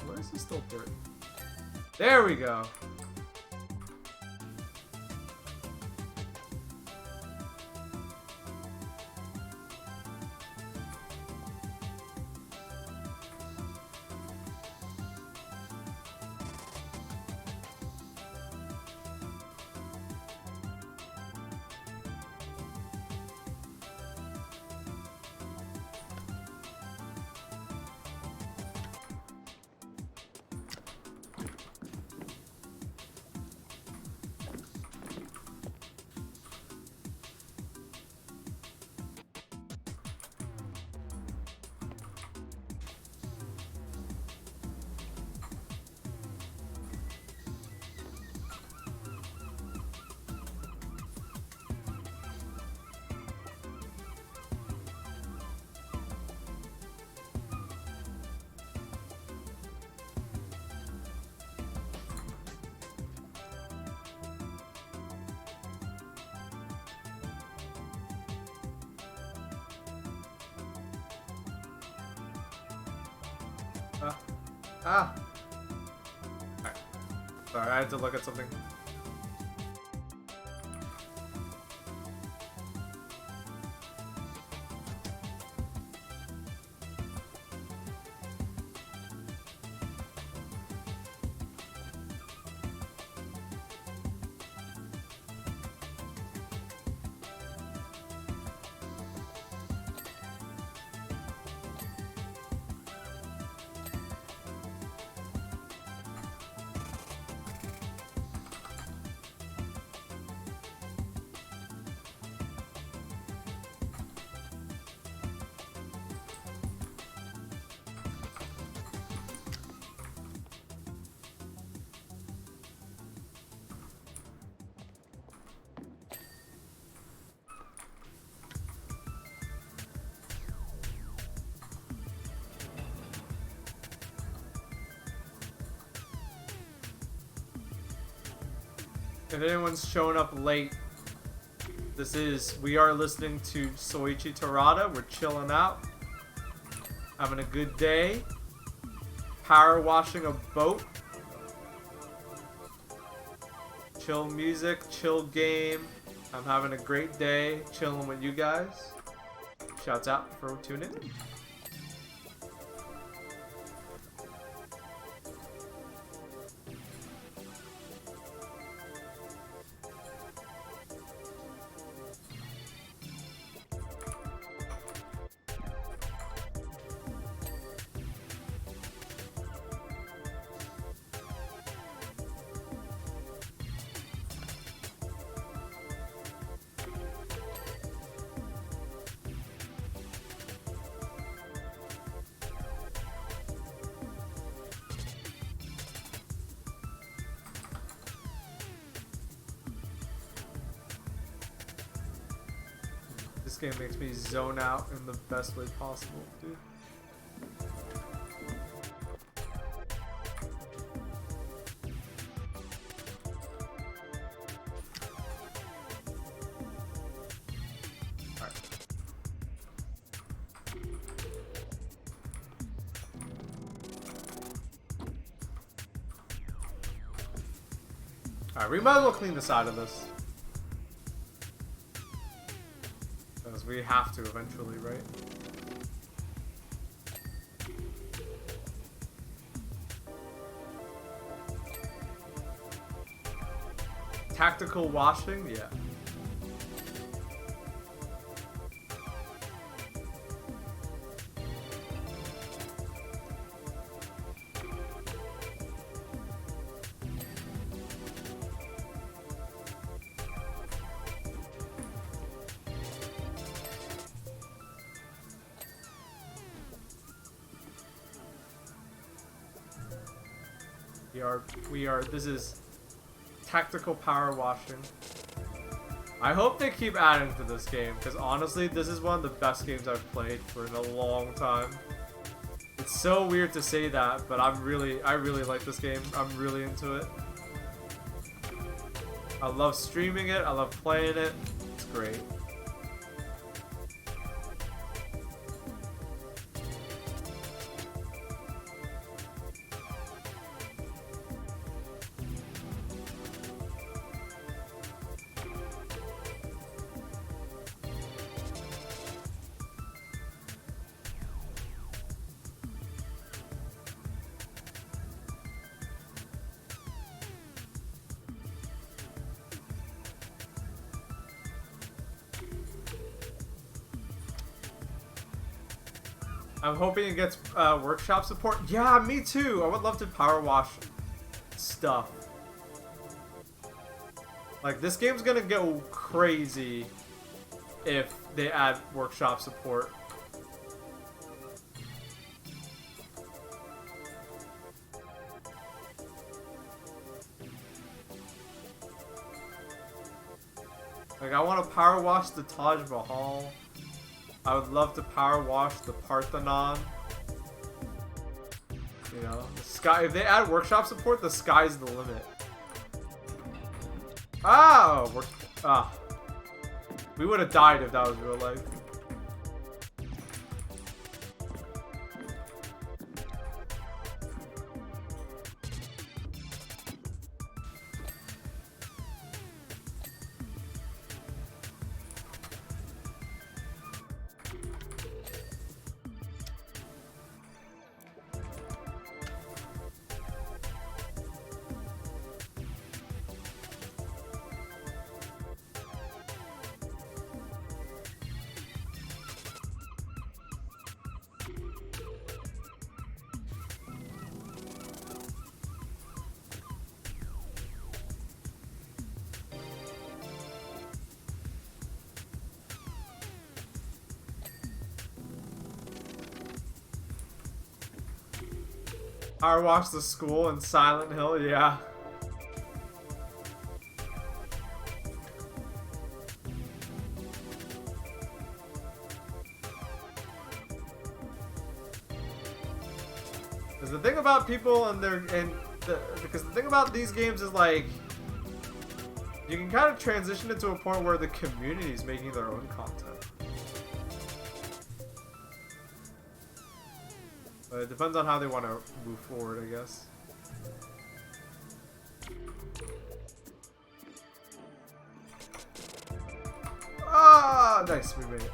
Where is he still dirty? There we go. Ah. Alright. Sorry, I had to look at something. If anyone's showing up late, we are listening to Soichi Terada. We're chilling out, having a good day, power washing a boat, chill music, chill game. I'm having a great day, chilling with you guys. Shouts out for tuning in. This game makes me zone out in the best way possible, dude. Alright, we might as well clean the side of this. Because we have to eventually, right? Tactical washing? Yeah. This is tactical power washing. I hope they keep adding to this game, because honestly, this is one of the best games I've played for in a long time. It's so weird to say that, but I really like this game. I'm really into it. I love streaming it. I love playing it. It's great. I'm hoping it gets workshop support. Yeah, me too. I would love to power wash stuff. Like, this game's gonna go crazy if they add workshop support. Like, I want to power wash the Taj Mahal. I would love to power wash the Parthenon. You know, the sky. If they add workshop support, the sky's the limit. Oh, we would have died if that was real life. Power wash the school in Silent Hill, yeah. Because the thing about people because the thing about these games is like you can kind of transition it to a point where the community is making their own content. But it depends on how they want to move forward, I guess. Ah, nice, we made it.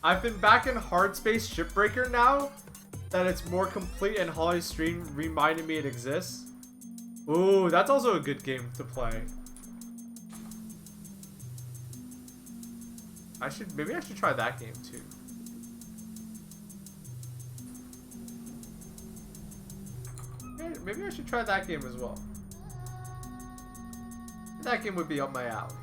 I've been back in Hard Space Shipbreaker now that it's more complete and Holly's stream reminded me it exists. Ooh, that's also a good game to play. Maybe I should try that game too. Maybe I should try that game as well. That game would be up my alley.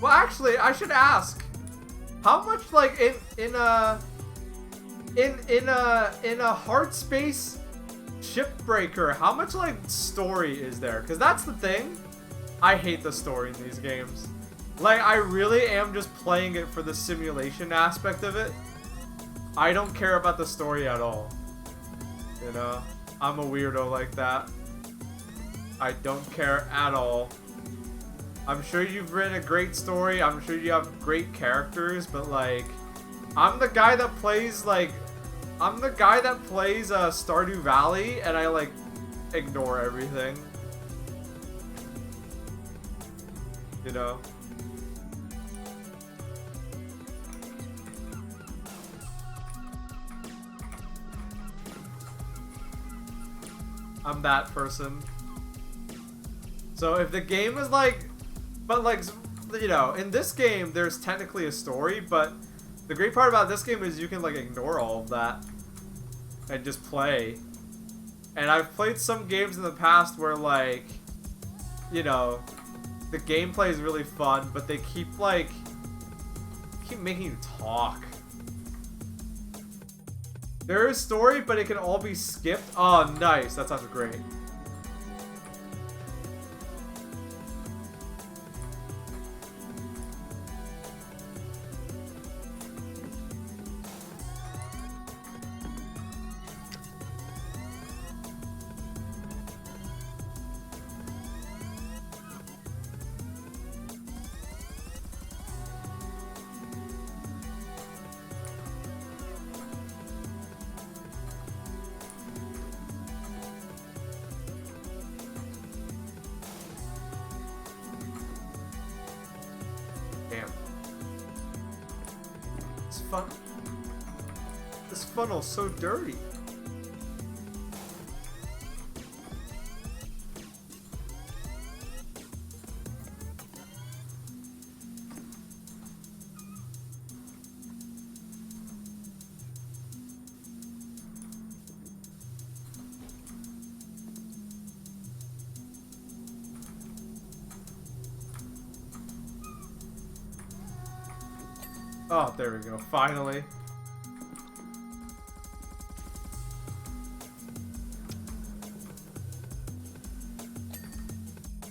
Well, actually, I should ask, how much like in a hard space shipbreaker, how much like story is there? Because that's the thing. I hate the story in these games. Like, I really am just playing it for the simulation aspect of it. I don't care about the story at all. You know? I'm a weirdo like that. I don't care at all. I'm sure you've written a great story. I'm sure you have great characters, but like, I'm the guy that plays Stardew Valley, and I like ignore everything. You know? I'm that person. So if the game is like, but like, you know, in this game there's technically a story, but the great part about this game is you can like ignore all of that and just play. And I've played some games in the past where like, you know, the gameplay is really fun, but they keep making you talk. There is story, but it can all be skipped. Oh, nice. That sounds great. This funnel's so dirty. Oh, there we go. Finally.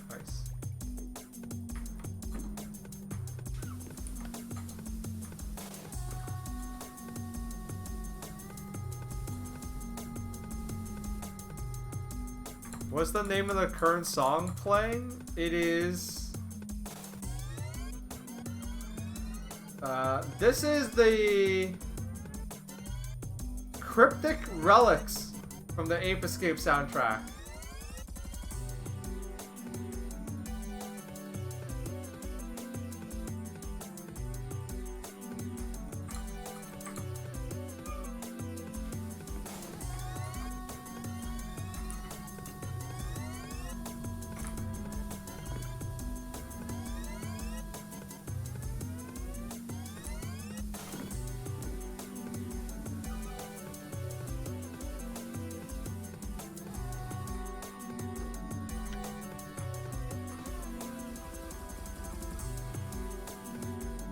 Nice. What's the name of the current song playing? It is... this is the Cryptic Relics from the Ape Escape soundtrack.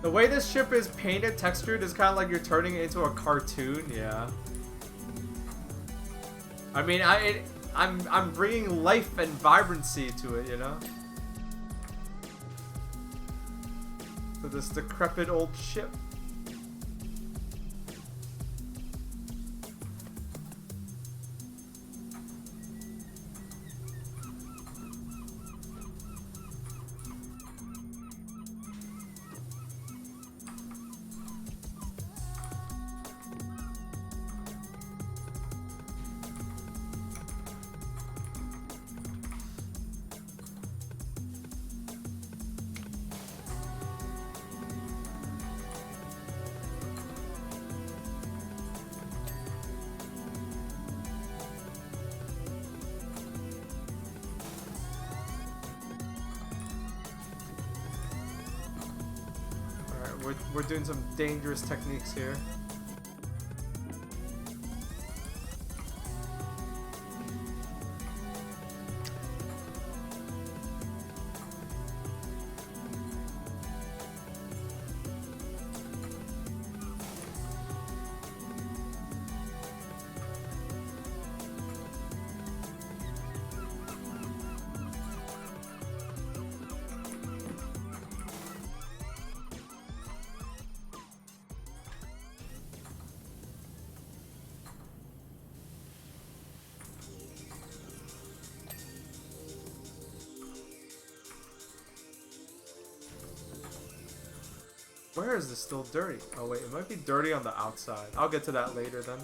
The way this ship is painted, textured, is kind of like you're turning it into a cartoon. Yeah. I mean, I'm bringing life and vibrancy to it, you know. To this decrepit old ship. We're doing some dangerous techniques here. Where is this still dirty? Oh wait, it might be dirty on the outside. I'll get to that later then.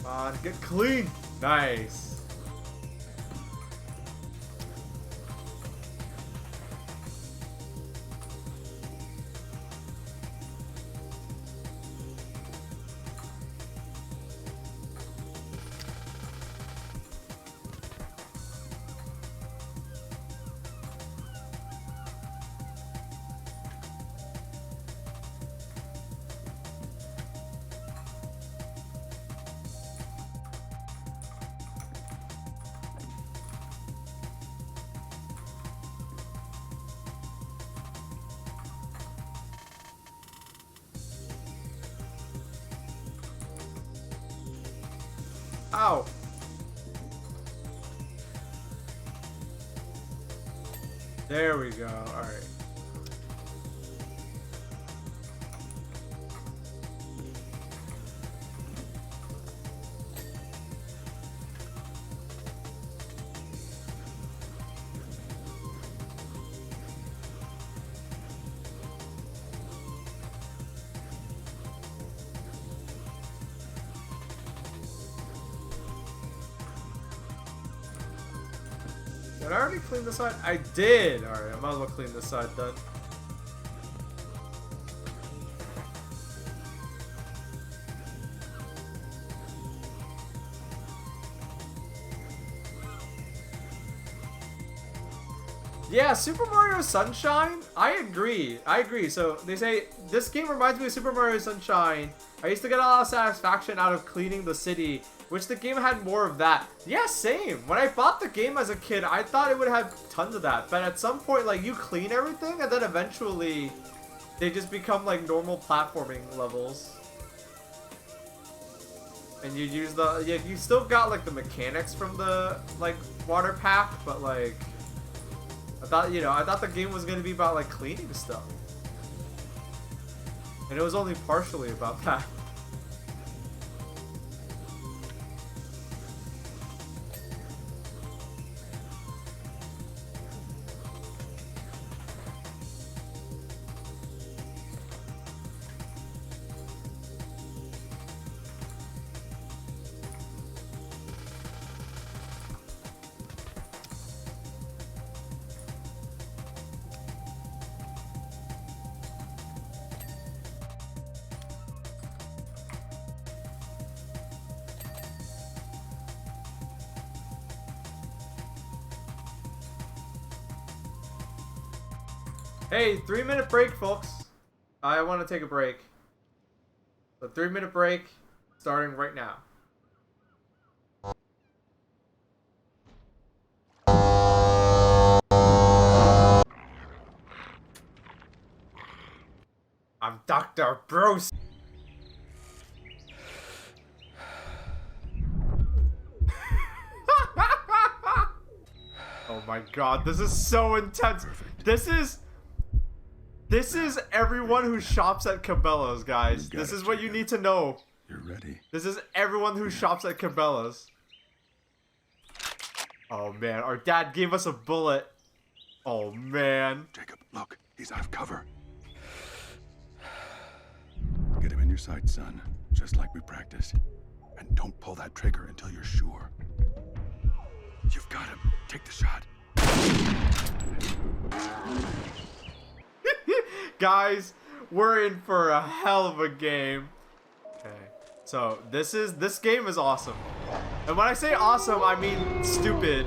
Come on, get clean. Nice. Ow! There we go. Alright. Did I already clean this side? I did! Alright, I might as well clean this side then. Yeah, Super Mario Sunshine? I agree. I agree. So they say, this game reminds me of Super Mario Sunshine. I used to get a lot of satisfaction out of cleaning the city, which the game had more of that. Yeah, same. When I bought the game as a kid, I thought it would have tons of that. But at some point, like, you clean everything, and then eventually they just become like normal platforming levels. And you use the, yeah, you still got like the mechanics from the like water pack, but like, I thought, you know, I thought the game was gonna be about like cleaning stuff. And it was only partially about that. Hey, 3-minute break, folks. I want to take a break. So 3-minute break, starting right now. I'm Dr. Bruce. Oh my god, this is so intense. This is everyone who shops at Cabela's, guys. This is what you need to know. You're ready. This is everyone who shops at Cabela's. Oh man, our dad gave us a bullet. Oh man. Jacob, look, he's out of cover. Get him in your sights, son, just like we practiced. And don't pull that trigger until you're sure. You've got him. Take the shot. Guys, we're in for a hell of a game. Okay, so this game is awesome. And when I say awesome, I mean stupid.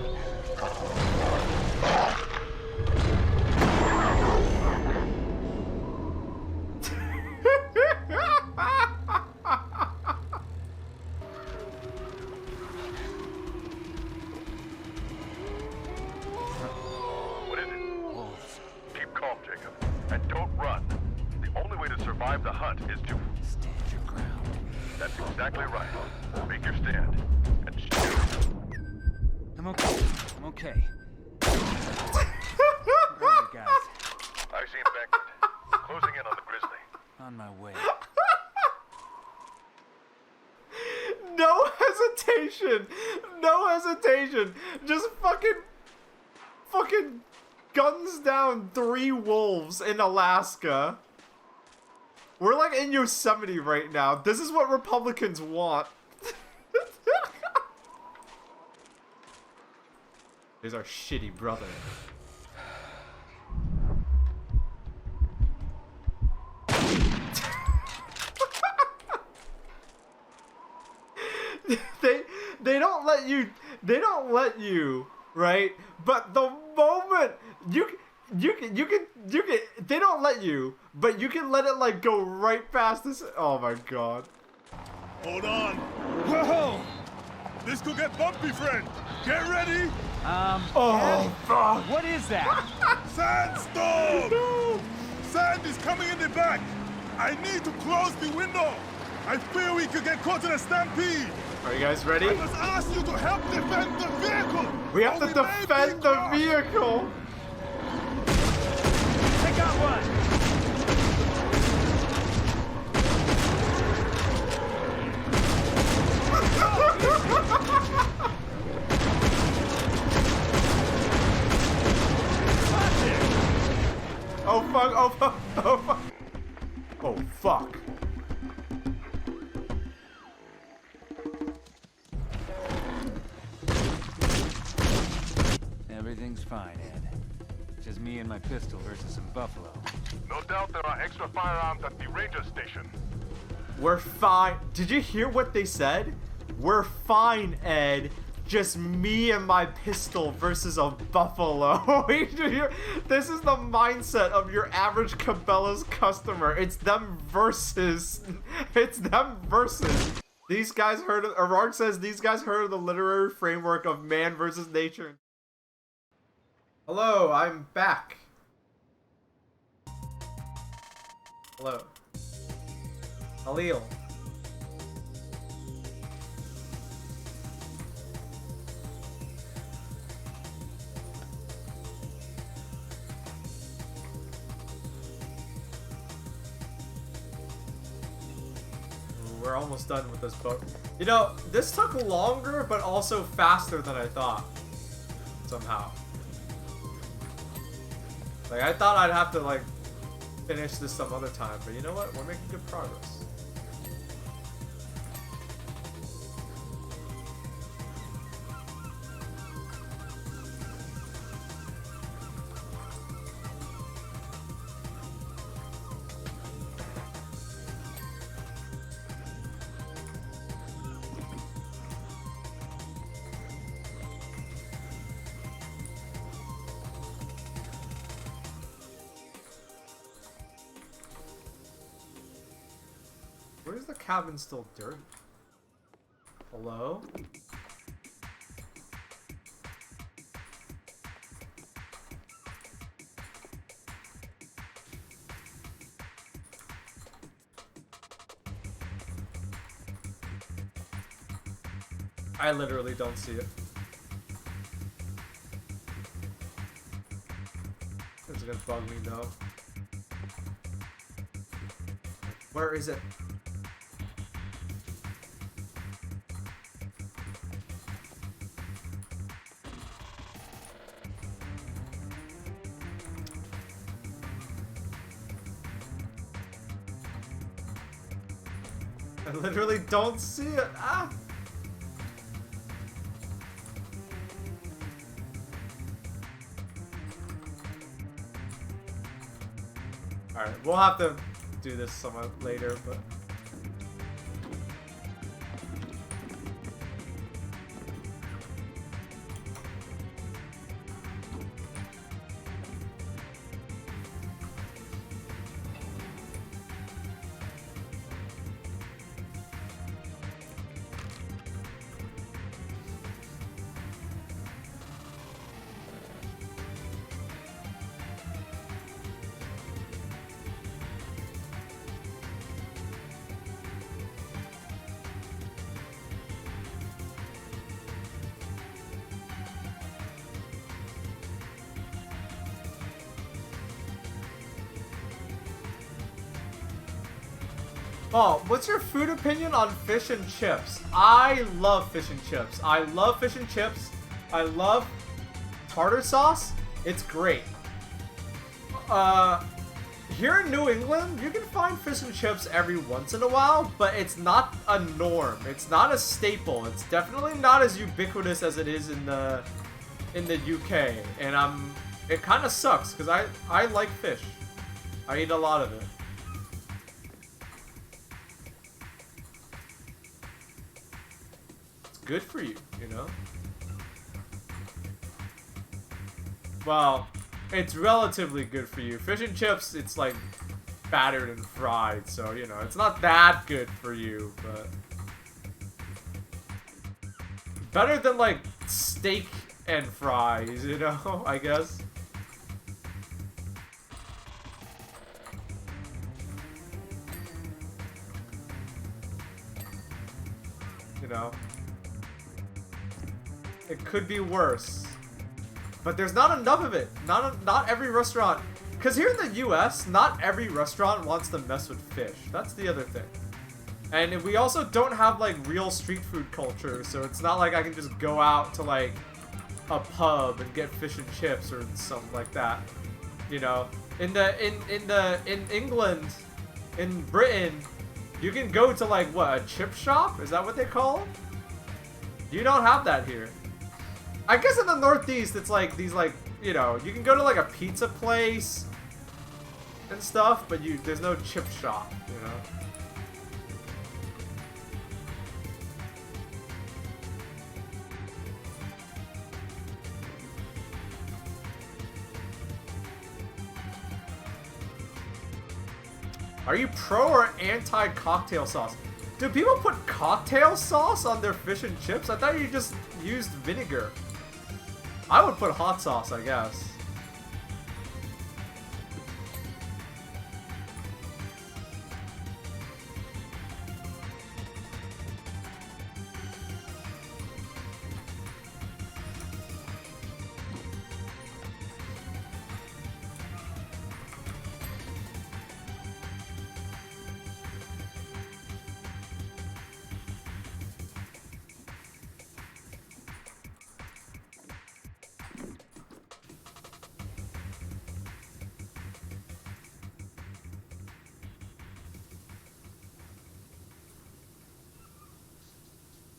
That's exactly right. Make your stand. And shoot. I'm okay. I'm okay. Where are you guys? I see embankment. Closing in on the grizzly. On my way. No hesitation. No hesitation. Just fucking guns down 3 wolves in Alaska. We're like in Yosemite right now. This is what Republicans want. He's our shitty brother. they don't let you, right? But the moment you can they don't let you, but you can let it like go right past this. Oh my god. Hold on. Whoa! This could get bumpy, friend. Get ready. Oh fuck. What is that? Sandstorm! Sand is coming in the back. I need to close the window. I fear we could get caught in a stampede. Are you guys ready? I must ask you to help defend the vehicle. We have to or may be defend the caught. vehicle. I got one. Oh fuck, oh fuck, oh fuck. Oh fuck. Everything's fine, Ed. Just me and my pistol versus some buffalo. No doubt there are extra firearms at the ranger station. We're fine. Did you hear what they said? We're fine, Ed. Just me and my pistol versus a buffalo. This is the mindset of your average Cabela's customer. It's them versus. It's them versus. These guys heard of, Arark says these guys heard of the literary framework of man versus nature. Hello, I'm back. Hello. Halil. We're almost done with this book. You know, this took longer, but also faster than I thought. Somehow. Like, I thought I'd have to, like, finish this some other time, but you know what? We're making good progress. Where is the cabin still dirty? Hello? I literally don't see it. It's gonna bug me though. Where is it? I literally don't see it. Ah! Alright, we'll have to do this somewhat later, but... Oh, what's your food opinion on fish and chips? I love fish and chips. I love fish and chips. I love tartar sauce. It's great. Here in New England, you can find fish and chips every once in a while, but it's not a norm. It's not a staple. It's definitely not as ubiquitous as it is in the UK. And it kind of sucks because I like fish. I eat a lot of it. It's good for you, you know? Well, it's relatively good for you. Fish and chips, it's like battered and fried, so, you know, it's not that good for you, but better than like steak and fries, you know, I guess. You know, it could be worse. But there's not enough of it. Not every restaurant. Because here in the US, not every restaurant wants to mess with fish. That's the other thing. And we also don't have like real street food culture, so it's not like I can just go out to like a pub and get fish and chips or something like that. You know, in England, in Britain, you can go to like what, a chip shop? Is that what they call them? You don't have that here. I guess in the Northeast, it's like these like, you know, you can go to like a pizza place and stuff, but there's no chip shop, you know. Are you pro or anti cocktail sauce? Do people put cocktail sauce on their fish and chips? I thought you just used vinegar. I would put hot sauce, I guess.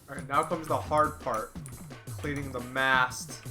Alright, now comes the hard part. Cleaning the mast.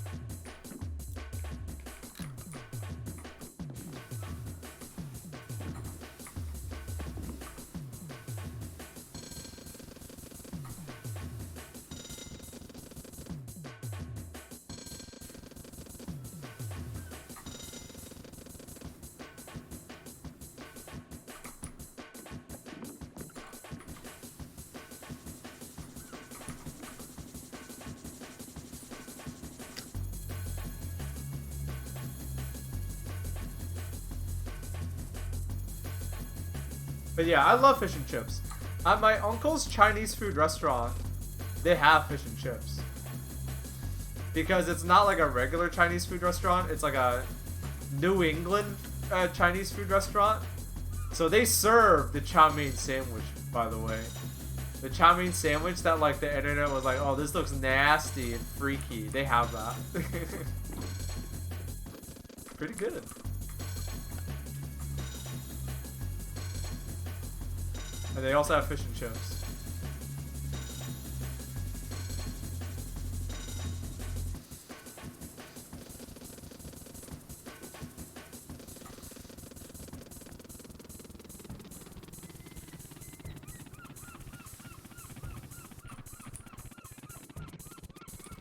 But yeah, I love fish and chips. At my uncle's Chinese food restaurant, they have fish and chips. Because it's not like a regular Chinese food restaurant, it's like a New England Chinese food restaurant. So they serve the chow mein sandwich, by the way. The chow mein sandwich that like the internet was like, oh, this looks nasty and freaky. They have that. Pretty good. And they also have fish and chips.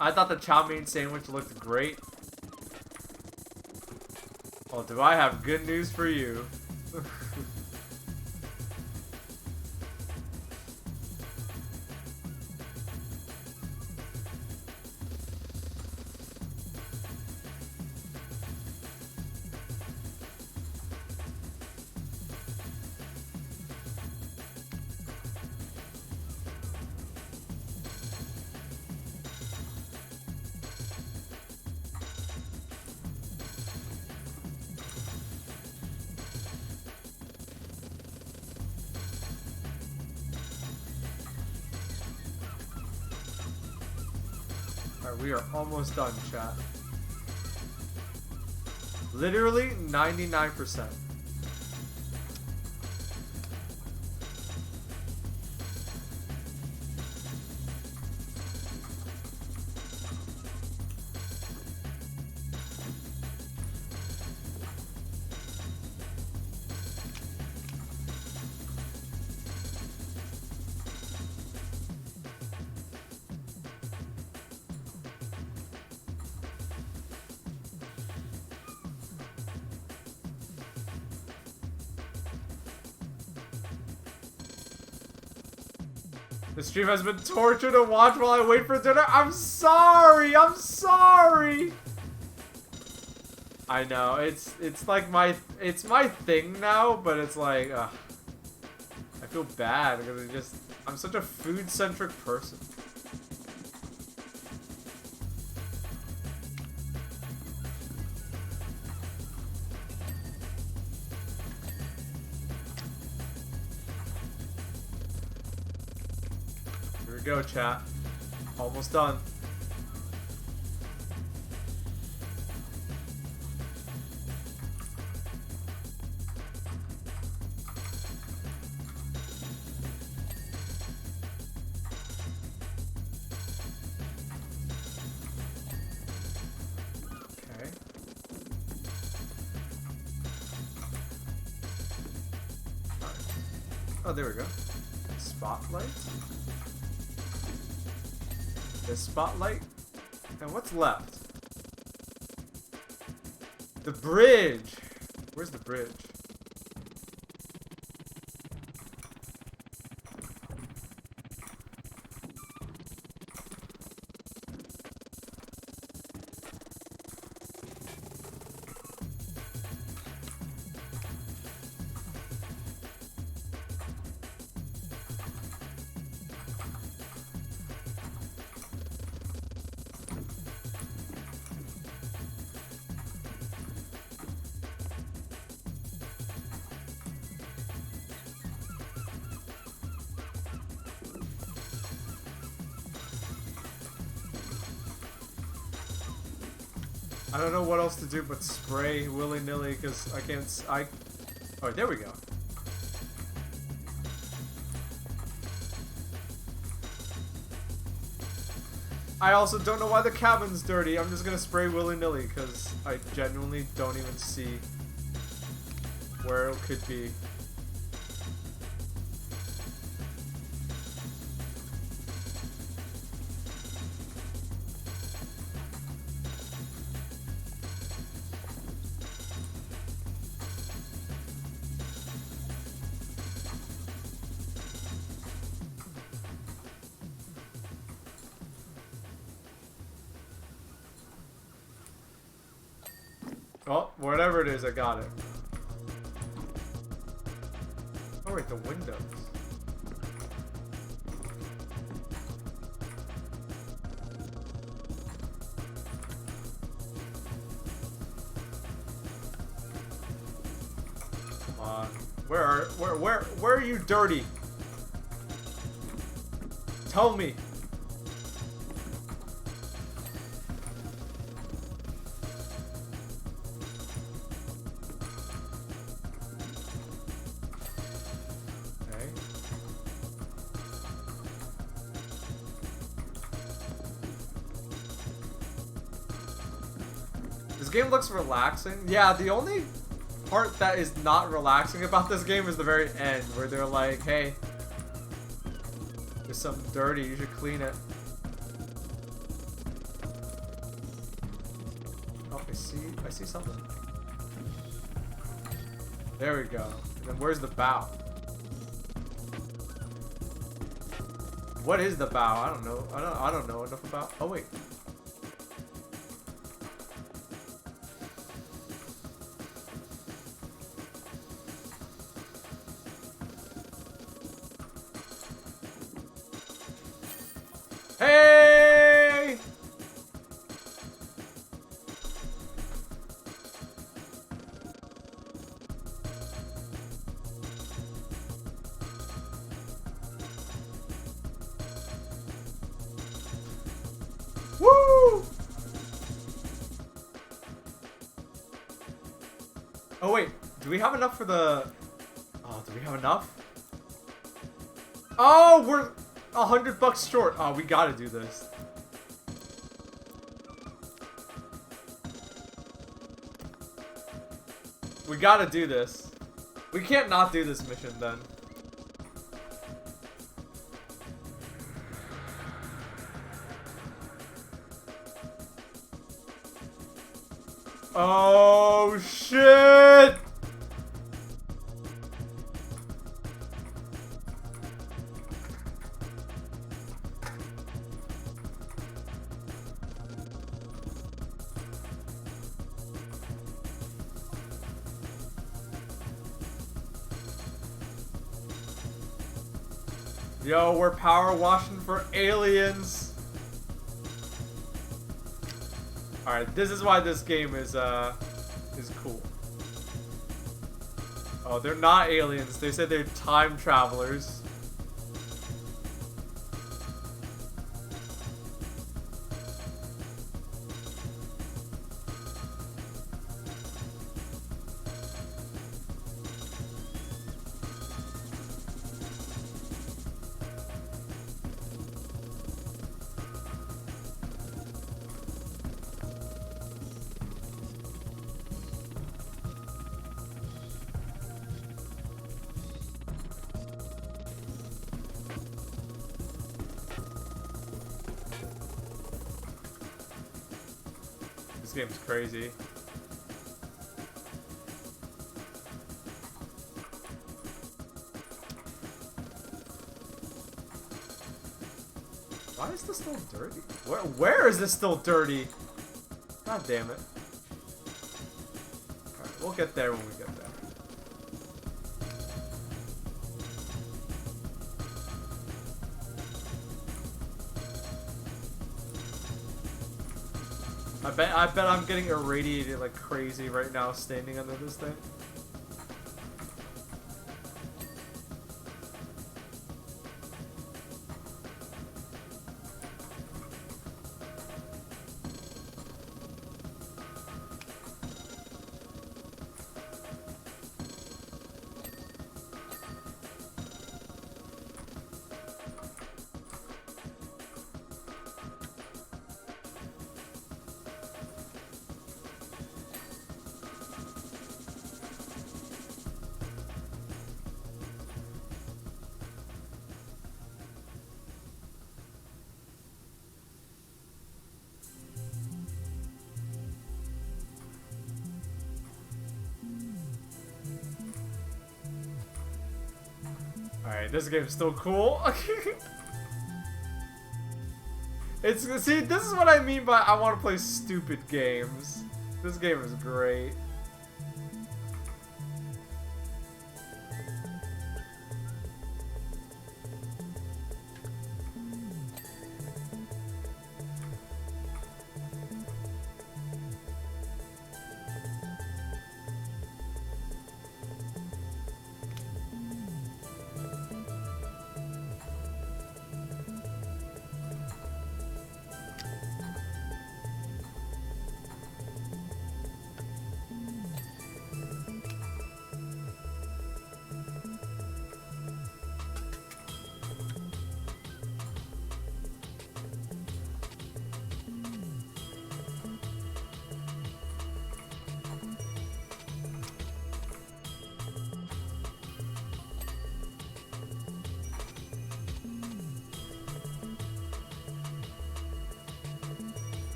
I thought the chow mein sandwich looked great. Well, do I have good news for you? Alright, we are almost done, chat. Literally 99%. The stream has been torture to watch while I wait for dinner. I'm sorry. I'm sorry. I know it's like my thing now, but it's like I feel bad because I'm such a food centric person. Here we go, chat. Almost done. Okay. Oh, there we go. Spotlight. The spotlight. And what's left? The bridge. Where's the bridge? I don't know what else to do but spray willy-nilly because I can't. Oh, there we go. I also don't know why the cabin's dirty. I'm just gonna spray willy-nilly because I genuinely don't even see where it could be. Oh, whatever it is, I got it. Oh wait, the windows. Come on. Where are you dirty? Tell me. This game looks relaxing. Yeah, the only part that is not relaxing about this game is the very end, where they're like, hey, there's something dirty, you should clean it. Oh, I see something. There we go. And then where's the bow? What is the bow? I don't know. I don't know enough about. Oh wait. Hey! Woo! Do we have enough for the... Oh, do we have enough? Oh, we're $100 short. Oh, we gotta do this. We gotta do this. We can't not do this mission then. Oh shit! Yo, we're power washing for aliens. Alright, this is why this game is cool. Oh, they're not aliens. They said they're time travelers. This game's crazy. Why is this still dirty? Where is this still dirty? God damn it. Alright, we'll get there when we get there. I bet I'm getting irradiated like crazy right now standing under this thing. Alright, this game's still cool. See, this is what I mean by I want to play stupid games. This game is great.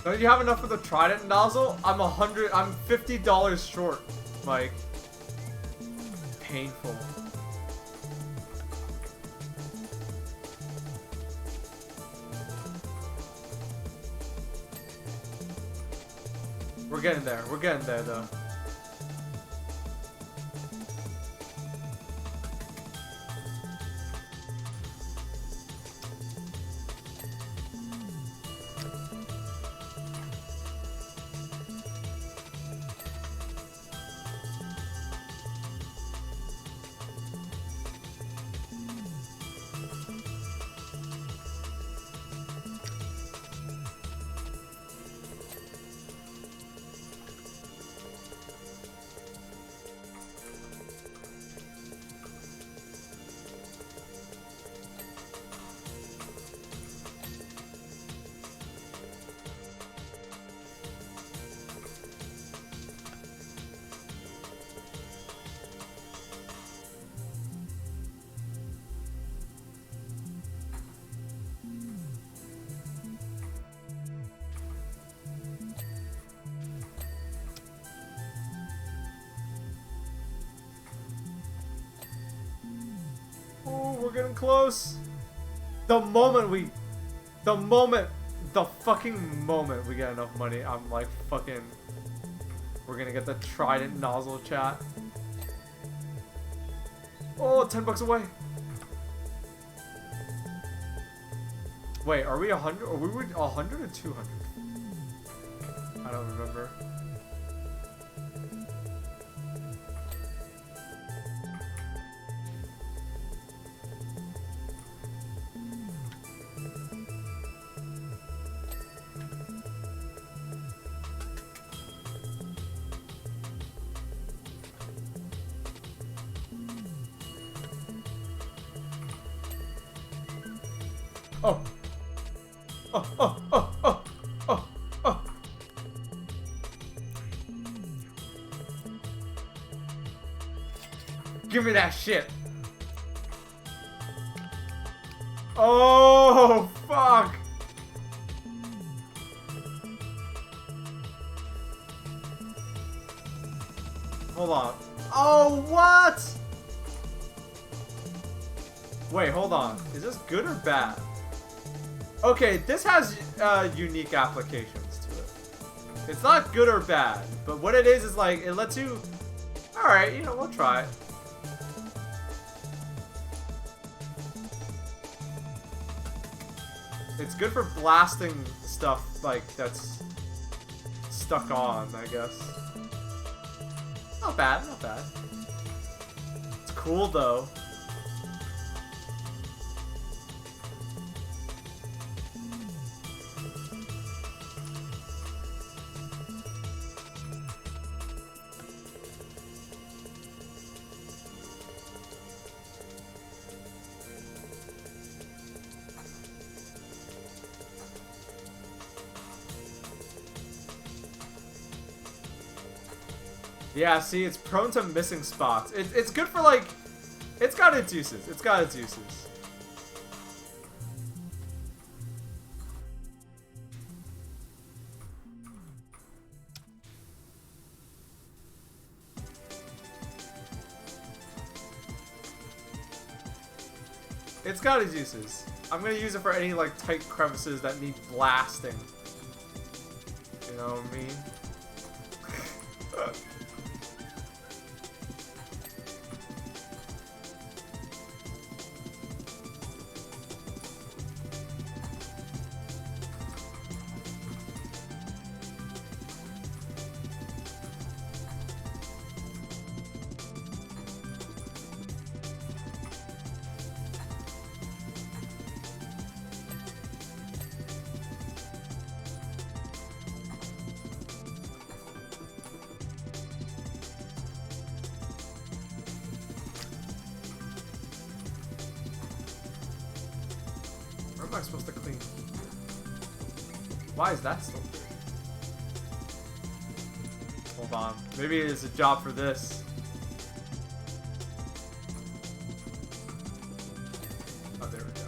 Don't you have enough for the trident nozzle? I'm $50 short, Mike. Painful. We're getting there. We're getting there, though. we're getting close. The fucking moment we get enough money, I'm like fucking. We're gonna get the trident nozzle chat. Oh, $10 away. Wait, are we 100? Are we 100 or 200? I don't remember. Oh. Oh, oh, oh, oh, oh, oh. Give me that shit. Oh, fuck. Hold on. Oh, what? Wait, hold on. Is this good or bad? Okay, this has unique applications to it. It's not good or bad, but what it is like, it lets you... Alright, you know, we'll try it. It's good for blasting stuff, like, that's stuck on, I guess. Not bad, not bad. It's cool, though. Yeah, see, it's prone to missing spots. It's good for, like... It's got its uses. It's got its uses. It's got its uses. I'm gonna use it for any, like, tight crevices that need blasting. You know what I mean? Where am I supposed to clean? Why is that still there? Hold on. Maybe it's a job for this. Oh, there we go.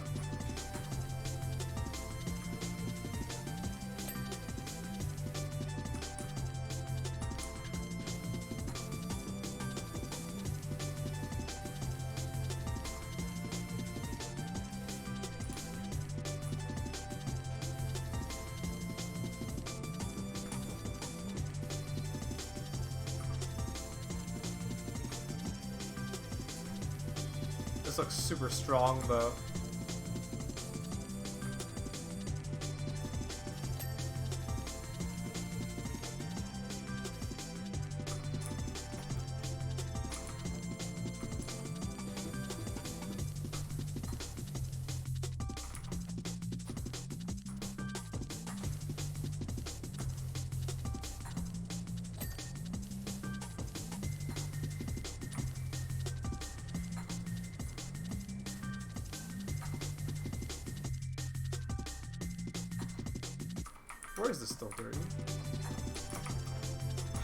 This looks super strong, though. Where is this still dirty?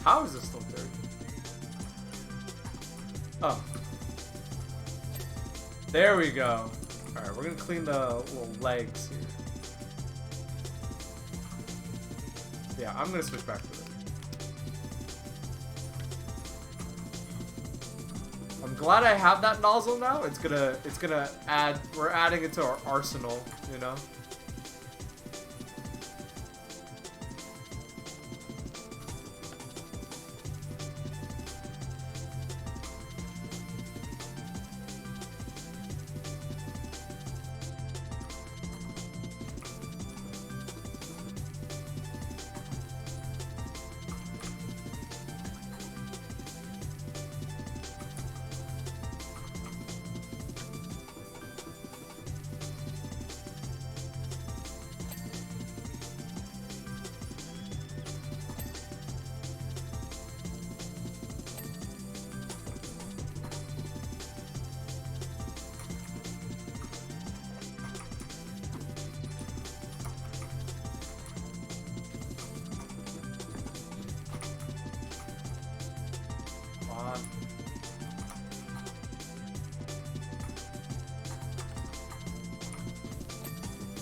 How is this still dirty? Oh. There we go. Alright, we're gonna clean the little legs here. Yeah, I'm gonna switch back to it. I'm glad I have that nozzle now. It's gonna add, we're adding it to our arsenal, you know?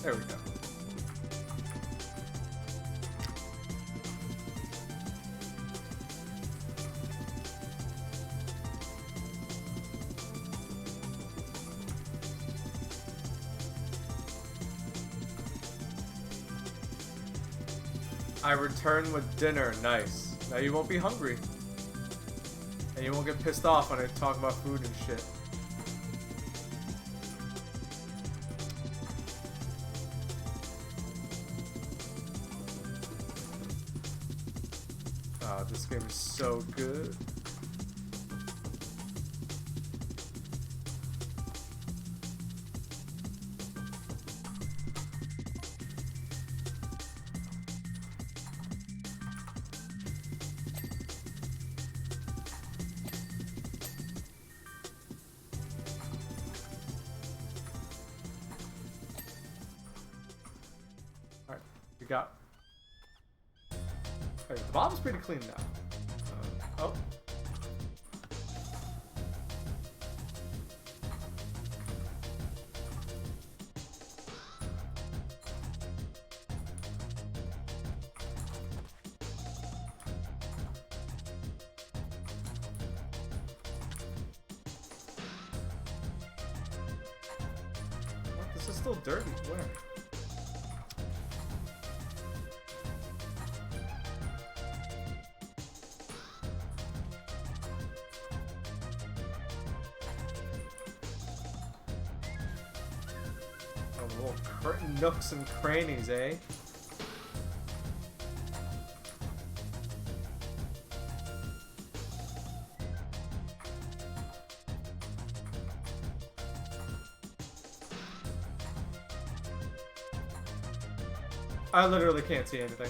There we go. I return with dinner. Nice. Now you won't be hungry. And you won't get pissed off when I talk about food and shit. Oh, this game is so good. Alright, we got... Hey, the bottom's pretty clean now. Oh. What? This is still dirty. Where? Little nooks and crannies, eh? I literally can't see anything.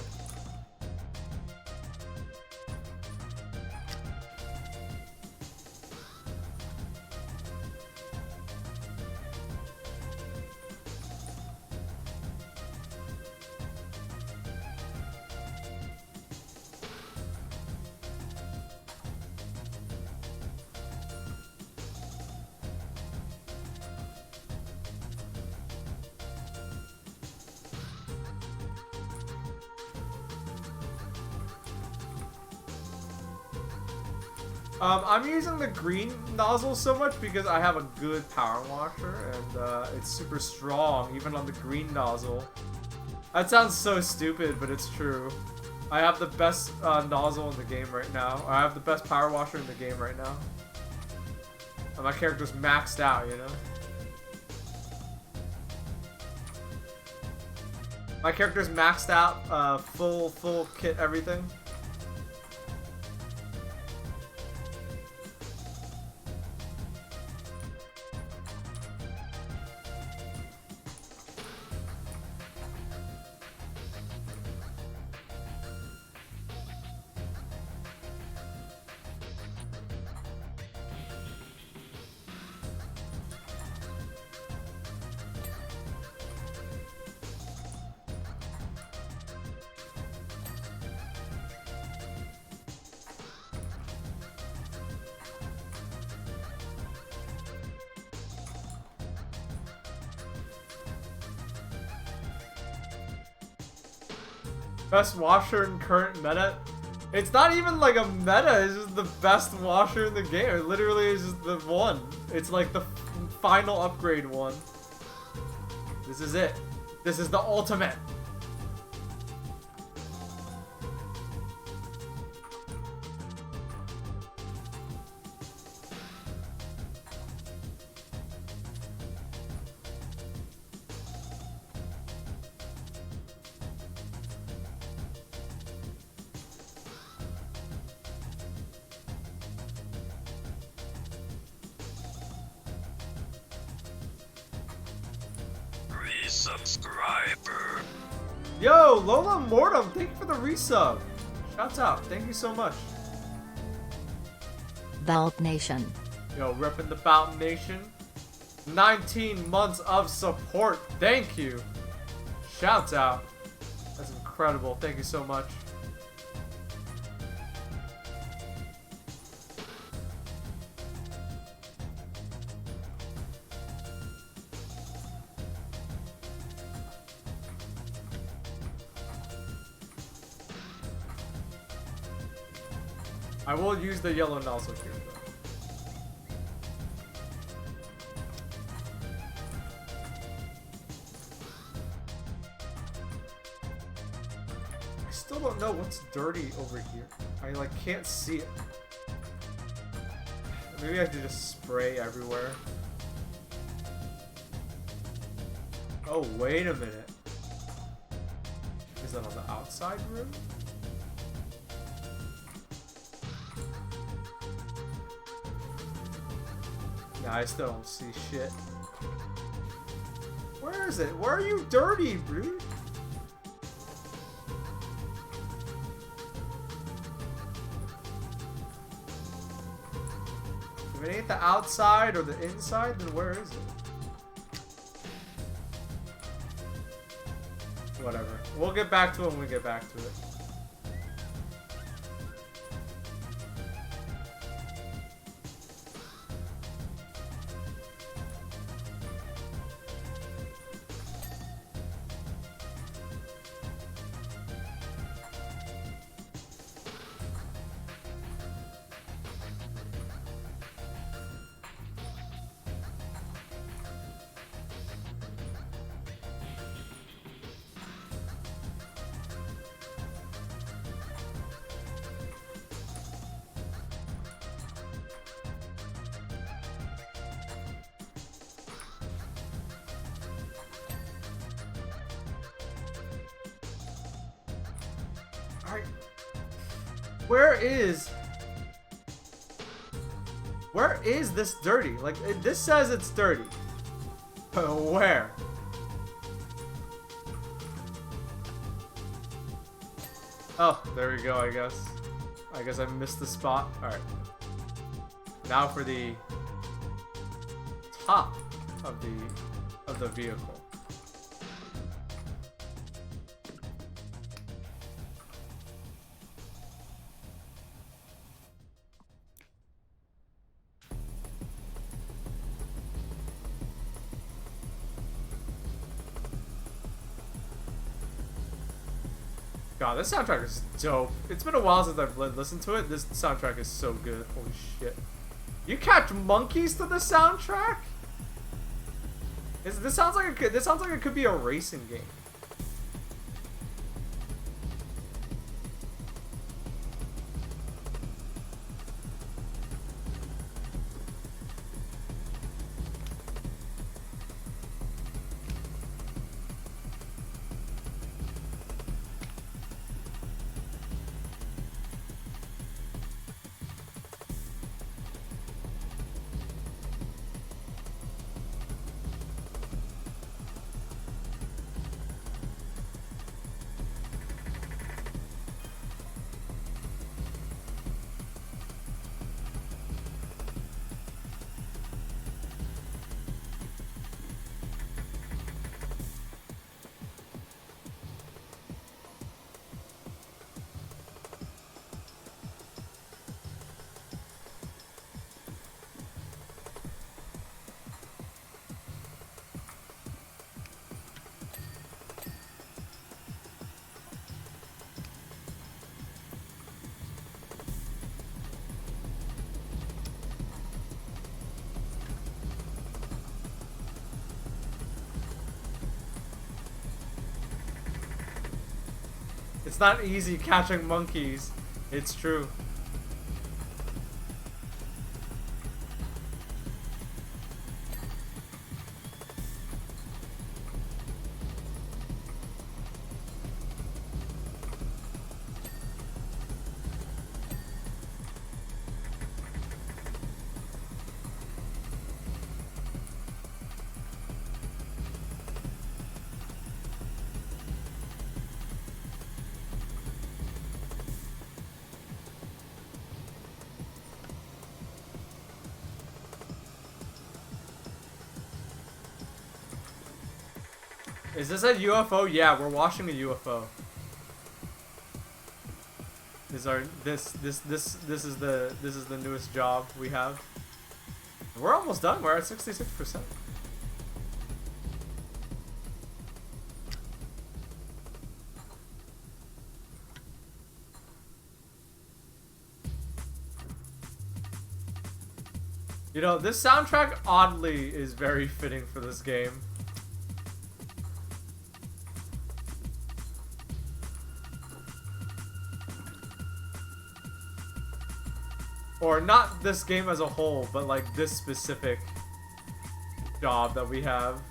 I'm using the green nozzle so much because I have a good power washer and it's super strong even on the green nozzle. That sounds so stupid, but it's true. I have the best nozzle in the game right now. I have the best power washer in the game right now. And my character's maxed out, you know? My character's maxed out, full kit, everything. Best washer in current meta? It's not even like a meta, it's just the best washer in the game. It literally is just the one. It's like the final upgrade one. This is it. This is the ultimate. Subscriber. Yo, Lola Mortem, thank you for the resub. Shouts out, thank you so much. Baaulp Nation. Yo, repping the Baaulp Nation. 19 months of support, thank you. Shouts out. That's incredible, thank you so much. I will use the yellow nozzle here, though. I still don't know what's dirty over here. I like can't see it. Maybe I have to just spray everywhere. Oh, wait a minute. Is that on the outside room? Nah, I still don't see shit. Where is it? Where are you dirty, dude? If it ain't the outside or the inside, then where is it? Whatever. We'll get back to it when we get back to it. Alright. Where is this dirty? Like, this says it's dirty. But where? Oh, there we go, I guess. I guess I missed the spot. Alright. Now for the top of the vehicle. God, this soundtrack is dope. It's been a while since I've listened to it. This soundtrack is so good. Holy shit. You catch monkeys to the soundtrack? This sounds like it could be a racing game. It's not easy catching monkeys. It's true. Is this a UFO? Yeah, we're washing a UFO. This is the newest job we have. We're almost done. We're at 66%. You know, this soundtrack oddly is very fitting for this game. Or not this game as a whole, but like this specific job that we have.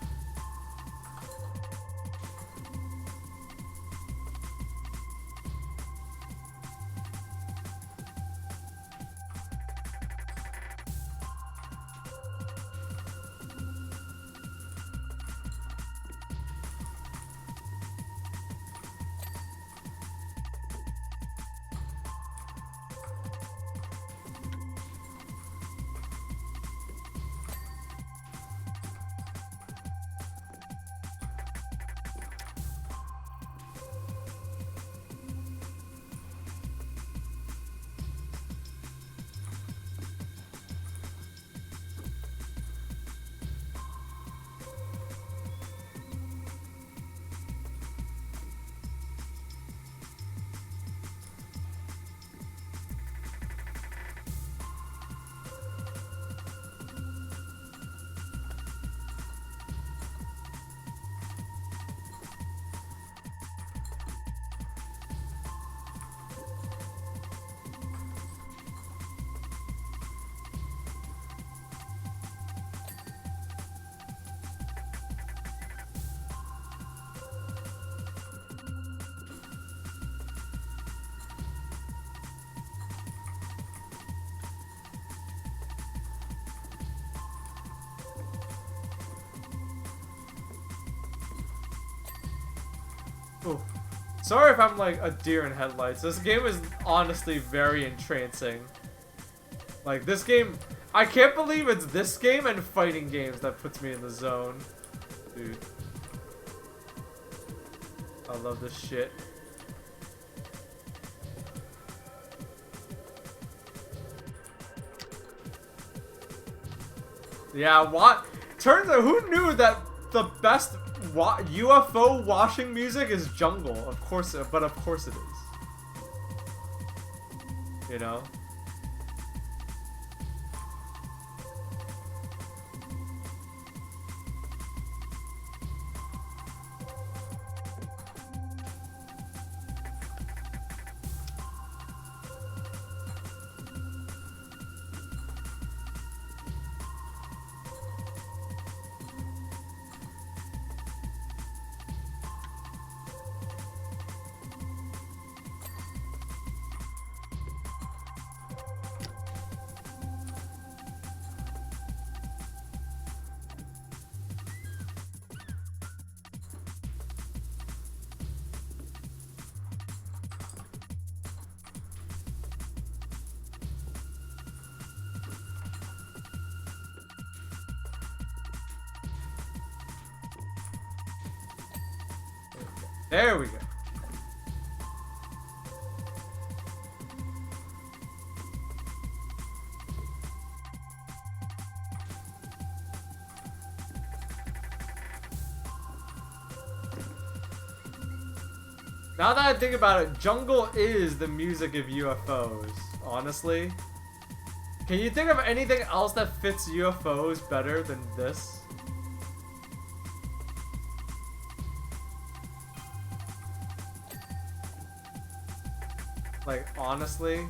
Ooh. Sorry if I'm like a deer in headlights. This game is honestly very entrancing. Like this game, I can't believe it's this game and fighting games that puts me in the zone. Dude. I love this shit. Yeah, what? Turns out, who knew that the best UFO washing music is jungle? Of course, but of course it is. You know? There we go. Now that I think about it, jungle is the music of UFOs, honestly. Can you think of anything else that fits UFOs better than this? Like, honestly.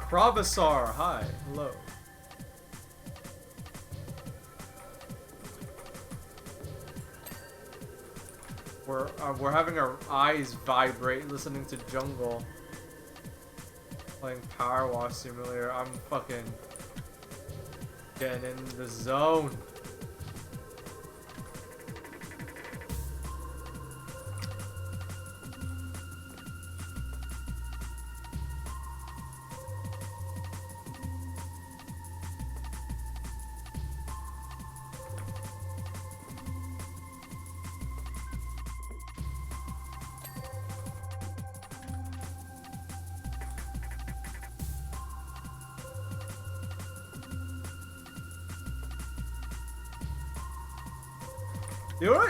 Krabasar, hi, hello. We're having our eyes vibrate listening to Jungle. Playing Powerwash Simulator. I'm fucking getting in the zone.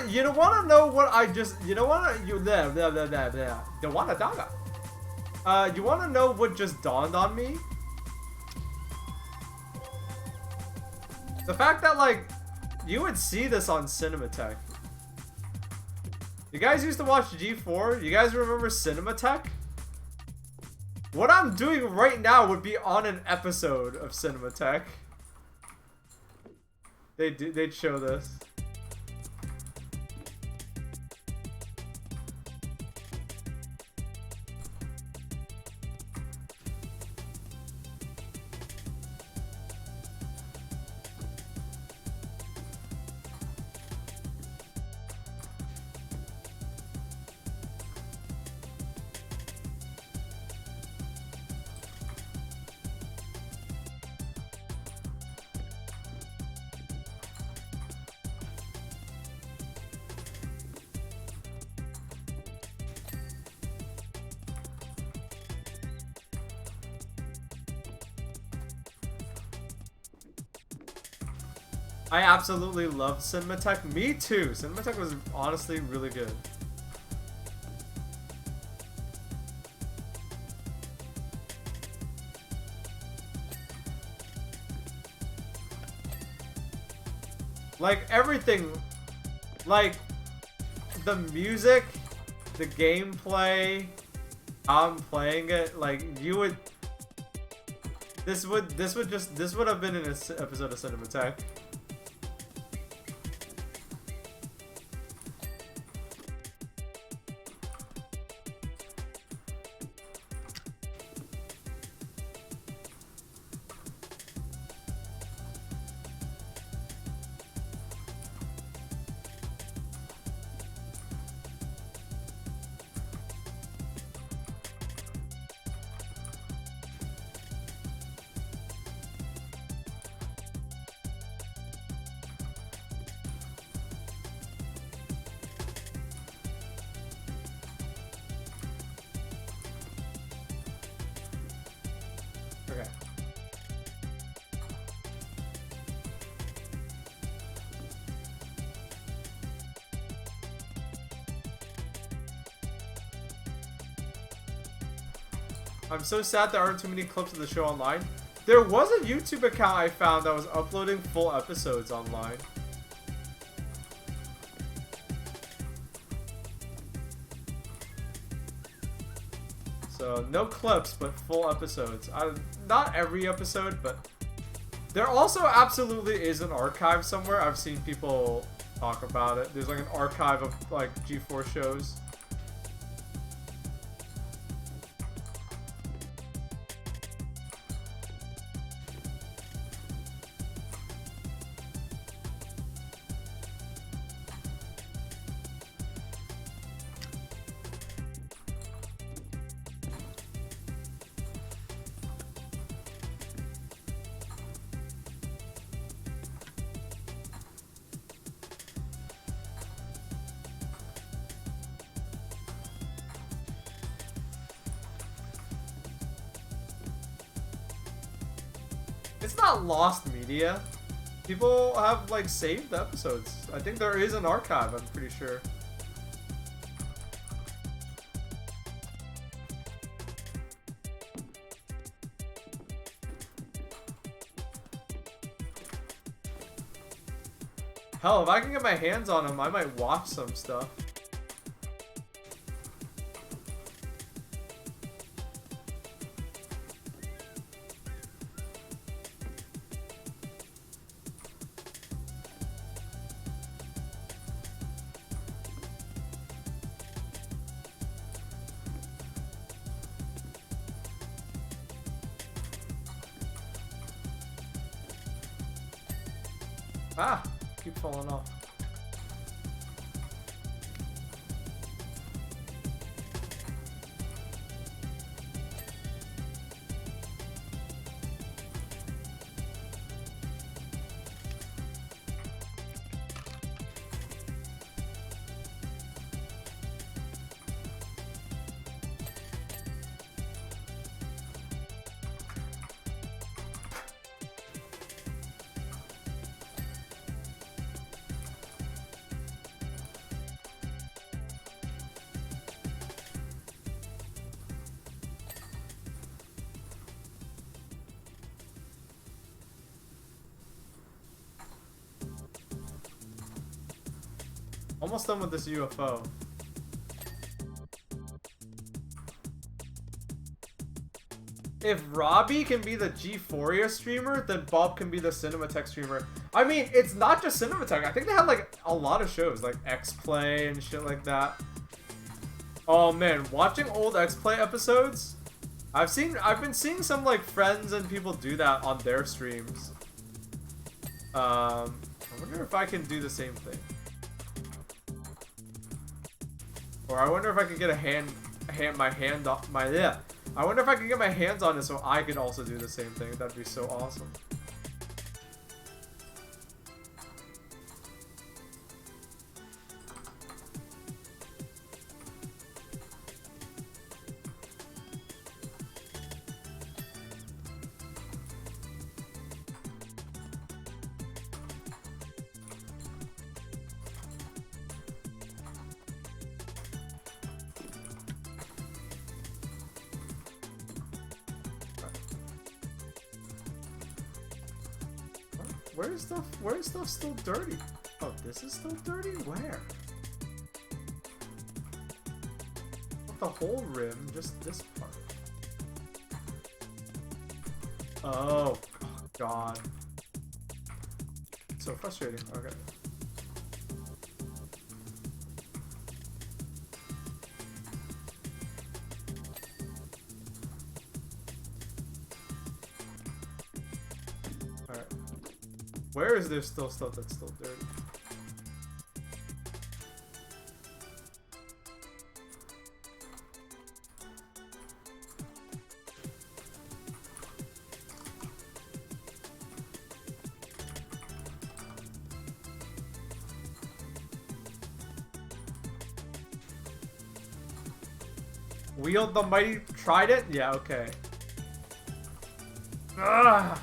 You don't want to know what I just. You don't want to. You there. You want to dog. You want to know what just dawned on me? The fact that like you would see this on Cinematech. You guys used to watch G4. You guys remember Cinematech? What I'm doing right now would be on an episode of Cinematech. They'd show this. I absolutely love Cinematech. Me too. Cinematech was honestly really good. Like everything, like the music, the gameplay, how I'm playing it, like you would. This would have been in an episode of Cinematech. Okay. I'm so sad there aren't too many clips of the show online. There was a YouTube account I found that was uploading full episodes online. So, no clips, but full episodes. Not every episode, but there also absolutely is an archive somewhere. I've seen people talk about it. There's like an archive of like G4 shows. It's not lost media. People have like saved the episodes. I think there is an archive, I'm pretty sure. Hell, if I can get my hands on them, I might watch some stuff. Ah, keep falling off. Almost done with this UFO. If Robbie can be the G4ia streamer, then Bob can be the Cinematech streamer. I mean, it's not just Cinematech. I think they have like a lot of shows, like X-Play and shit like that. Oh man, watching old X-Play episodes, I've been seeing some like friends and people do that on their streams. I wonder if I can do the same thing. Or I wonder if I could get I wonder if I could get my hands on it so I could also do the same thing. That'd be so awesome. Where is stuff still dirty? Oh, this is still dirty? Where? Not the whole rim, just this part. Oh god. So frustrating. Okay. Where is there still stuff that's still dirty? Wield the mighty trident? Yeah, okay. Ugh.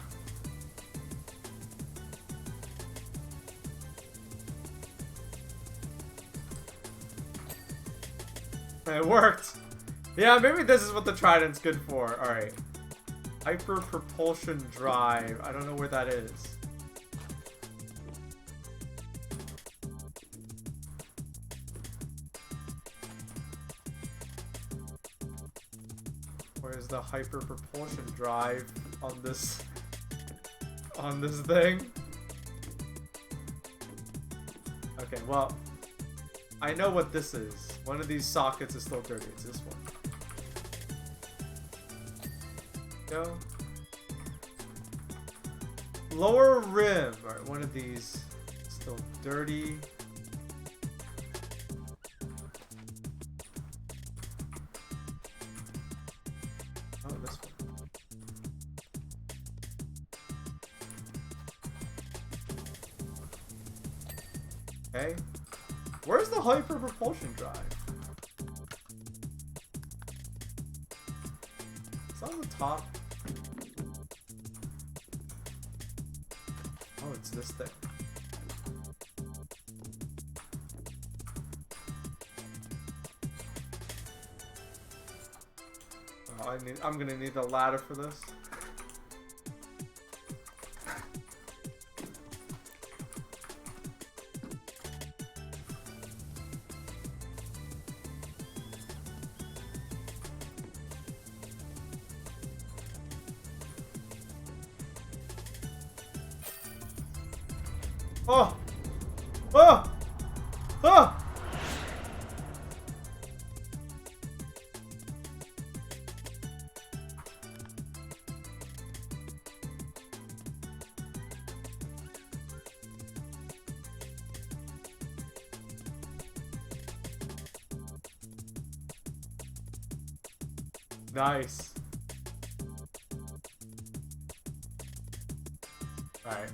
It worked. Yeah, maybe this is what the trident's good for. Alright. Hyper propulsion drive. I don't know where that is. Where's the hyper propulsion drive on this thing? Okay, well, I know what this is. One of these sockets is still dirty. It's this one. Go. Lower rim. Alright, one of these is still dirty. Oh, this one. Okay. Where's the hyper propulsion drive? It's on the top. it's this thing. Oh, I'm gonna need the ladder for this. Oh! Oh! Oh! Nice. Alright.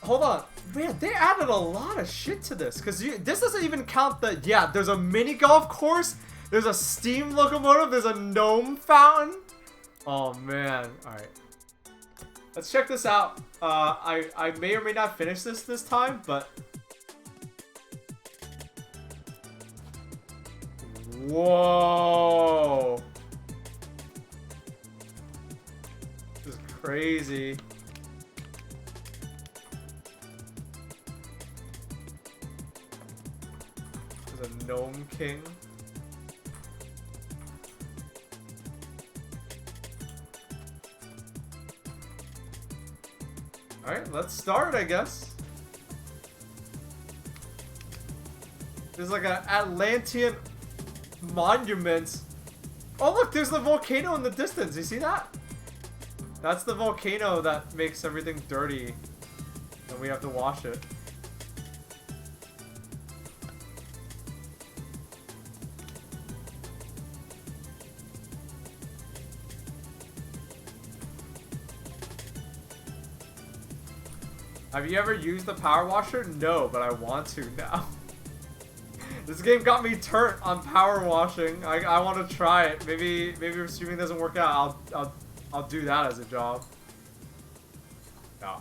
Hold on. Man, they added a lot of shit to this. Because this doesn't even count the... Yeah, there's a mini golf course. There's a steam locomotive. There's a gnome fountain. Oh, man. Alright. Let's check this out. I may or may not finish this time, but... Whoa. This is crazy. There's a gnome king. Alright, let's start, I guess. There's like an Atlantean monument. Oh look, there's the volcano in the distance. You see that? That's the volcano that makes everything dirty. And we have to wash it. Have you ever used the power washer? No, but I want to now. This game got me turned on power washing. I want to try it. Maybe if streaming doesn't work out, I'll do that as a job. No.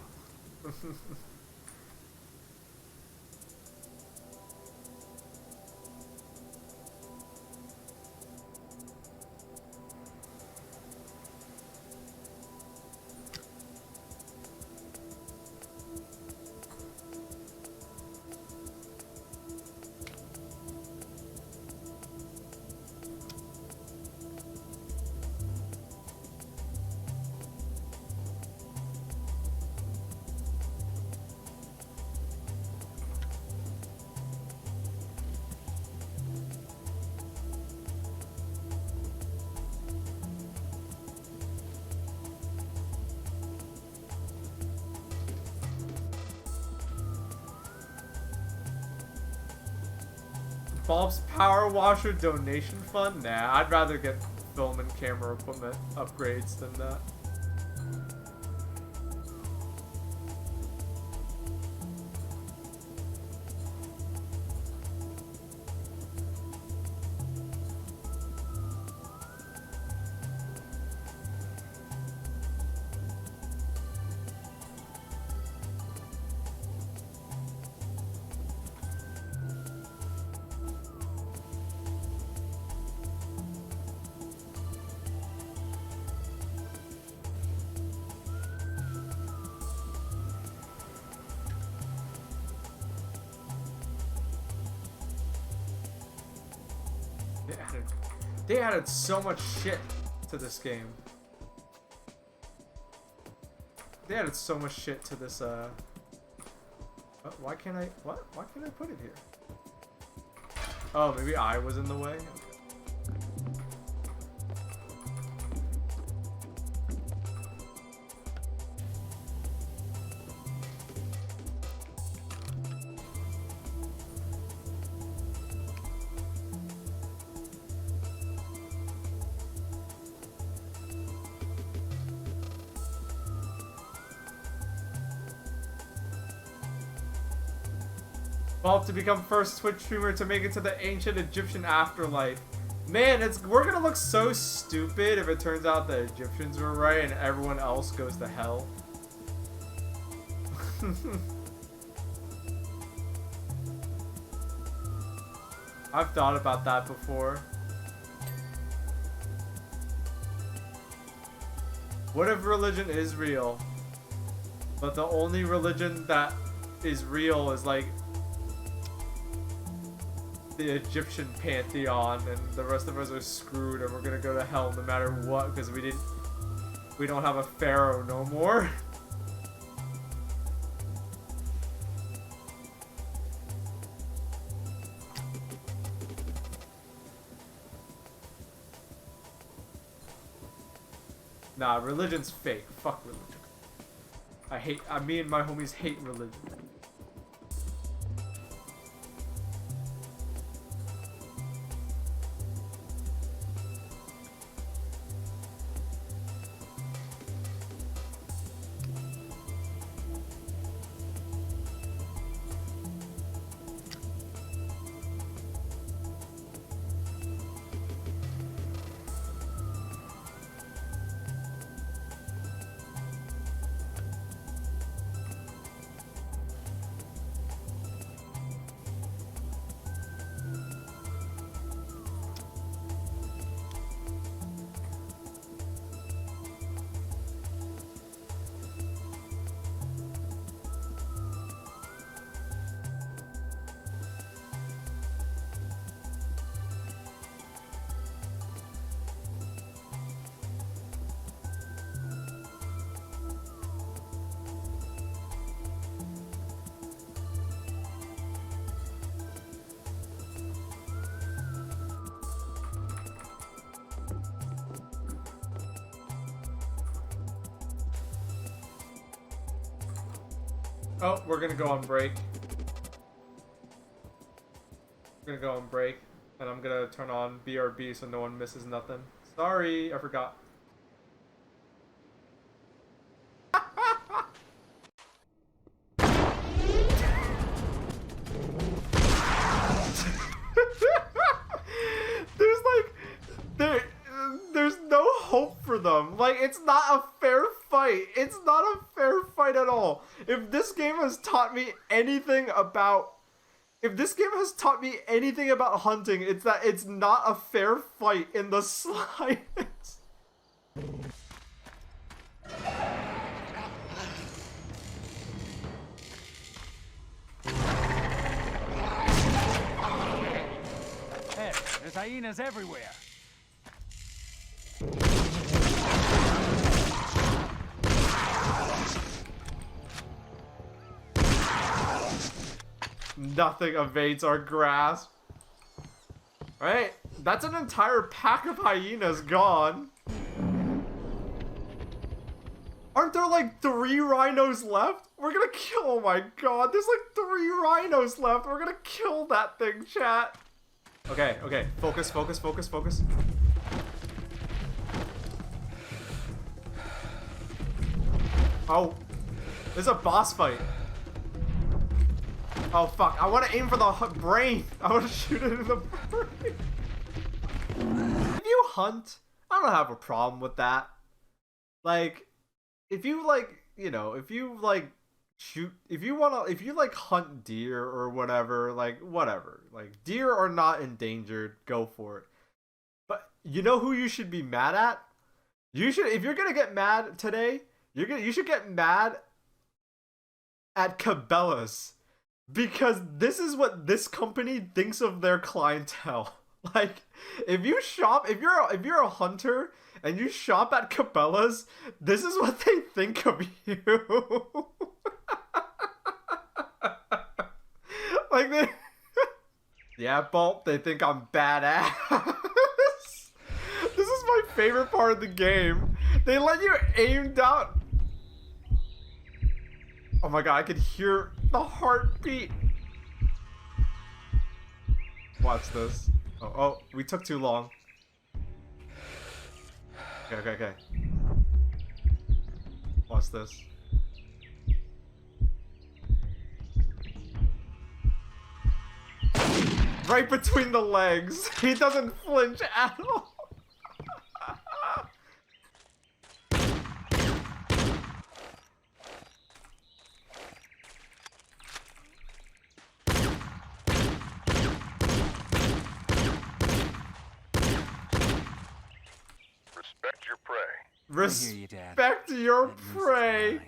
Baaulp's power washer donation fund? Nah, I'd rather get film and camera equipment upgrades than that. They added so much shit to this game. They added so much shit to this, why can't I put it here? Oh, maybe I was in the way? Baaulp to become first Twitch streamer to make it to the ancient Egyptian afterlife. Man, we're gonna look so stupid if it turns out the Egyptians were right and everyone else goes to hell. I've thought about that before. What if religion is real, but the only religion that is real is like the Egyptian pantheon, and the rest of us are screwed, and we're gonna go to hell no matter what because we don't have a pharaoh no more. Nah, religion's fake. Fuck religion. Me and my homies hate religion. Oh, we're gonna go on break. We're gonna go on break, and I'm gonna turn on BRB so no one misses nothing. Sorry, I forgot. There's no hope for them. Like, it's not a fair fight. It's not a fair fight at all. If this game has taught me anything about hunting, it's that it's not a fair fight in the slightest. Hey, there's hyenas everywhere. Nothing evades our grasp. Right? That's an entire pack of hyenas gone. Aren't there like 3 rhinos left? We're gonna kill, oh my god, there's like 3 rhinos left. We're gonna kill that thing, chat. Okay, okay, focus, focus, focus, focus. Oh, there's a boss fight. Oh fuck, I want to aim for the brain. I want to shoot it in the brain. If you hunt, I don't have a problem with that. Like, if you like, you know, if you like shoot, if you like hunt deer or whatever, like whatever. Like, deer are not endangered, go for it. But you know who you should be mad at? You should, if you're gonna get mad today, you should get mad at Cabela's. Because this is what this company thinks of their clientele. Like, if you're a hunter and you shop at Cabela's, this is what they think of you. Like, yeah, Baaulp, they think I'm badass. This is my favorite part of the game. They let you aim down. Oh my god, I could hear the heartbeat. Watch this. Oh, we took too long. Okay, okay, okay. Watch this. right between the legs. He doesn't flinch at all. Respect your prey. Respect your prey.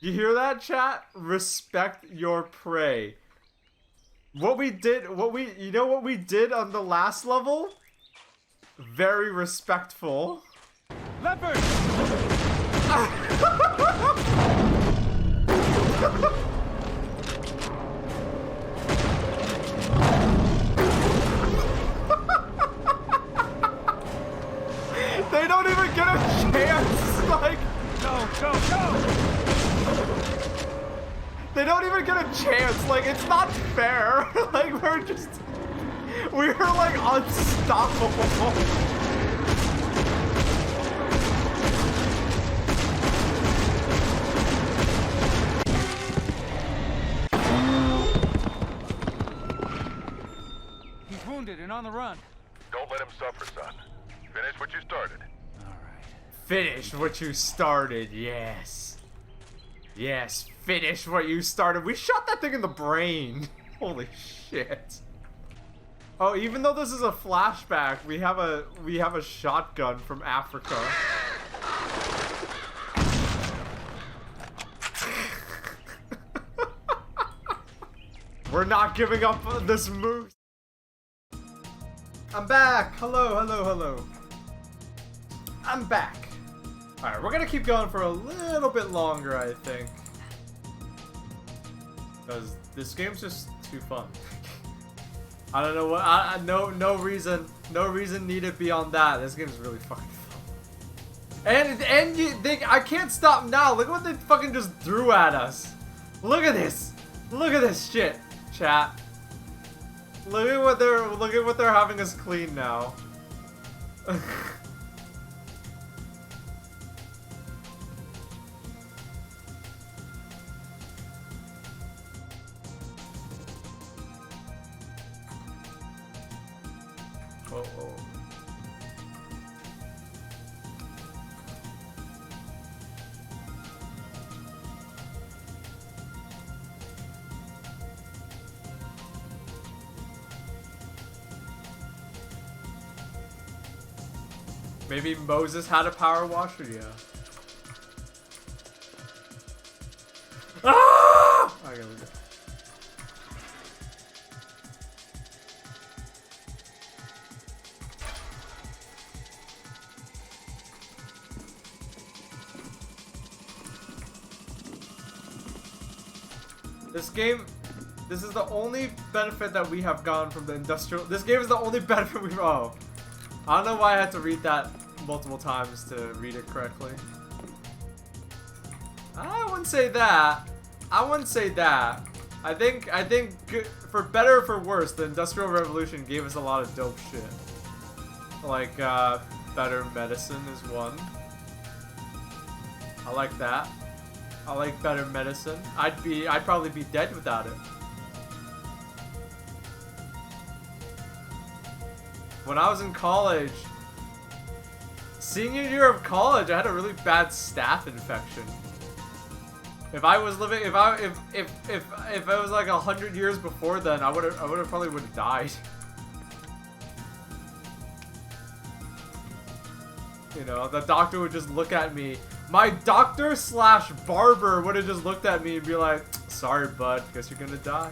You hear that, chat? Respect your prey. What we did, you know what we did on the last level? Very respectful. Leopard! They don't even get a chance, like... Go! They don't even get a chance, like, it's not fair. Like, we're like unstoppable. He's wounded and on the run. Don't let him suffer, son. Finish what you started. Finish what you started, yes. Yes, finish what you started. We shot that thing in the brain. Holy shit. Oh, even though this is a flashback, we have a shotgun from Africa. We're not giving up on this move. I'm back. Hello. I'm back. Alright, we're gonna keep going for a little bit longer, I think. Because this game's just too fun. I don't know what, no reason needed beyond that. This game is really fucking fun. And you think, I can't stop now. Look what they fucking just threw at us. Look at this. Look at this shit, chat. Look at what they're having us clean now. Uh-oh. Maybe Moses had a power washer, yeah. Ah! Okay, we're good. This is the only benefit that we have gotten from the industrial. This game is the only benefit we've. Oh, I don't know why I had to read that multiple times to read it correctly. I wouldn't say that. I think for better or for worse, the Industrial Revolution gave us a lot of dope shit. Like better medicine is one. I like that. I like better medicine. I'd probably be dead without it. When I was in college, senior year of college, I had a really bad staph infection. If I was living, if it was like 100 years before then, I would have probably died. You know, the doctor would just look at me. My doctor / barber would have just looked at me and be like, "Sorry, bud, guess you're gonna die."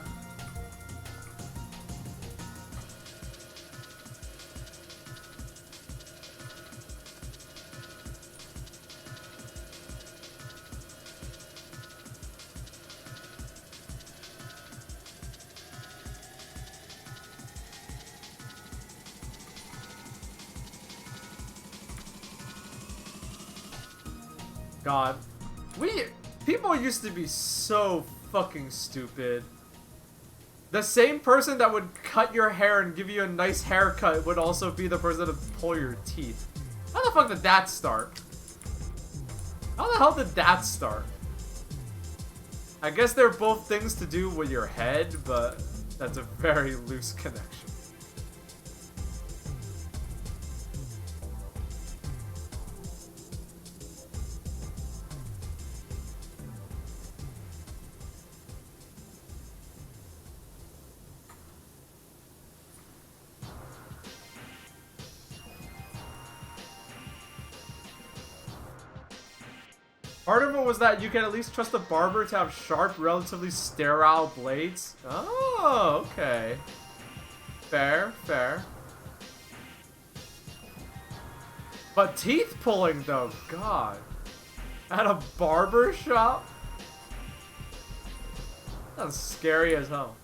God, people used to be so fucking stupid. The same person that would cut your hair and give you a nice haircut would also be the person that would pull your teeth. How the fuck did that start? How the hell did that start? I guess they're both things to do with your head, but That's a very loose connection. Part of it was that you can at least trust the barber to have sharp, relatively sterile blades. Oh, okay. Fair, fair. But teeth pulling though, God. At a barber shop? That's scary as hell.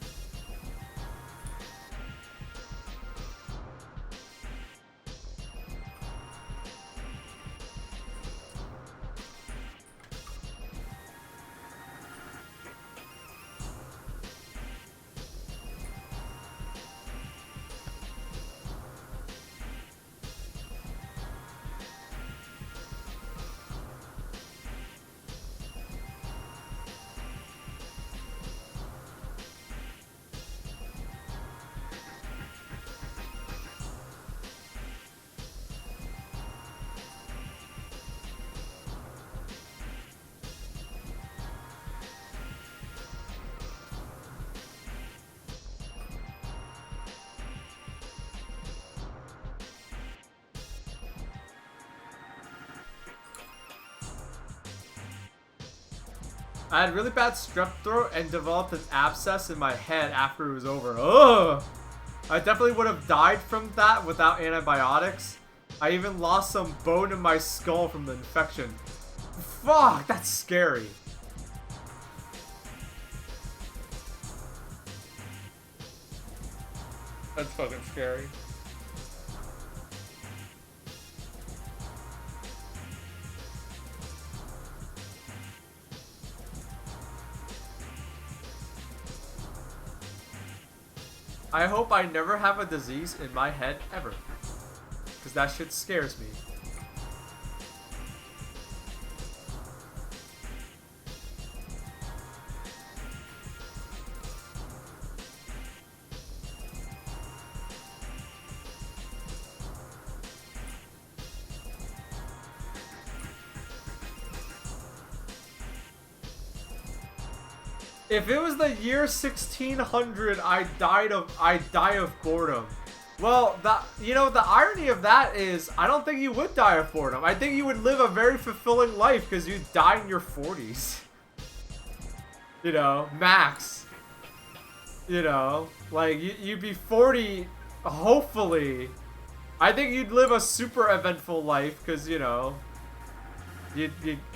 I had really bad strep throat and developed an abscess in my head after it was over. Ugh! I definitely would have died from that without antibiotics. I even lost some bone in my skull from the infection. Fuck, that's scary. That's fucking scary. I hope I never have a disease in my head ever. Because that shit scares me. If it was the year 1600, I die of boredom. Well, the irony of that is, I don't think you would die of boredom. I think you would live a very fulfilling life because you'd die in your 40s. You know, max. You know, like you'd be 40, hopefully. I think you'd live a super eventful life because, you know,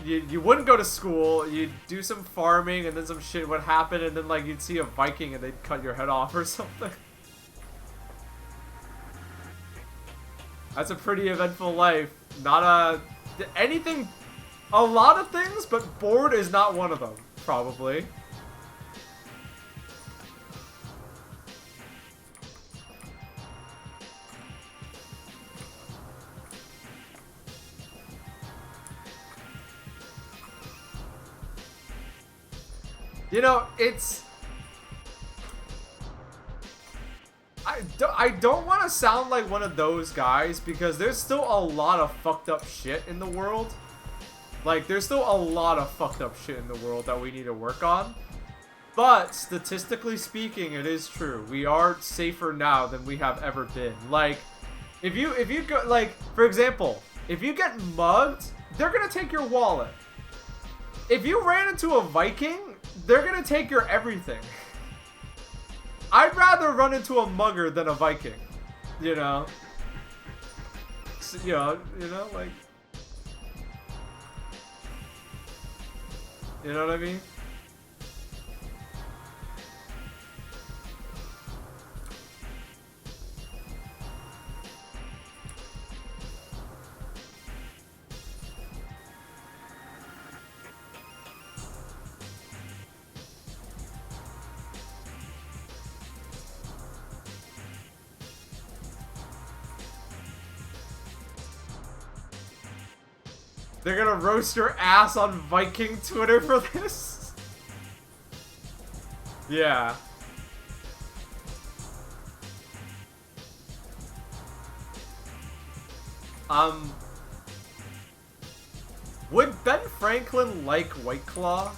you wouldn't go to school, you'd do some farming, and then some shit would happen, and then like you'd see a Viking and they'd cut your head off or something. That's a pretty eventful life. Not anything, a lot of things, but bored is not one of them, probably. You know, it's... I don't want to sound like one of those guys, because there's still a lot of fucked up shit in the world. Like, there's still a lot of fucked up shit in the world that we need to work on. But, statistically speaking, it is true. We are safer now than we have ever been. Like, if you go, like, for example, if you get mugged, they're gonna take your wallet. If you ran into a Viking, they're gonna take your everything. I'd rather run into a mugger than a Viking, you know. So, you know, like, you know what I mean? They're gonna roast your ass on Viking Twitter for this? Yeah. Would Ben Franklin like White Claw?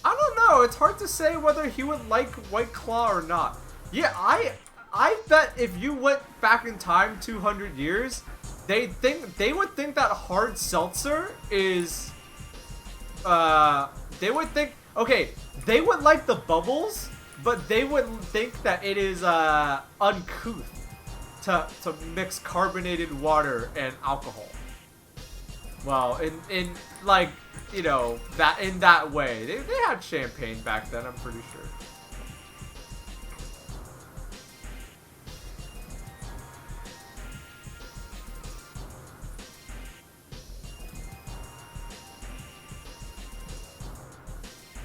I don't know. It's hard to say whether he would like White Claw or not. Yeah, I bet if you went back in time 200 years, they would think that hard seltzer is they would think, okay, they would like the bubbles, but they would think that it is uncouth to mix carbonated water and alcohol. Well, in like, you know, that in that way. They had champagne back then, I'm pretty sure.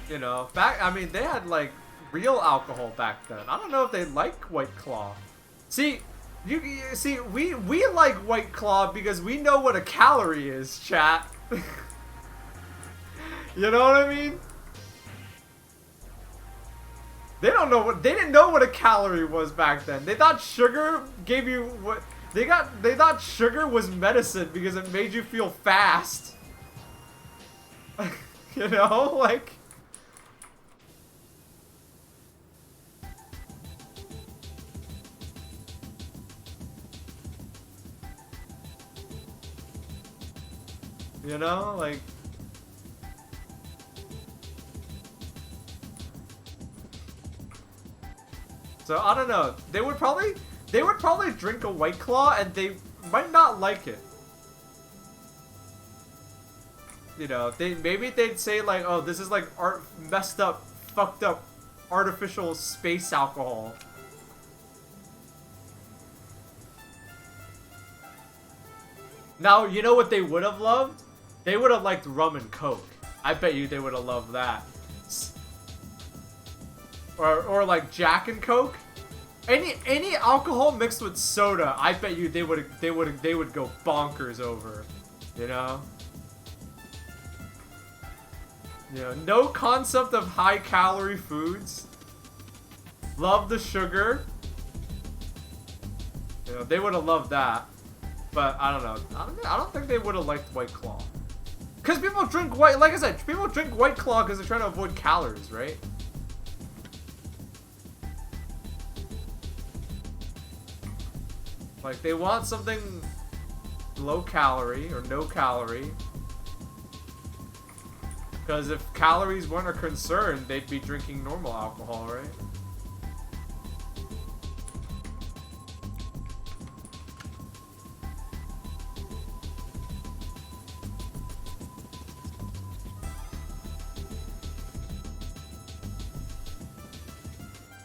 You know, I mean, they had like real alcohol back then. I don't know if they like White Claw. See, we like White Claw because we know what a calorie is, chat. You know what I mean? They didn't know what a calorie was back then. They thought sugar gave you what they thought sugar was medicine because it made you feel fast. You know, like, you know, like, so I don't know. They would probably drink a White Claw and they might not like it. You know, maybe they'd say like, "Oh, this is like messed up, fucked up, artificial space alcohol." Now, you know what they would have loved? They would have liked rum and Coke. I bet you they would have loved that. Or like Jack and Coke. Any alcohol mixed with soda, I bet you they would go bonkers over. You know? You know, no concept of high calorie foods. Love the sugar. You know, they would have loved that. But I don't know. I don't think they would have liked White Claw. Cause people drink like I said, people drink White Claw because they're trying to avoid calories, right? Like they want something low calorie or no calorie. Because if calories weren't a concern, they'd be drinking normal alcohol, right?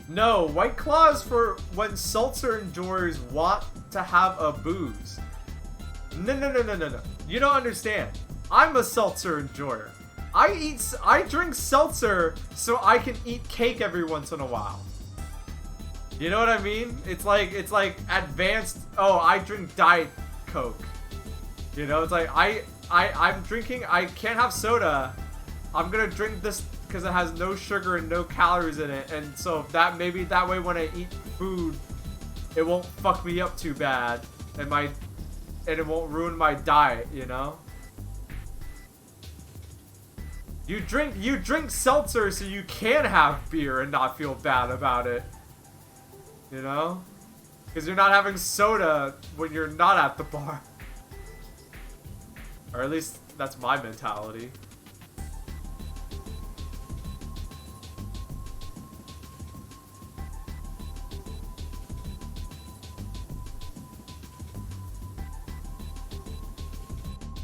No, White Claw is for when seltzer enjoyers want to have a booze. No. You don't understand. I'm a seltzer enjoyer. I drink seltzer so I can eat cake every once in a while. You know what I mean? It's like advanced. Oh, I drink Diet Coke. You know, it's like I'm drinking. I can't have soda. I'm gonna drink this because it has no sugar and no calories in it, and so that maybe that way when I eat food, it won't fuck me up too bad, and it won't ruin my diet. You know. You drink seltzer so you can have beer and not feel bad about it. You know? Because you're not having soda when you're not at the bar. Or at least that's my mentality.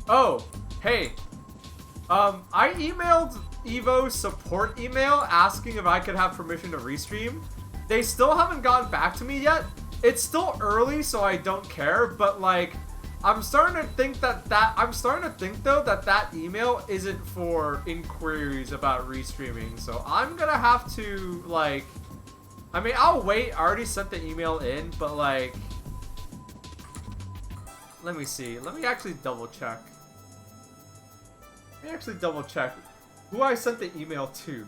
Oh, hey. I emailed Evo's support email asking if I could have permission to restream. They still haven't gotten back to me yet. It's still early, so I don't care, but like, I'm starting to think though that email isn't for inquiries about restreaming, so I'm gonna have to, like, I mean, I'll wait. I already sent the email in, but like, let me see. Let me actually double check. Let me actually double check who I sent the email to.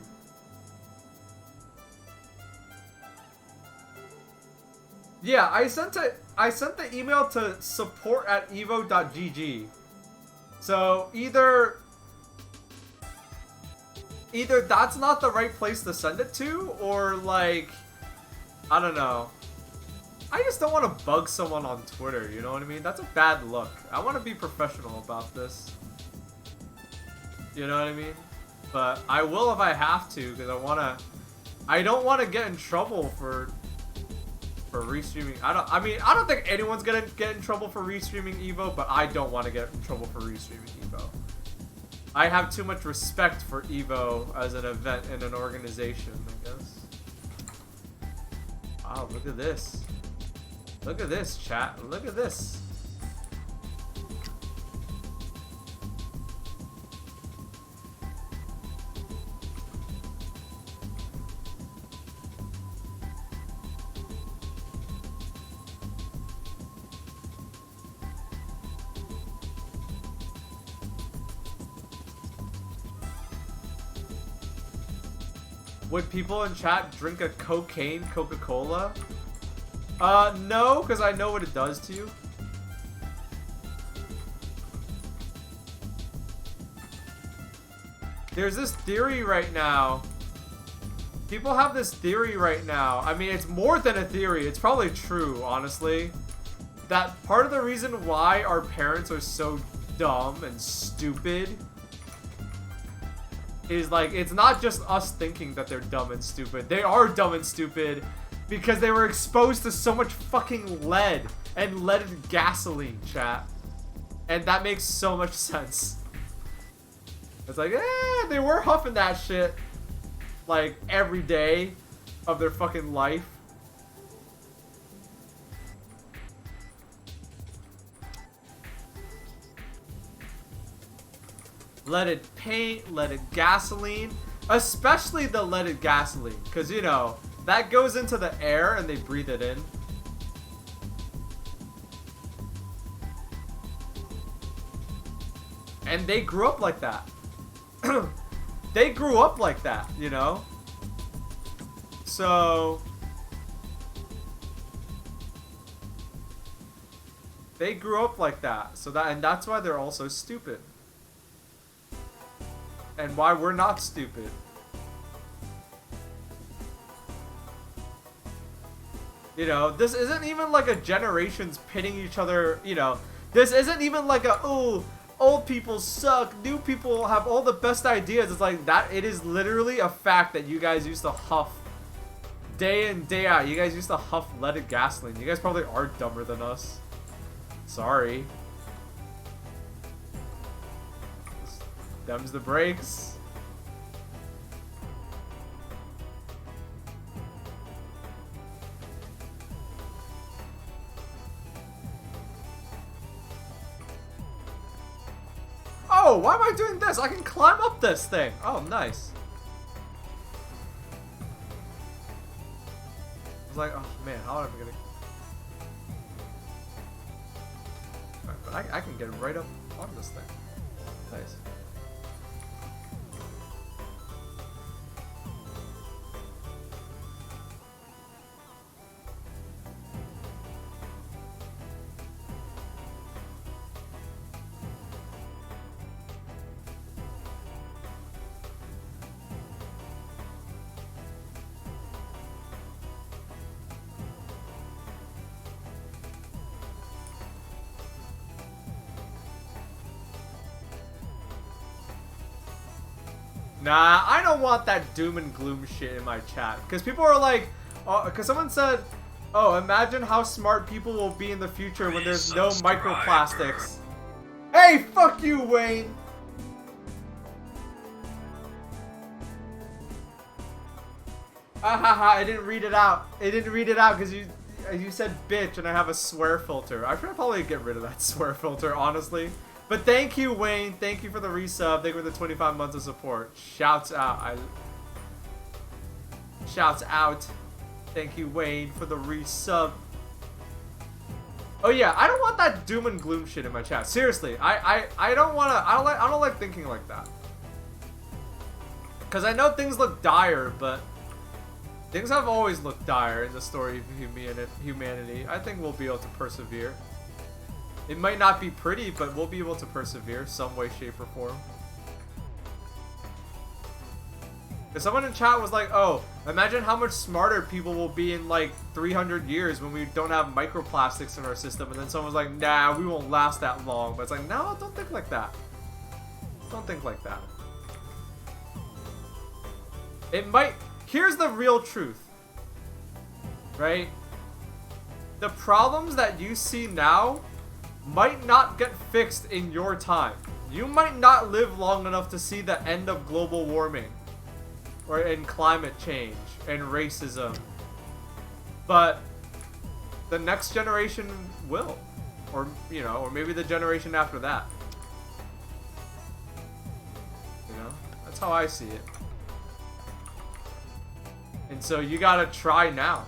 Yeah, I sent it. I sent the email to support@evo.gg. So either that's not the right place to send it to, or like, I don't know. I just don't want to bug someone on Twitter, you know what I mean? That's a bad look. I want to be professional about this. You know what I mean? But I will if I have to, because I don't want to get in trouble for restreaming. I don't think anyone's gonna get in trouble for restreaming Evo, but I don't want to get in trouble for restreaming Evo. I have too much respect for Evo as an event and an organization, I guess. Wow, look at this. Look at this, chat. Look at this. Would people in chat drink a cocaine Coca-Cola? No, because I know what it does to you. There's this theory right now. People have this theory right now. I mean, it's more than a theory. It's probably true, honestly. That part of the reason why our parents are so dumb and stupid is like, it's not just us thinking that they're dumb and stupid. They are dumb and stupid because they were exposed to so much fucking lead and leaded gasoline, chat. And that makes so much sense. It's like, they were huffing that shit like every day of their fucking life. Leaded paint, leaded gasoline, especially the leaded gasoline, because you know that goes into the air and they breathe it in. And they grew up like that. They grew up like that, you know? So they grew up like that. So that's why they're all so stupid. And why we're not stupid. You know, this isn't even like a generations pitting each other, you know. This isn't even like a, oh, old people suck, new people have all the best ideas. It's like that, it is literally a fact that you guys used to huff day in, day out. You guys used to huff leaded gasoline. You guys probably are dumber than us. Sorry. Them's the breaks. Oh, why am I doing this? I can climb up this thing. Oh, nice. I was like, oh man, how am I gonna... I can get right up on this thing. Nice. Nah, I don't want that doom and gloom shit in my chat. Because people are like, because someone said, oh, imagine how smart people will be in the future when there's no microplastics. Hey, fuck you, Wayne! Ahaha, I didn't read it out. I didn't read it out because you said bitch and I have a swear filter. I should probably get rid of that swear filter, honestly. But thank you, Wayne. Thank you for the resub. Thank you for the 25 months of support. Shouts out. Shouts out. Thank you, Wayne, for the resub. Oh yeah, I don't want that doom and gloom shit in my chat. Seriously, I don't wanna. I don't like thinking like that. Cause I know things look dire, but Things have always looked dire in the story of humanity. I think we'll be able to persevere. It might not be pretty, but we'll be able to persevere some way, shape, or form. Because someone in chat was like, oh, imagine how much smarter people will be in like 300 years when we don't have microplastics in our system. And then someone was like, nah, we won't last that long. But it's like, no, don't think like that. Don't think like that. It might... Here's the real truth. Right? The problems that you see now might not get fixed in your time. You might not live long enough to see the end of global warming. Or in climate change and racism. But the next generation will. Or, you know, or maybe the generation after that. You know? That's how I see it. And so you gotta try now.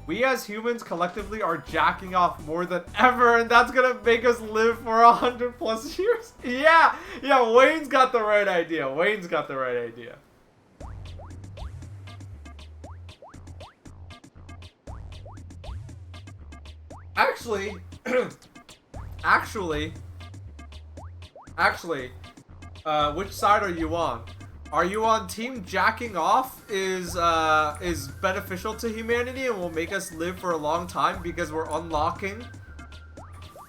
We as humans collectively are jacking off more than ever, and that's gonna make us live for 100+ years. Yeah, Wayne's got the right idea. Wayne's got the right idea. Actually, which side are you on? Are you on team jacking off is beneficial to humanity and will make us live for a long time because we're unlocking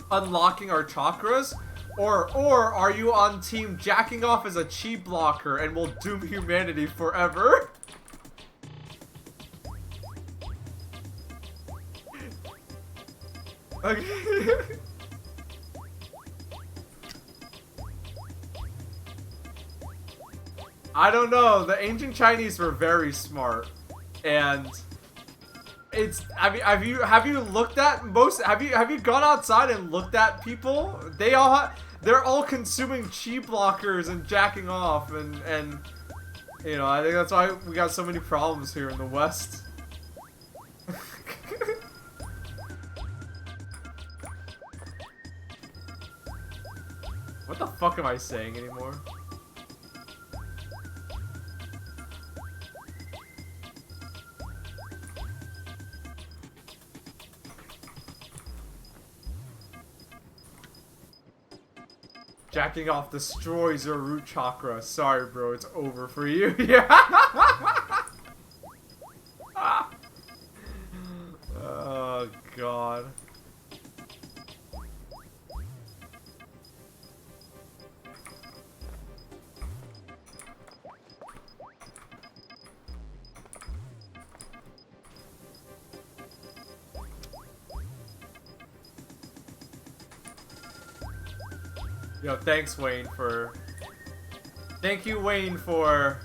our chakras? Or are you on team jacking off as a chi blocker and will doom humanity forever? Okay. I don't know. The ancient Chinese were very smart, and it's. I mean, have you looked at most? Have you gone outside and looked at people? They're all consuming chi blockers and jacking off, and you know, I think that's why we got so many problems here in the West. What the fuck am I saying anymore? Jacking off destroys your root chakra. Sorry, bro. It's over for you. Yeah. Oh, God. Yo, thanks Wayne Thank you Wayne for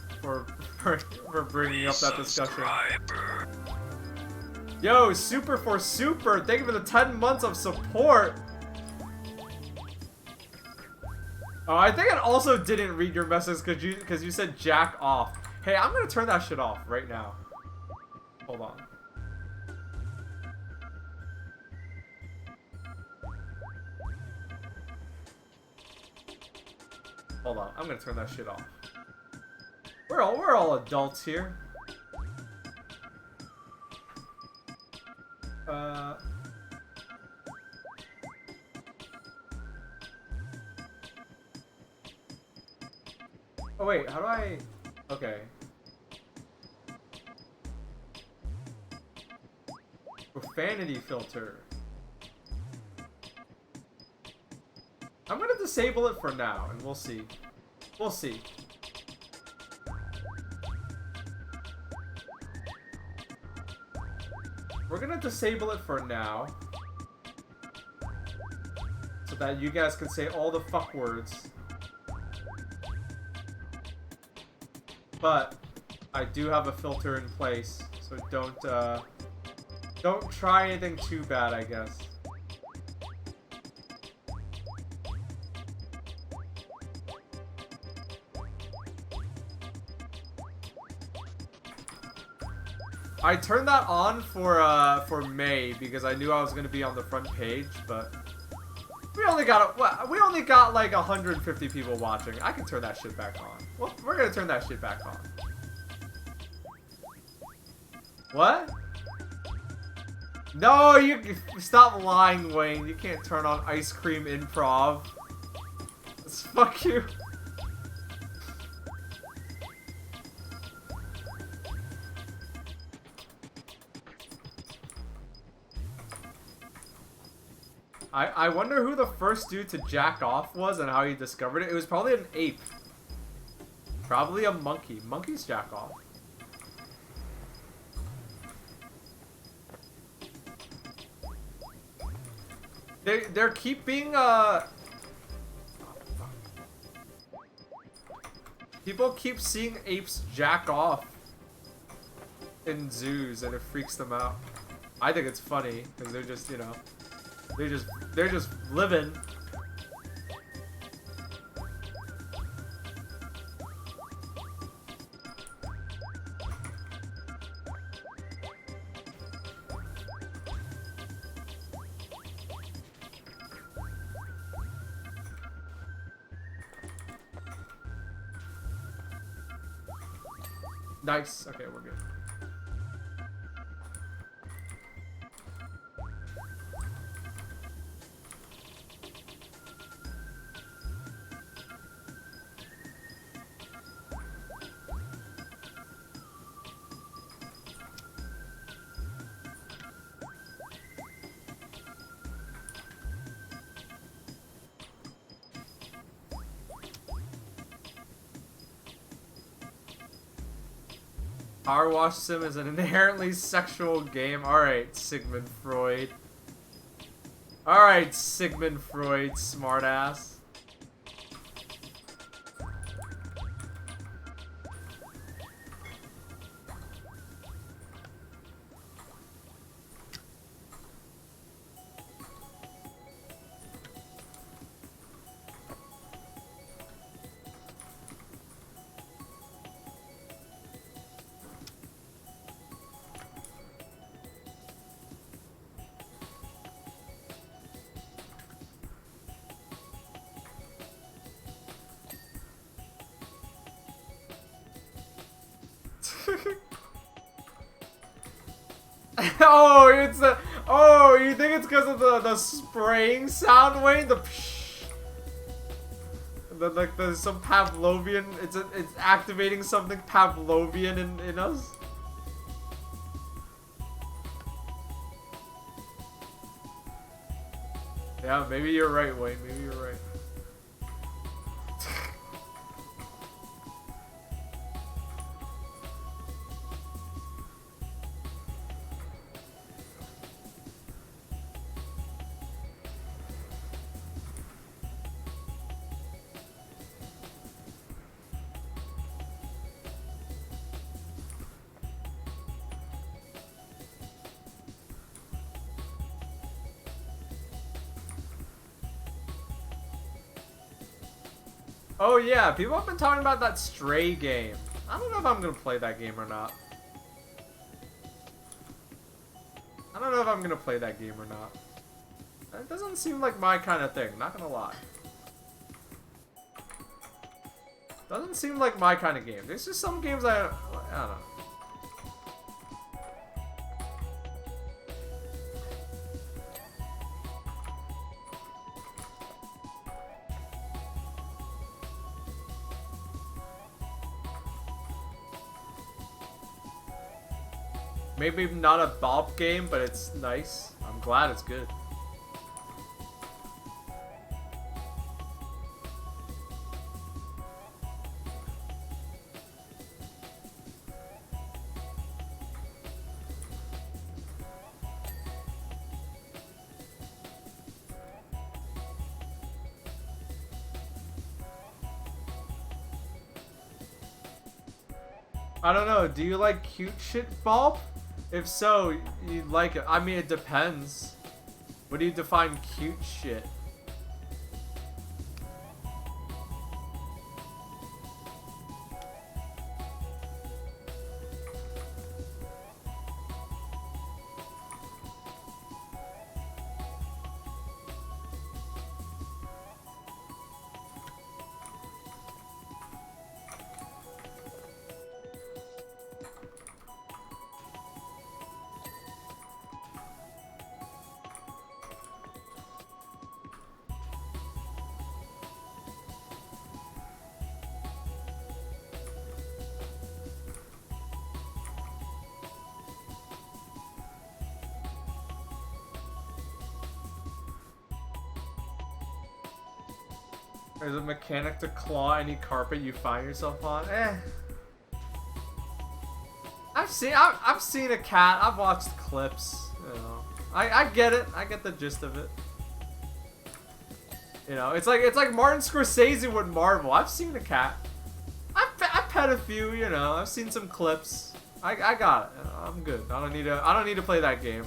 bringing up that discussion. Yo, Super for Super, thank you for the 10 months of support. Oh, I think I also didn't read your message because you said jack off. Hey, I'm gonna turn that shit off right now. Hold on. Hold on, I'm gonna turn that shit off. We're all adults here. Oh wait, how do I... Okay. Profanity filter. I'm gonna disable it for now, and we'll see. We'll see. We're gonna disable it for now. So that you guys can say all the fuck words. But I do have a filter in place, so don't try anything too bad, I guess. I turned that on for May because I knew I was gonna be on the front page, but We only got like 150 people watching. I can turn that shit back on. Well, we're gonna turn that shit back on. What? No, you stop lying, Wayne. You can't turn on ice cream improv. Fuck you. I wonder who the first dude to jack off was and how he discovered it. It was probably an ape. Probably a monkey. Monkeys jack off. They're keeping people keep seeing apes jack off in zoos and it freaks them out. I think it's funny because they're just, you know, they're just living. Nice. Okay, we're good. Powerwash Sim is an inherently sexual game. Alright, Sigmund Freud. Alright, Sigmund Freud, smartass. Oh, it's the. Oh, you think it's because of the spraying sound, Wayne? The psh. Like there's some Pavlovian. It's activating something Pavlovian in us. Yeah, maybe you're right, Wayne. Maybe you're right. Oh yeah, people have been talking about that Stray game. I don't know if I'm gonna play that game or not. I don't know if I'm gonna play that game or not. It doesn't seem like my kind of thing, not gonna lie. Doesn't seem like my kind of game. There's just some games I don't know. Maybe not a Baaulp game, but it's nice. I'm glad it's good. I don't know, do you like cute shit, Baaulp? If so, you'd like it. I mean, it depends. What do you define cute shit? There's a mechanic to claw any carpet you find yourself on. I've seen a cat. I've watched clips. You know, I get it. I get the gist of it. You know, it's like Martin Scorsese with Marvel. I've seen a cat. I've pet a few. You know, I've seen some clips. I got it. I'm good. I don't need to play that game.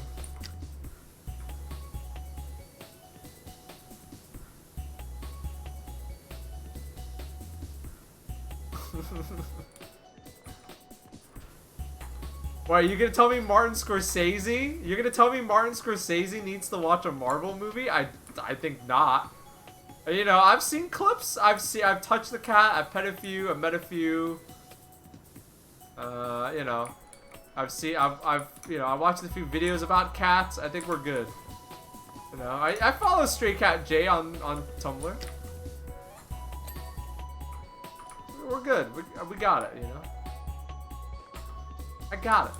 Why, are you gonna tell me Martin Scorsese? You're gonna tell me Martin Scorsese needs to watch a Marvel movie? I think not. You know, I've seen clips. I've touched the cat. I've pet a few. I've met a few. You know, I watched a few videos about cats. I think we're good. You know, I follow Stray Cat J on Tumblr. We're good. We got it, you know. I got it.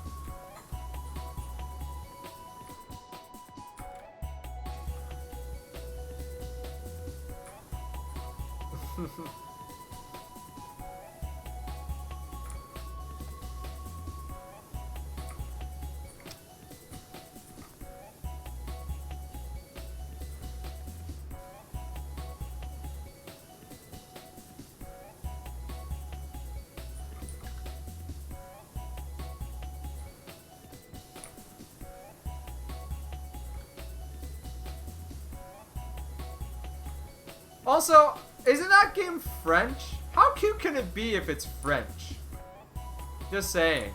Also, isn't that game French? How cute can it be if it's French? Just saying.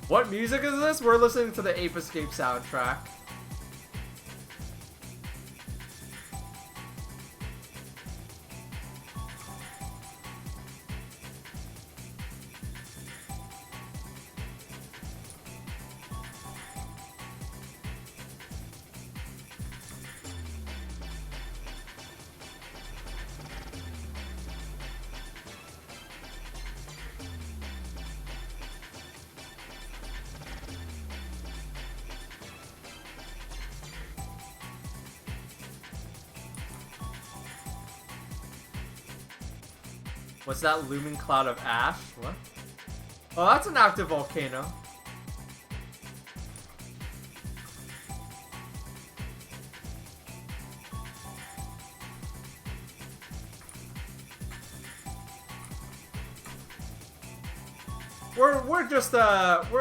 What music is this? We're listening to the Ape Escape soundtrack. What's that looming cloud of ash? What? Oh, that's an active volcano.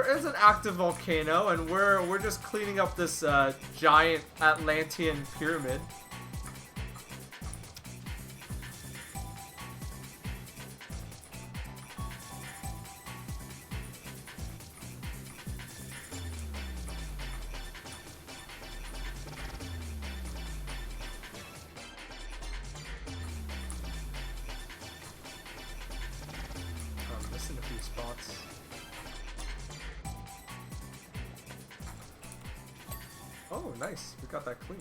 It's an active volcano, and we're just cleaning up this giant Atlantean pyramid. I'm missing a few spots. Oh, nice. We got that clean.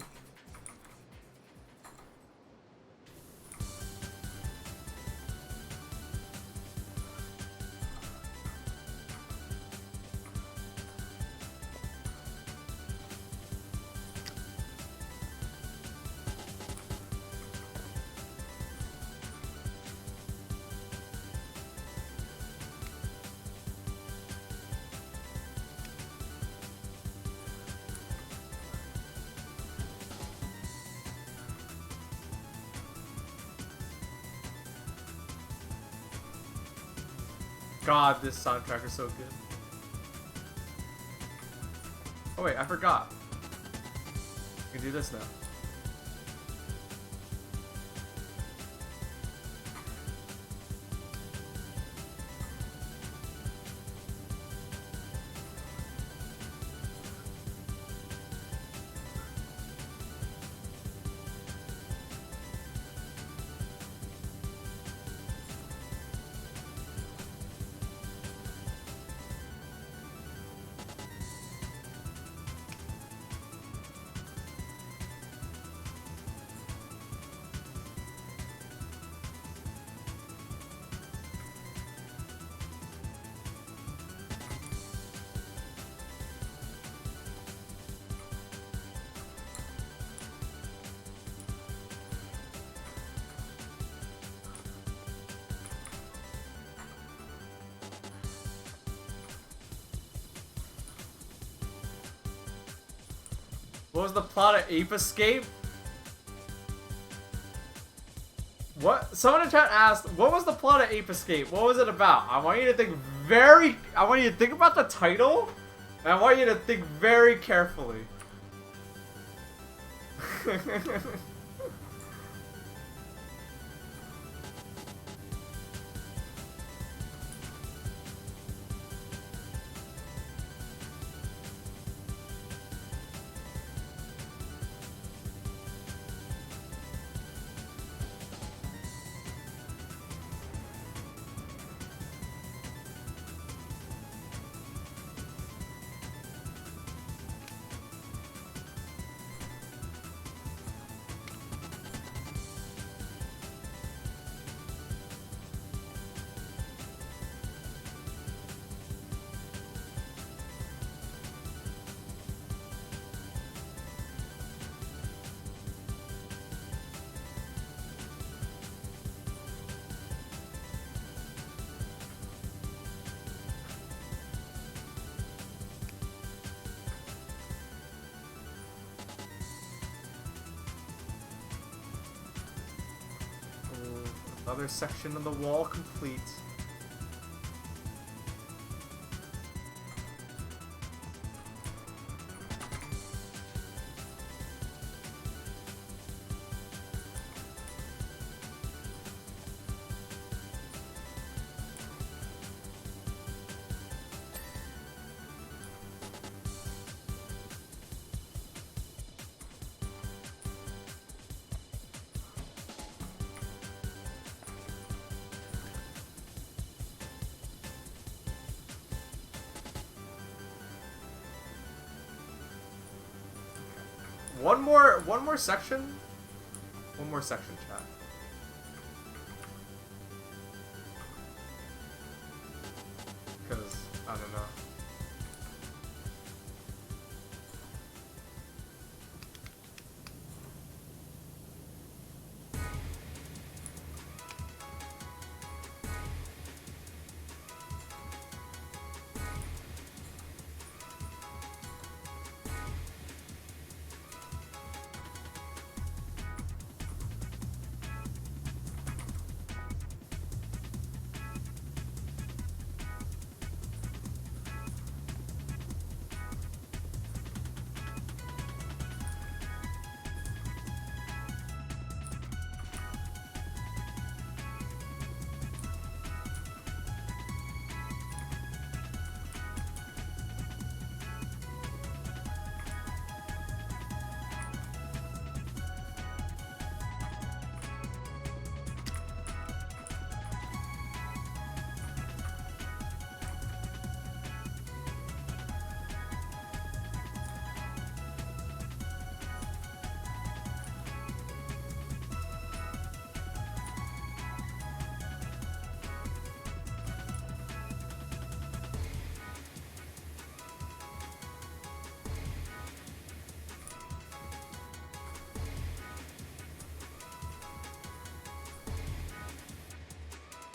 God, this soundtrack is so good. Oh wait, I forgot. You can do this now. What was the plot of Ape Escape? What? Someone in chat asked, what was the plot of Ape Escape? What was it about? I want you to think I want you to think about the title, and I want you to think very carefully. Another section of the wall complete. One more section? One more section, chat. Because, I don't know.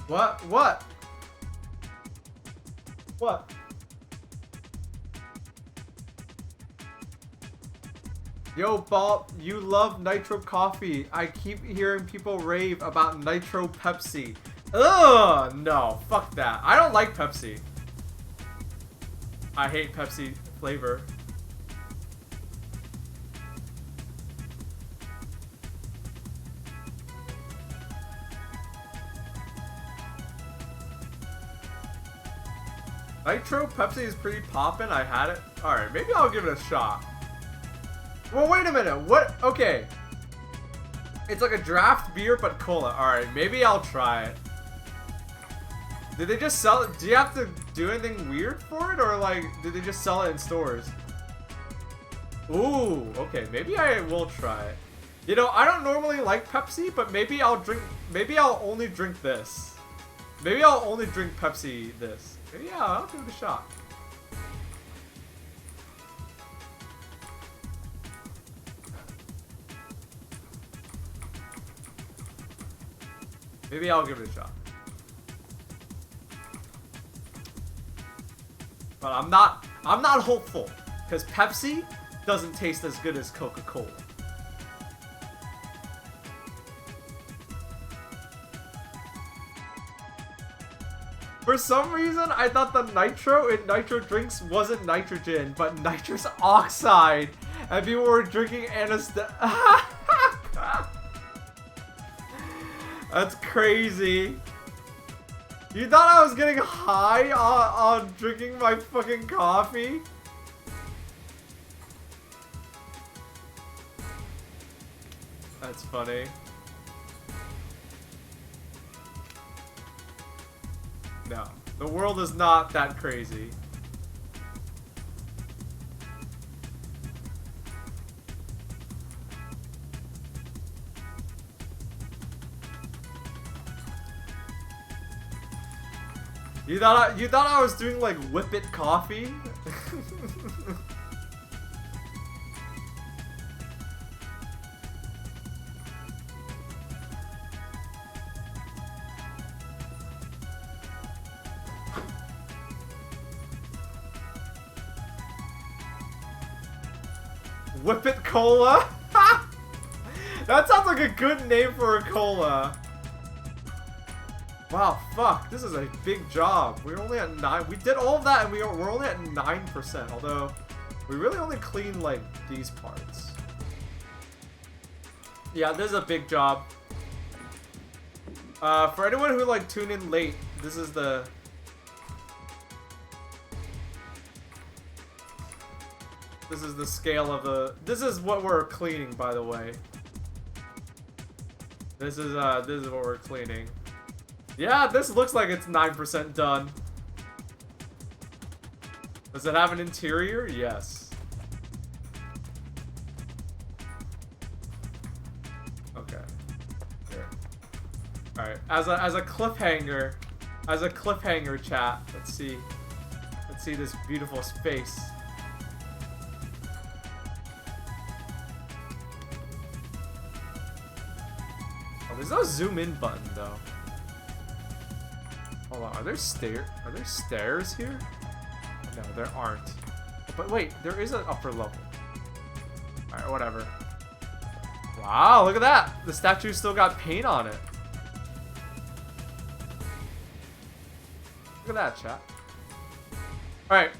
What? What? What? Yo, Baaulp, you love Nitro Coffee. I keep hearing people rave about Nitro Pepsi. Ugh, no, fuck that. I don't like Pepsi. I hate Pepsi flavor. Nitro Pepsi is pretty poppin'. I had it. Alright, maybe I'll give it a shot. Well, wait a minute. What? Okay. It's like a draft beer, but cola. Alright, maybe I'll try it. Did they just sell it? Do you have to do anything weird for it? Or, like, did they just sell it in stores? Ooh, okay. Maybe I will try it. You know, I don't normally like Pepsi, but maybe I'll drink... Maybe I'll only drink this. Maybe I'll only drink Pepsi this. Yeah, I'll give it a shot. Maybe I'll give it a shot. But I'm not hopeful. Because Pepsi doesn't taste as good as Coca-Cola. For some reason, I thought the nitro in nitro drinks wasn't nitrogen, but nitrous oxide. And people were drinking anesthetic. That's crazy. You thought I was getting high on drinking my fucking coffee? That's funny. No, the world is not that crazy. You thought I was doing like whip it coffee? Whip it cola? That sounds like a good name for a cola. Wow, fuck, this is a big job. We're only at 9. We did all of that and we're only at 9%, although we really only cleaned like these parts. Yeah, this is a big job. For anyone who like tuned in late, this is the scale of the. This is what we're cleaning, by the way. This is what we're cleaning. Yeah, this looks like it's 9% done. Does it have an interior? Yes. Okay. Here. All right. As a cliffhanger, chat. Let's see this beautiful space. Oh, there's no zoom in button though. Hold on, are there stairs here? No, there aren't. But wait, there is an upper level. Alright, whatever. Wow, look at that! The statue still got paint on it. Look at that, chat. Alright.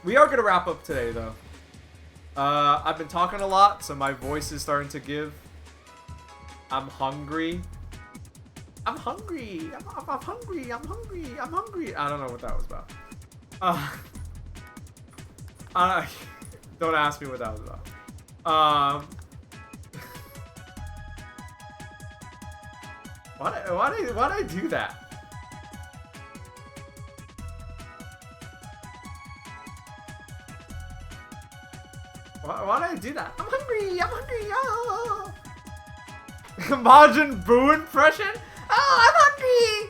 We are gonna wrap up today, though. I've been talking a lot, so my voice is starting to give. I'm hungry. I'm hungry. I'm hungry. I'm hungry. I'm hungry. I don't know what that was about. Don't ask me what that was about. Why did I do that? Why did I do that? I'm hungry. I'm hungry. Oh. Majin Buu impression? Oh, I'm hungry!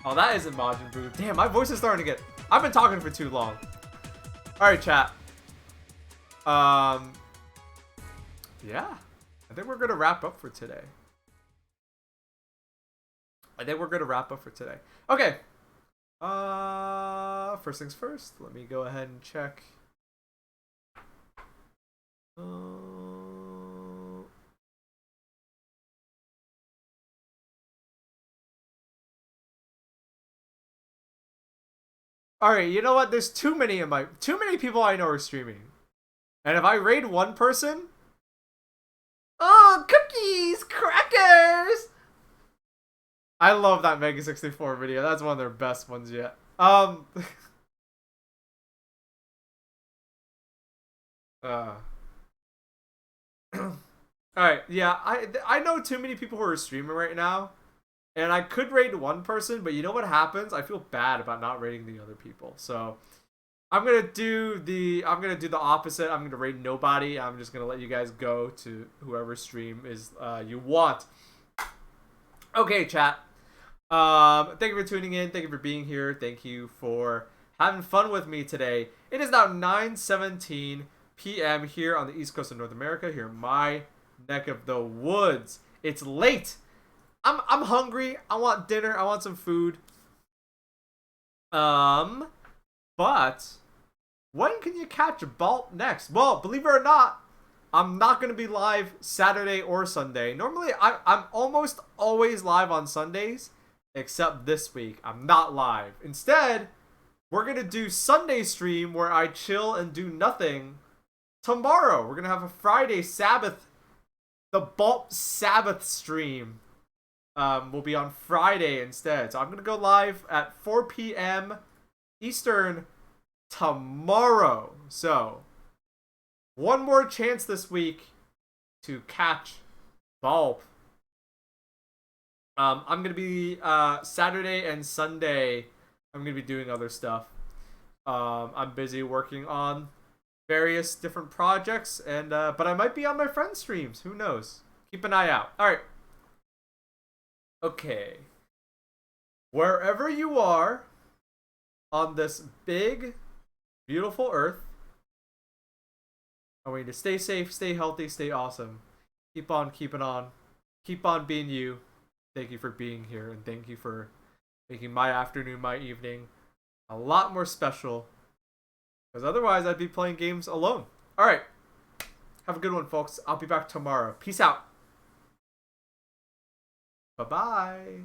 Oh, that isn't Majin Buu. Damn, my voice is starting to get... I've been talking for too long. Alright, chat. Yeah. I think we're gonna wrap up for today. Okay. First things first. Let me go ahead and check. Alright, you know what? There's too many people I know are streaming. And if I raid one person... Oh, cookies! Crackers! I love that Mega 64 video. That's one of their best ones yet. Alright, yeah, I know too many people who are streaming right now. And I could raid one person, but you know what happens? I feel bad about not raiding the other people. So I'm gonna do the opposite. I'm gonna raid nobody. I'm just gonna let you guys go to whoever stream is you want. Okay, chat. Thank you for tuning in. Thank you for being here. Thank you for having fun with me today. It is now 9:17 p.m. here on the East Coast of North America, here in my neck of the woods. It's late. I'm hungry. I want dinner. I want some food. But when can you catch Baaulp next? Well, believe it or not, I'm not going to be live Saturday or Sunday. Normally, I'm almost always live on Sundays, except this week. I'm not live. Instead, we're going to do Sunday stream where I chill and do nothing tomorrow. We're going to have a Friday Sabbath, the Baaulp Sabbath stream. Will be on Friday instead. So I'm going to go live at 4 p.m. Eastern tomorrow. So, one more chance this week to catch Baaulp. I'm going to be Saturday and Sunday. I'm going to be doing other stuff. I'm busy working on various different projects, and but I might be on my friend's streams. Who knows? Keep an eye out. All right. Okay. Wherever you are on this big, beautiful earth, I want you to stay safe, stay healthy, stay awesome. Keep on keeping on. Keep on being you. Thank you for being here, and thank you for making my afternoon, my evening a lot more special. Because otherwise, I'd be playing games alone. Alright. Have a good one, folks. I'll be back tomorrow. Peace out. Bye-bye.